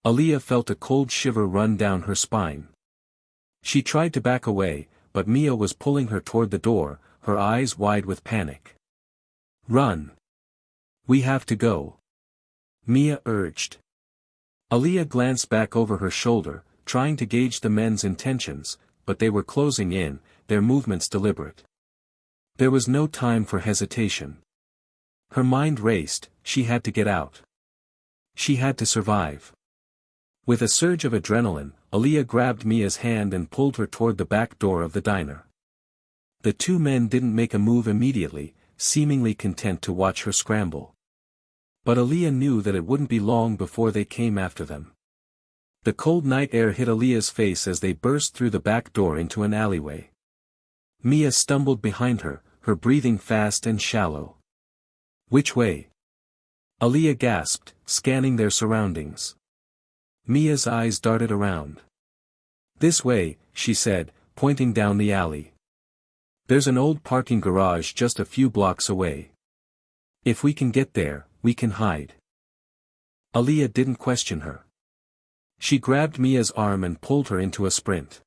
Aaliyah felt a cold shiver run down her spine. She tried to back away, but Mia was pulling her toward the door, her eyes wide with panic. "Run! We have to go," Mia urged. Aaliyah glanced back over her shoulder, trying to gauge the men's intentions, but they were closing in, their movements deliberate. There was no time for hesitation. Her mind raced, she had to get out. She had to survive. With a surge of adrenaline, Aaliyah grabbed Mia's hand and pulled her toward the back door of the diner. The two men didn't make a move immediately, seemingly content to watch her scramble. But Aaliyah knew that it wouldn't be long before they came after them. The cold night air hit Aaliyah's face as they burst through the back door into an alleyway. Mia stumbled behind her, her breathing fast and shallow. "Which way?" Aaliyah gasped, scanning their surroundings. Mia's eyes darted around. "This way," she said, pointing down the alley. "There's an old parking garage just a few blocks away. If we can get there, we can hide." Aaliyah didn't question her. She grabbed Mia's arm and pulled her into a sprint.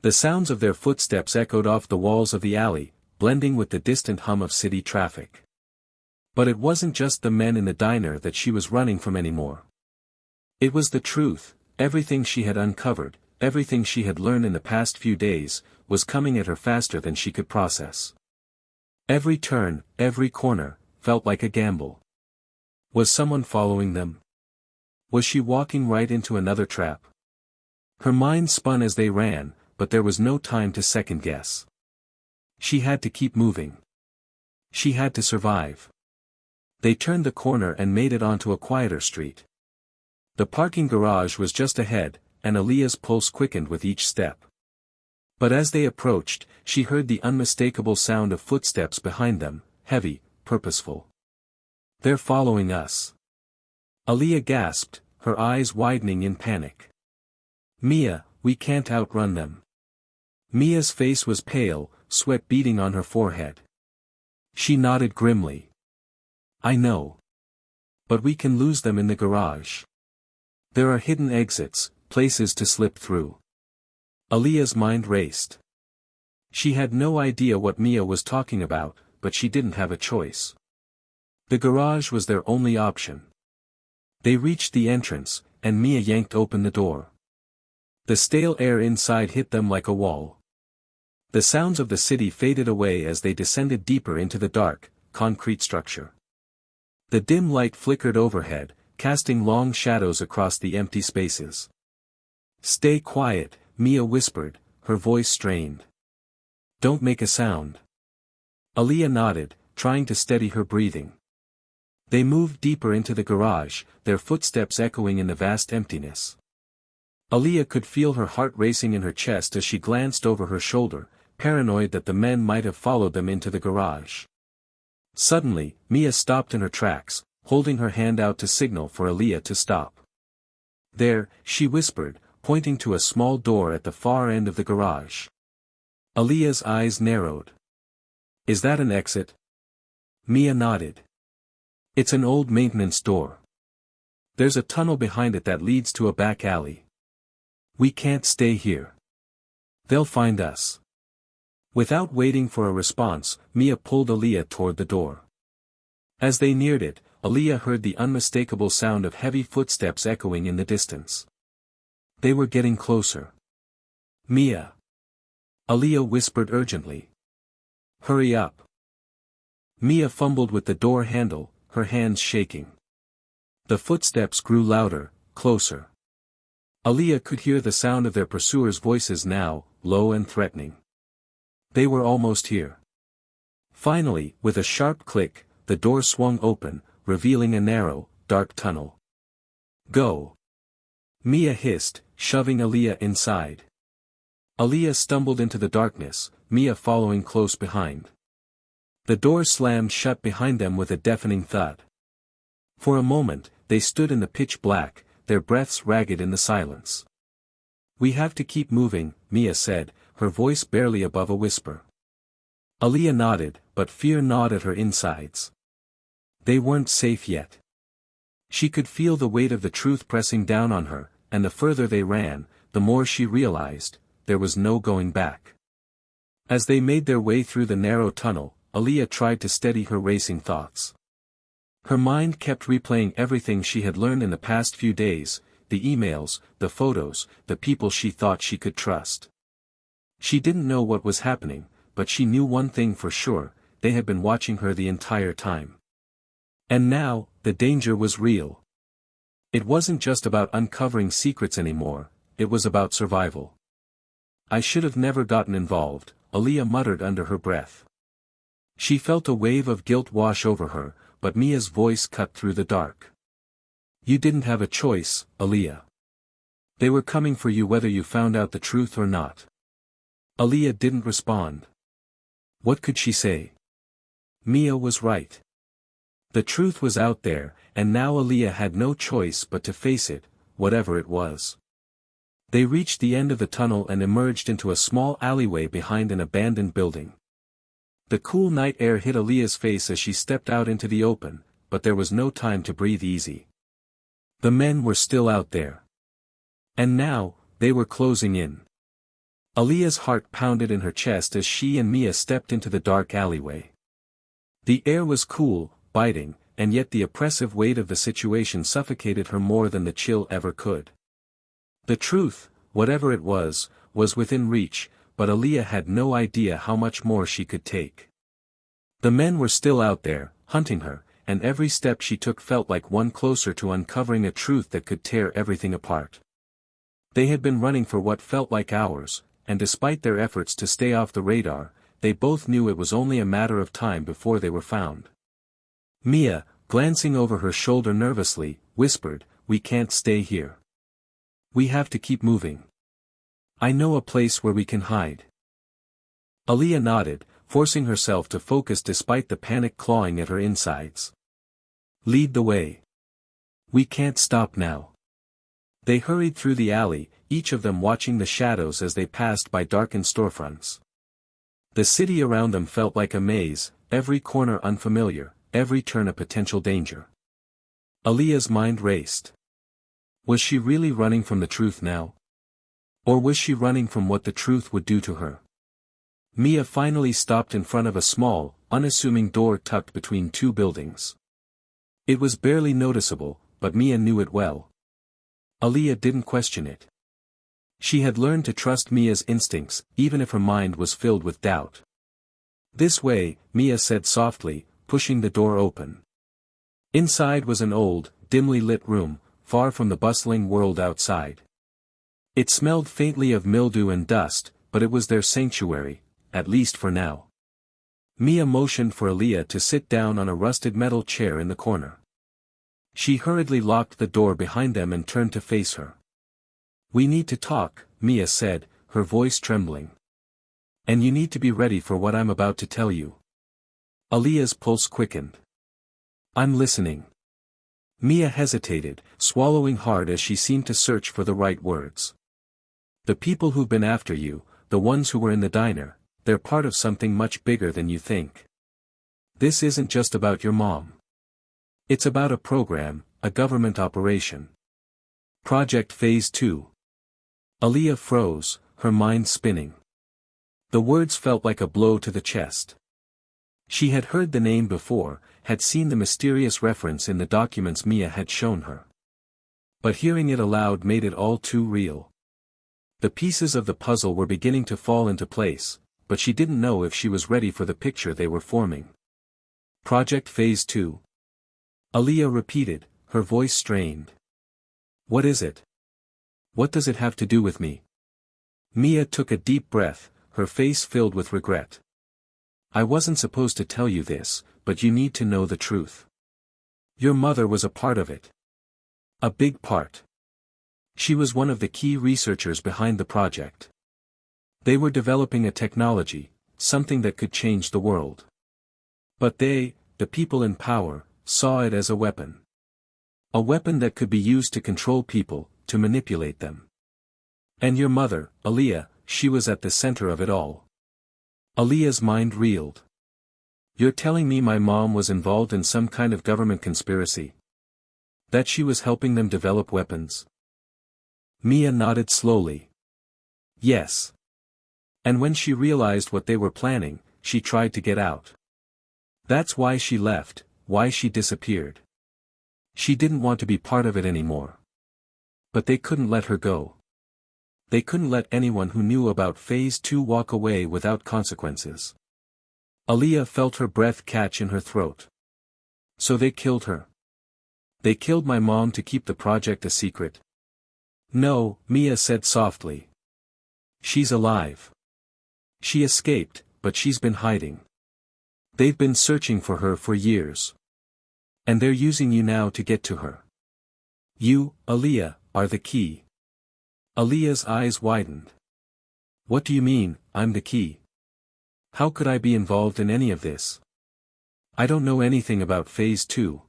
The sounds of their footsteps echoed off the walls of the alley, blending with the distant hum of city traffic. But it wasn't just the men in the diner that she was running from anymore. It was the truth, everything she had uncovered, everything she had learned in the past few days, was coming at her faster than she could process. Every turn, every corner, felt like a gamble. Was someone following them? Was she walking right into another trap? Her mind spun as they ran, but there was no time to second guess. She had to keep moving. She had to survive. They turned the corner and made it onto a quieter street. The parking garage was just ahead, and Aaliyah's pulse quickened with each step. But as they approached, she heard the unmistakable sound of footsteps behind them, heavy, purposeful. "They're following us." Aaliyah gasped, her eyes widening in panic. "Mia, we can't outrun them." Mia's face was pale, sweat beading on her forehead. She nodded grimly. "I know. But we can lose them in the garage. There are hidden exits, places to slip through." Aaliyah's mind raced. She had no idea what Mia was talking about, but she didn't have a choice. The garage was their only option. They reached the entrance, and Mia yanked open the door. The stale air inside hit them like a wall. The sounds of the city faded away as they descended deeper into the dark, concrete structure. The dim light flickered overhead, casting long shadows across the empty spaces. "Stay quiet," Mia whispered, her voice strained. "Don't make a sound." Aaliyah nodded, trying to steady her breathing. They moved deeper into the garage, their footsteps echoing in the vast emptiness. Aaliyah could feel her heart racing in her chest as she glanced over her shoulder, paranoid that the men might have followed them into the garage. Suddenly, Mia stopped in her tracks, holding her hand out to signal for Aaliyah to stop. "There," she whispered, pointing to a small door at the far end of the garage. Aaliyah's eyes narrowed. "Is that an exit?" Mia nodded. "It's an old maintenance door. There's a tunnel behind it that leads to a back alley. We can't stay here. They'll find us." Without waiting for a response, Mia pulled Aaliyah toward the door. As they neared it, Aaliyah heard the unmistakable sound of heavy footsteps echoing in the distance. They were getting closer. "Mia!" Aaliyah whispered urgently. "Hurry up." Mia fumbled with the door handle, her hands shaking. The footsteps grew louder, closer. Aaliyah could hear the sound of their pursuers' voices now, low and threatening. They were almost here. Finally, with a sharp click, the door swung open, revealing a narrow, dark tunnel. "Go!" Mia hissed, shoving Aaliyah inside. Aaliyah stumbled into the darkness, Mia following close behind. The door slammed shut behind them with a deafening thud. For a moment, they stood in the pitch black, their breaths ragged in the silence. "We have to keep moving," Mia said, her voice barely above a whisper. Aaliyah nodded, but fear gnawed at her insides. They weren't safe yet. She could feel the weight of the truth pressing down on her, and the further they ran, the more she realized, there was no going back. As they made their way through the narrow tunnel, Aaliyah tried to steady her racing thoughts. Her mind kept replaying everything she had learned in the past few days, the emails, the photos, the people she thought she could trust. She didn't know what was happening, but she knew one thing for sure, they had been watching her the entire time. And now, the danger was real. It wasn't just about uncovering secrets anymore, it was about survival. "I should have never gotten involved," Aaliyah muttered under her breath. She felt a wave of guilt wash over her, but Mia's voice cut through the dark. "You didn't have a choice, Aaliyah. They were coming for you whether you found out the truth or not." Aaliyah didn't respond. What could she say? Mia was right. The truth was out there, and now Aaliyah had no choice but to face it, whatever it was. They reached the end of the tunnel and emerged into a small alleyway behind an abandoned building. The cool night air hit Aaliyah's face as she stepped out into the open, but there was no time to breathe easy. The men were still out there. And now, they were closing in. Aaliyah's heart pounded in her chest as she and Mia stepped into the dark alleyway. The air was cool, biting, and yet the oppressive weight of the situation suffocated her more than the chill ever could. The truth, whatever it was within reach, but Aaliyah had no idea how much more she could take. The men were still out there, hunting her, and every step she took felt like one closer to uncovering a truth that could tear everything apart. They had been running for what felt like hours, and despite their efforts to stay off the radar, they both knew it was only a matter of time before they were found. Mia, glancing over her shoulder nervously, whispered, "We can't stay here. We have to keep moving. I know a place where we can hide." Aaliyah nodded, forcing herself to focus despite the panic clawing at her insides. "Lead the way. We can't stop now." They hurried through the alley, each of them watching the shadows as they passed by darkened storefronts. The city around them felt like a maze, every corner unfamiliar, every turn a potential danger. Aaliyah's mind raced. Was she really running from the truth now? Or was she running from what the truth would do to her? Mia finally stopped in front of a small, unassuming door tucked between two buildings. It was barely noticeable, but Mia knew it well. Aaliyah didn't question it. She had learned to trust Mia's instincts, even if her mind was filled with doubt. "This way," Mia said softly, pushing the door open. Inside was an old, dimly lit room, far from the bustling world outside. It smelled faintly of mildew and dust, but it was their sanctuary, at least for now. Mia motioned for Aaliyah to sit down on a rusted metal chair in the corner. She hurriedly locked the door behind them and turned to face her. "We need to talk," Mia said, her voice trembling. "And you need to be ready for what I'm about to tell you." Aaliyah's pulse quickened. "I'm listening." Mia hesitated, swallowing hard as she seemed to search for the right words. "The people who've been after you, the ones who were in the diner, they're part of something much bigger than you think. This isn't just about your mom. It's about a program, a government operation. Project Phase 2. Aaliyah froze, her mind spinning. The words felt like a blow to the chest. She had heard the name before, had seen the mysterious reference in the documents Mia had shown her. But hearing it aloud made it all too real. The pieces of the puzzle were beginning to fall into place, but she didn't know if she was ready for the picture they were forming. Project Phase 2. Aaliyah repeated, her voice strained. "What is it? What does it have to do with me?" Mia took a deep breath, her face filled with regret. "I wasn't supposed to tell you this, but you need to know the truth. Your mother was a part of it. A big part. She was one of the key researchers behind the project. They were developing a technology, something that could change the world. But they, the people in power, saw it as a weapon. A weapon that could be used to control people, to manipulate them. And your mother, Aaliyah, she was at the center of it all." Aaliyah's mind reeled. "You're telling me my mom was involved in some kind of government conspiracy? That she was helping them develop weapons?" Mia nodded slowly. "Yes. And when she realized what they were planning, she tried to get out. That's why she left, why she disappeared. She didn't want to be part of it anymore. But they couldn't let her go. They couldn't let anyone who knew about Phase 2 walk away without consequences." Aaliyah felt her breath catch in her throat. "So they killed her. They killed my mom to keep the project a secret?" "No," Mia said softly. "She's alive. She escaped, but she's been hiding. They've been searching for her for years. And they're using you now to get to her. You, Aaliyah, are the key." Aaliyah's eyes widened. "What do you mean, I'm the key? How could I be involved in any of this? I don't know anything about Phase 2.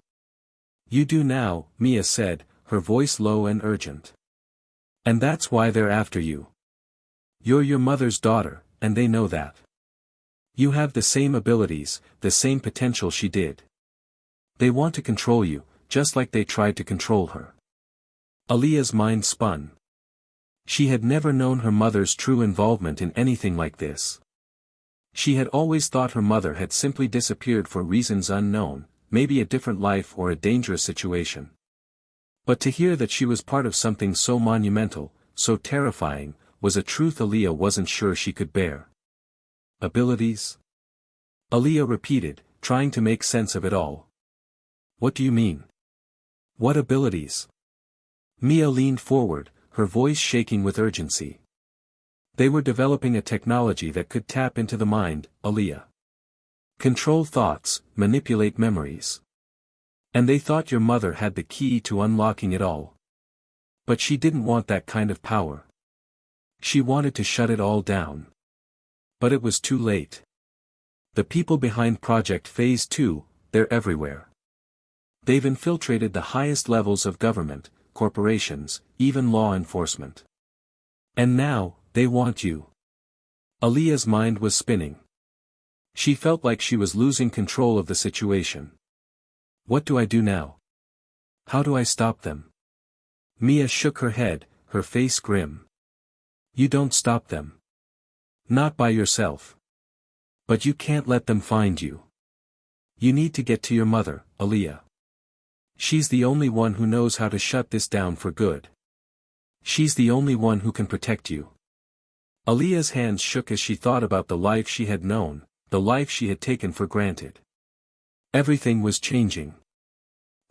"You do now," Mia said, her voice low and urgent. "And that's why they're after you. You're your mother's daughter, and they know that. You have the same abilities, the same potential she did. They want to control you, just like they tried to control her." Aaliyah's mind spun. She had never known her mother's true involvement in anything like this. She had always thought her mother had simply disappeared for reasons unknown, maybe a different life or a dangerous situation. But to hear that she was part of something so monumental, so terrifying, was a truth Aaliyah wasn't sure she could bear. "Abilities?" Aaliyah repeated, trying to make sense of it all. "What do you mean? What abilities?" Mia leaned forward, her voice shaking with urgency. "They were developing a technology that could tap into the mind, Aaliyah. Control thoughts, manipulate memories. And they thought your mother had the key to unlocking it all. But she didn't want that kind of power. She wanted to shut it all down. But it was too late. The people behind Project Phase 2, they're everywhere. They've infiltrated the highest levels of government, corporations, even law enforcement. And now, they want you." Aaliyah's mind was spinning. She felt like she was losing control of the situation. "What do I do now? How do I stop them?" Mia shook her head, her face grim. "You don't stop them. Not by yourself. But you can't let them find you. You need to get to your mother, Aaliyah. She's the only one who knows how to shut this down for good. She's the only one who can protect you. Aaliyah's hands shook as she thought about the life she had known, the life she had taken for granted. Everything was changing.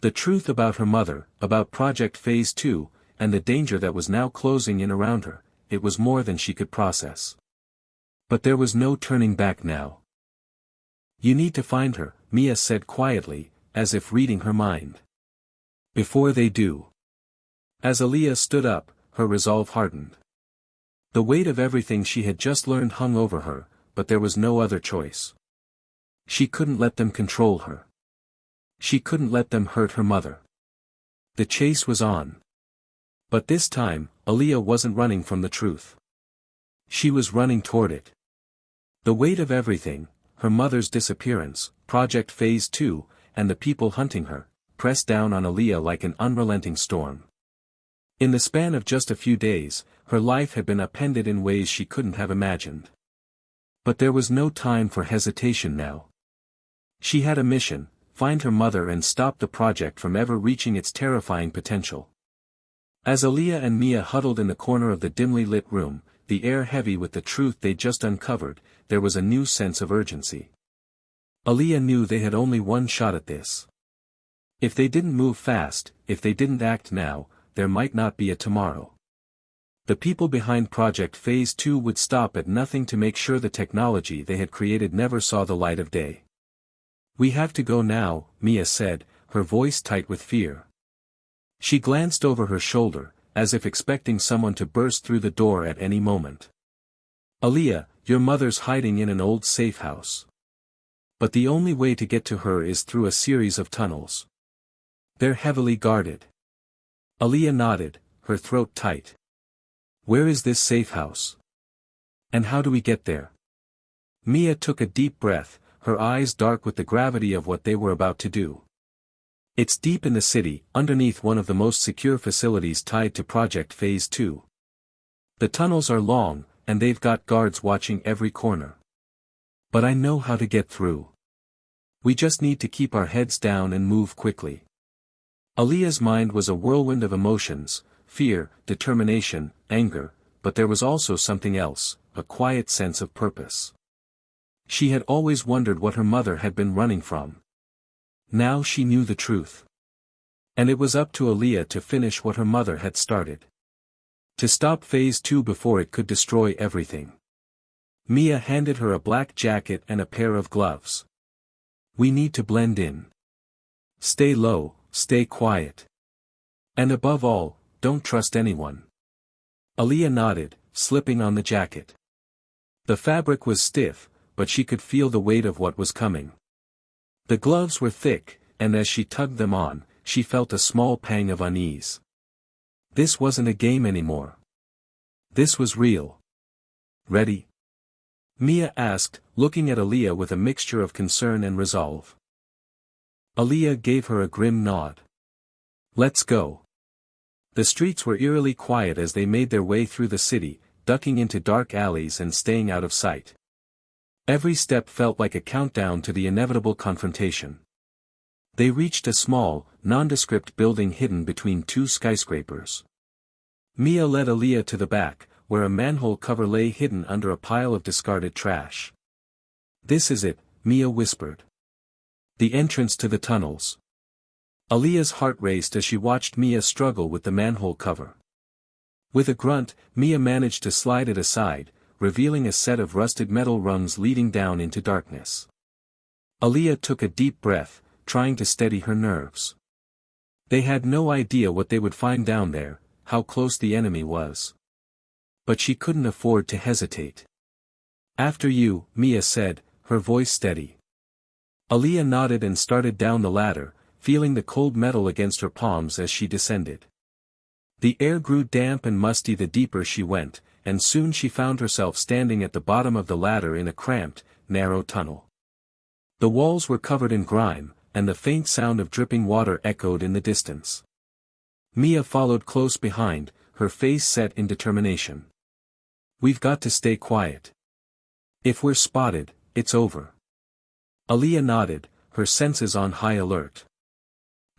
The truth about her mother, about Project Phase 2, and the danger that was now closing in around her, it was more than she could process. But there was no turning back now. You need to find her, Mia said quietly, as if reading her mind. Before they do. As Aaliyah stood up, her resolve hardened. The weight of everything she had just learned hung over her, but there was no other choice. She couldn't let them control her. She couldn't let them hurt her mother. The chase was on. But this time, Aaliyah wasn't running from the truth. She was running toward it. The weight of everything, her mother's disappearance, Project Phase 2, and the people hunting her, pressed down on Aaliyah like an unrelenting storm. In the span of just a few days, her life had been upended in ways she couldn't have imagined. But there was no time for hesitation now. She had a mission: find her mother and stop the project from ever reaching its terrifying potential. As Aaliyah and Mia huddled in the corner of the dimly lit room, the air heavy with the truth they'd just uncovered, there was a new sense of urgency. Aaliyah knew they had only one shot at this. If they didn't move fast, if they didn't act now, there might not be a tomorrow. The people behind Project Phase 2 would stop at nothing to make sure the technology they had created never saw the light of day. We have to go now, Mia said, her voice tight with fear. She glanced over her shoulder, as if expecting someone to burst through the door at any moment. Aaliyah, your mother's hiding in an old safe house. But the only way to get to her is through a series of tunnels. They're heavily guarded. Aaliyah nodded, her throat tight. Where is this safe house? And how do we get there? Mia took a deep breath, her eyes dark with the gravity of what they were about to do. It's deep in the city, underneath one of the most secure facilities tied to Project Phase 2. The tunnels are long, and they've got guards watching every corner. But I know how to get through. We just need to keep our heads down and move quickly. Aaliyah's mind was a whirlwind of emotions, fear, determination, anger, but there was also something else, a quiet sense of purpose. She had always wondered what her mother had been running from. Now she knew the truth. And it was up to Aaliyah to finish what her mother had started. To stop Phase 2 before it could destroy everything. Mia handed her a black jacket and a pair of gloves. We need to blend in. Stay low, stay quiet. And above all, don't trust anyone. Aaliyah nodded, slipping on the jacket. The fabric was stiff, but she could feel the weight of what was coming. The gloves were thick, and as she tugged them on, she felt a small pang of unease. This wasn't a game anymore. This was real. Ready? Mia asked, looking at Aaliyah with a mixture of concern and resolve. Aaliyah gave her a grim nod. Let's go. The streets were eerily quiet as they made their way through the city, ducking into dark alleys and staying out of sight. Every step felt like a countdown to the inevitable confrontation. They reached a small, nondescript building hidden between two skyscrapers. Mia led Aaliyah to the back, where a manhole cover lay hidden under a pile of discarded trash. This is it, Mia whispered. The entrance to the tunnels. Aaliyah's heart raced as she watched Mia struggle with the manhole cover. With a grunt, Mia managed to slide it aside, revealing a set of rusted metal rungs leading down into darkness. Aaliyah took a deep breath, trying to steady her nerves. They had no idea what they would find down there, how close the enemy was. But she couldn't afford to hesitate. After you, Mia said, her voice steady. Aaliyah nodded and started down the ladder, feeling the cold metal against her palms as she descended. The air grew damp and musty the deeper she went, and soon she found herself standing at the bottom of the ladder in a cramped, narrow tunnel. The walls were covered in grime, and the faint sound of dripping water echoed in the distance. Mia followed close behind, her face set in determination. We've got to stay quiet. If we're spotted, it's over. Aaliyah nodded, her senses on high alert.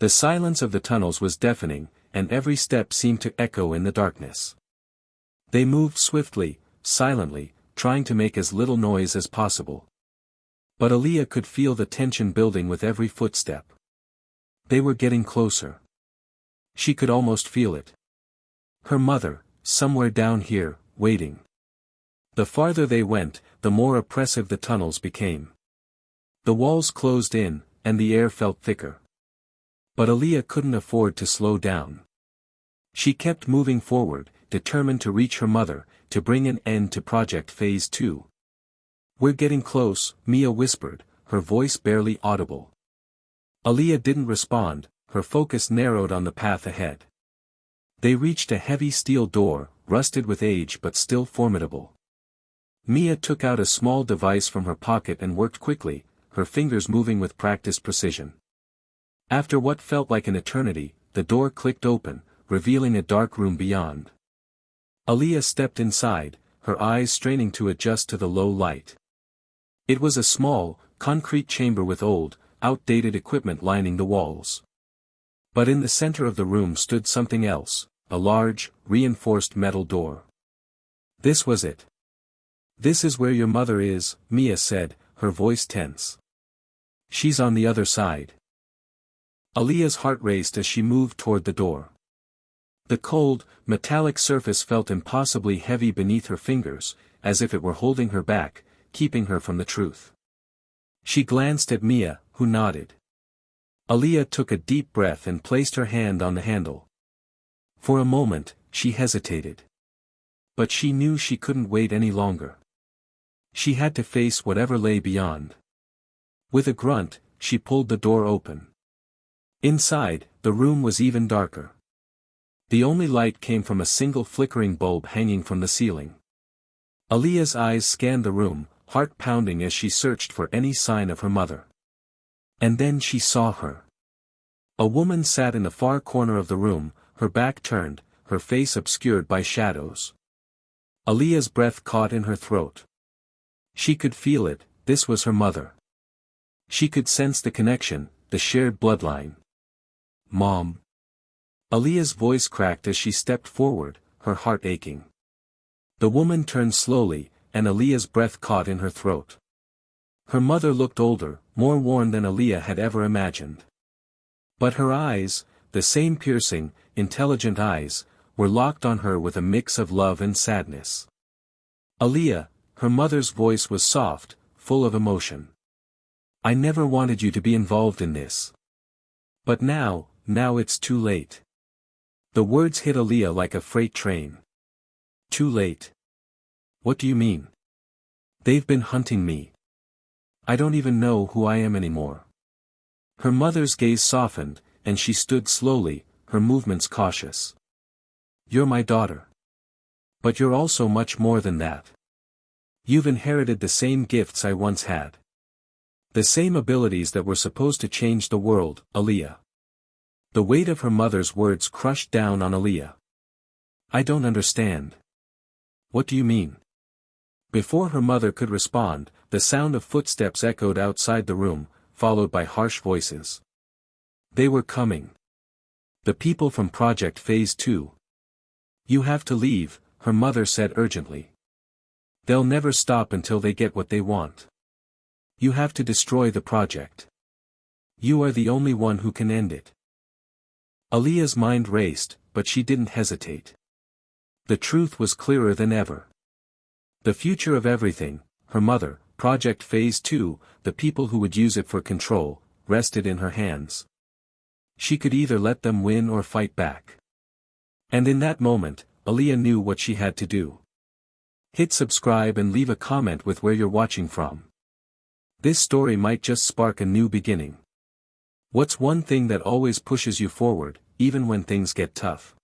The silence of the tunnels was deafening, and every step seemed to echo in the darkness. They moved swiftly, silently, trying to make as little noise as possible. But Aaliyah could feel the tension building with every footstep. They were getting closer. She could almost feel it. Her mother, somewhere down here, waiting. The farther they went, the more oppressive the tunnels became. The walls closed in, and the air felt thicker. But Aaliyah couldn't afford to slow down. She kept moving forward, determined to reach her mother, to bring an end to Project Phase 2. "We're getting close," Mia whispered, her voice barely audible. Aaliyah didn't respond, her focus narrowed on the path ahead. They reached a heavy steel door, rusted with age but still formidable. Mia took out a small device from her pocket and worked quickly, her fingers moving with practiced precision. After what felt like an eternity, the door clicked open, revealing a dark room beyond. Aaliyah stepped inside, her eyes straining to adjust to the low light. It was a small, concrete chamber with old, outdated equipment lining the walls. But in the center of the room stood something else, a large, reinforced metal door. This was it. "This is where your mother is," Mia said, her voice tense. "She's on the other side." Aaliyah's heart raced as she moved toward the door. The cold, metallic surface felt impossibly heavy beneath her fingers, as if it were holding her back, keeping her from the truth. She glanced at Mia, who nodded. Aaliyah took a deep breath and placed her hand on the handle. For a moment, she hesitated. But she knew she couldn't wait any longer. She had to face whatever lay beyond. With a grunt, she pulled the door open. Inside, the room was even darker. The only light came from a single flickering bulb hanging from the ceiling. Aaliyah's eyes scanned the room, heart pounding as she searched for any sign of her mother. And then she saw her. A woman sat in the far corner of the room, her back turned, her face obscured by shadows. Aaliyah's breath caught in her throat. She could feel it, this was her mother. She could sense the connection, the shared bloodline. "Mom." Aaliyah's voice cracked as she stepped forward, her heart aching. The woman turned slowly, and Aaliyah's breath caught in her throat. Her mother looked older, more worn than Aaliyah had ever imagined. But her eyes, the same piercing, intelligent eyes, were locked on her with a mix of love and sadness. "Aaliyah," her mother's voice was soft, full of emotion. "I never wanted you to be involved in this. But now it's too late." The words hit Aaliyah like a freight train. "Too late? What do you mean?" "They've been hunting me. I don't even know who I am anymore." Her mother's gaze softened, and she stood slowly, her movements cautious. "You're my daughter. But you're also much more than that. You've inherited the same gifts I once had. The same abilities that were supposed to change the world, Aaliyah." The weight of her mother's words crushed down on Aaliyah. "I don't understand. What do you mean?" Before her mother could respond, the sound of footsteps echoed outside the room, followed by harsh voices. They were coming. The people from Project Phase 2. "You have to leave," her mother said urgently. "They'll never stop until they get what they want. You have to destroy the project. You are the only one who can end it." Aaliyah's mind raced, but she didn't hesitate. The truth was clearer than ever. The future of everything, her mother, Project Phase 2, the people who would use it for control, rested in her hands. She could either let them win or fight back. And in that moment, Aaliyah knew what she had to do. Hit subscribe and leave a comment with where you're watching from. This story might just spark a new beginning. What's one thing that always pushes you forward, even when things get tough?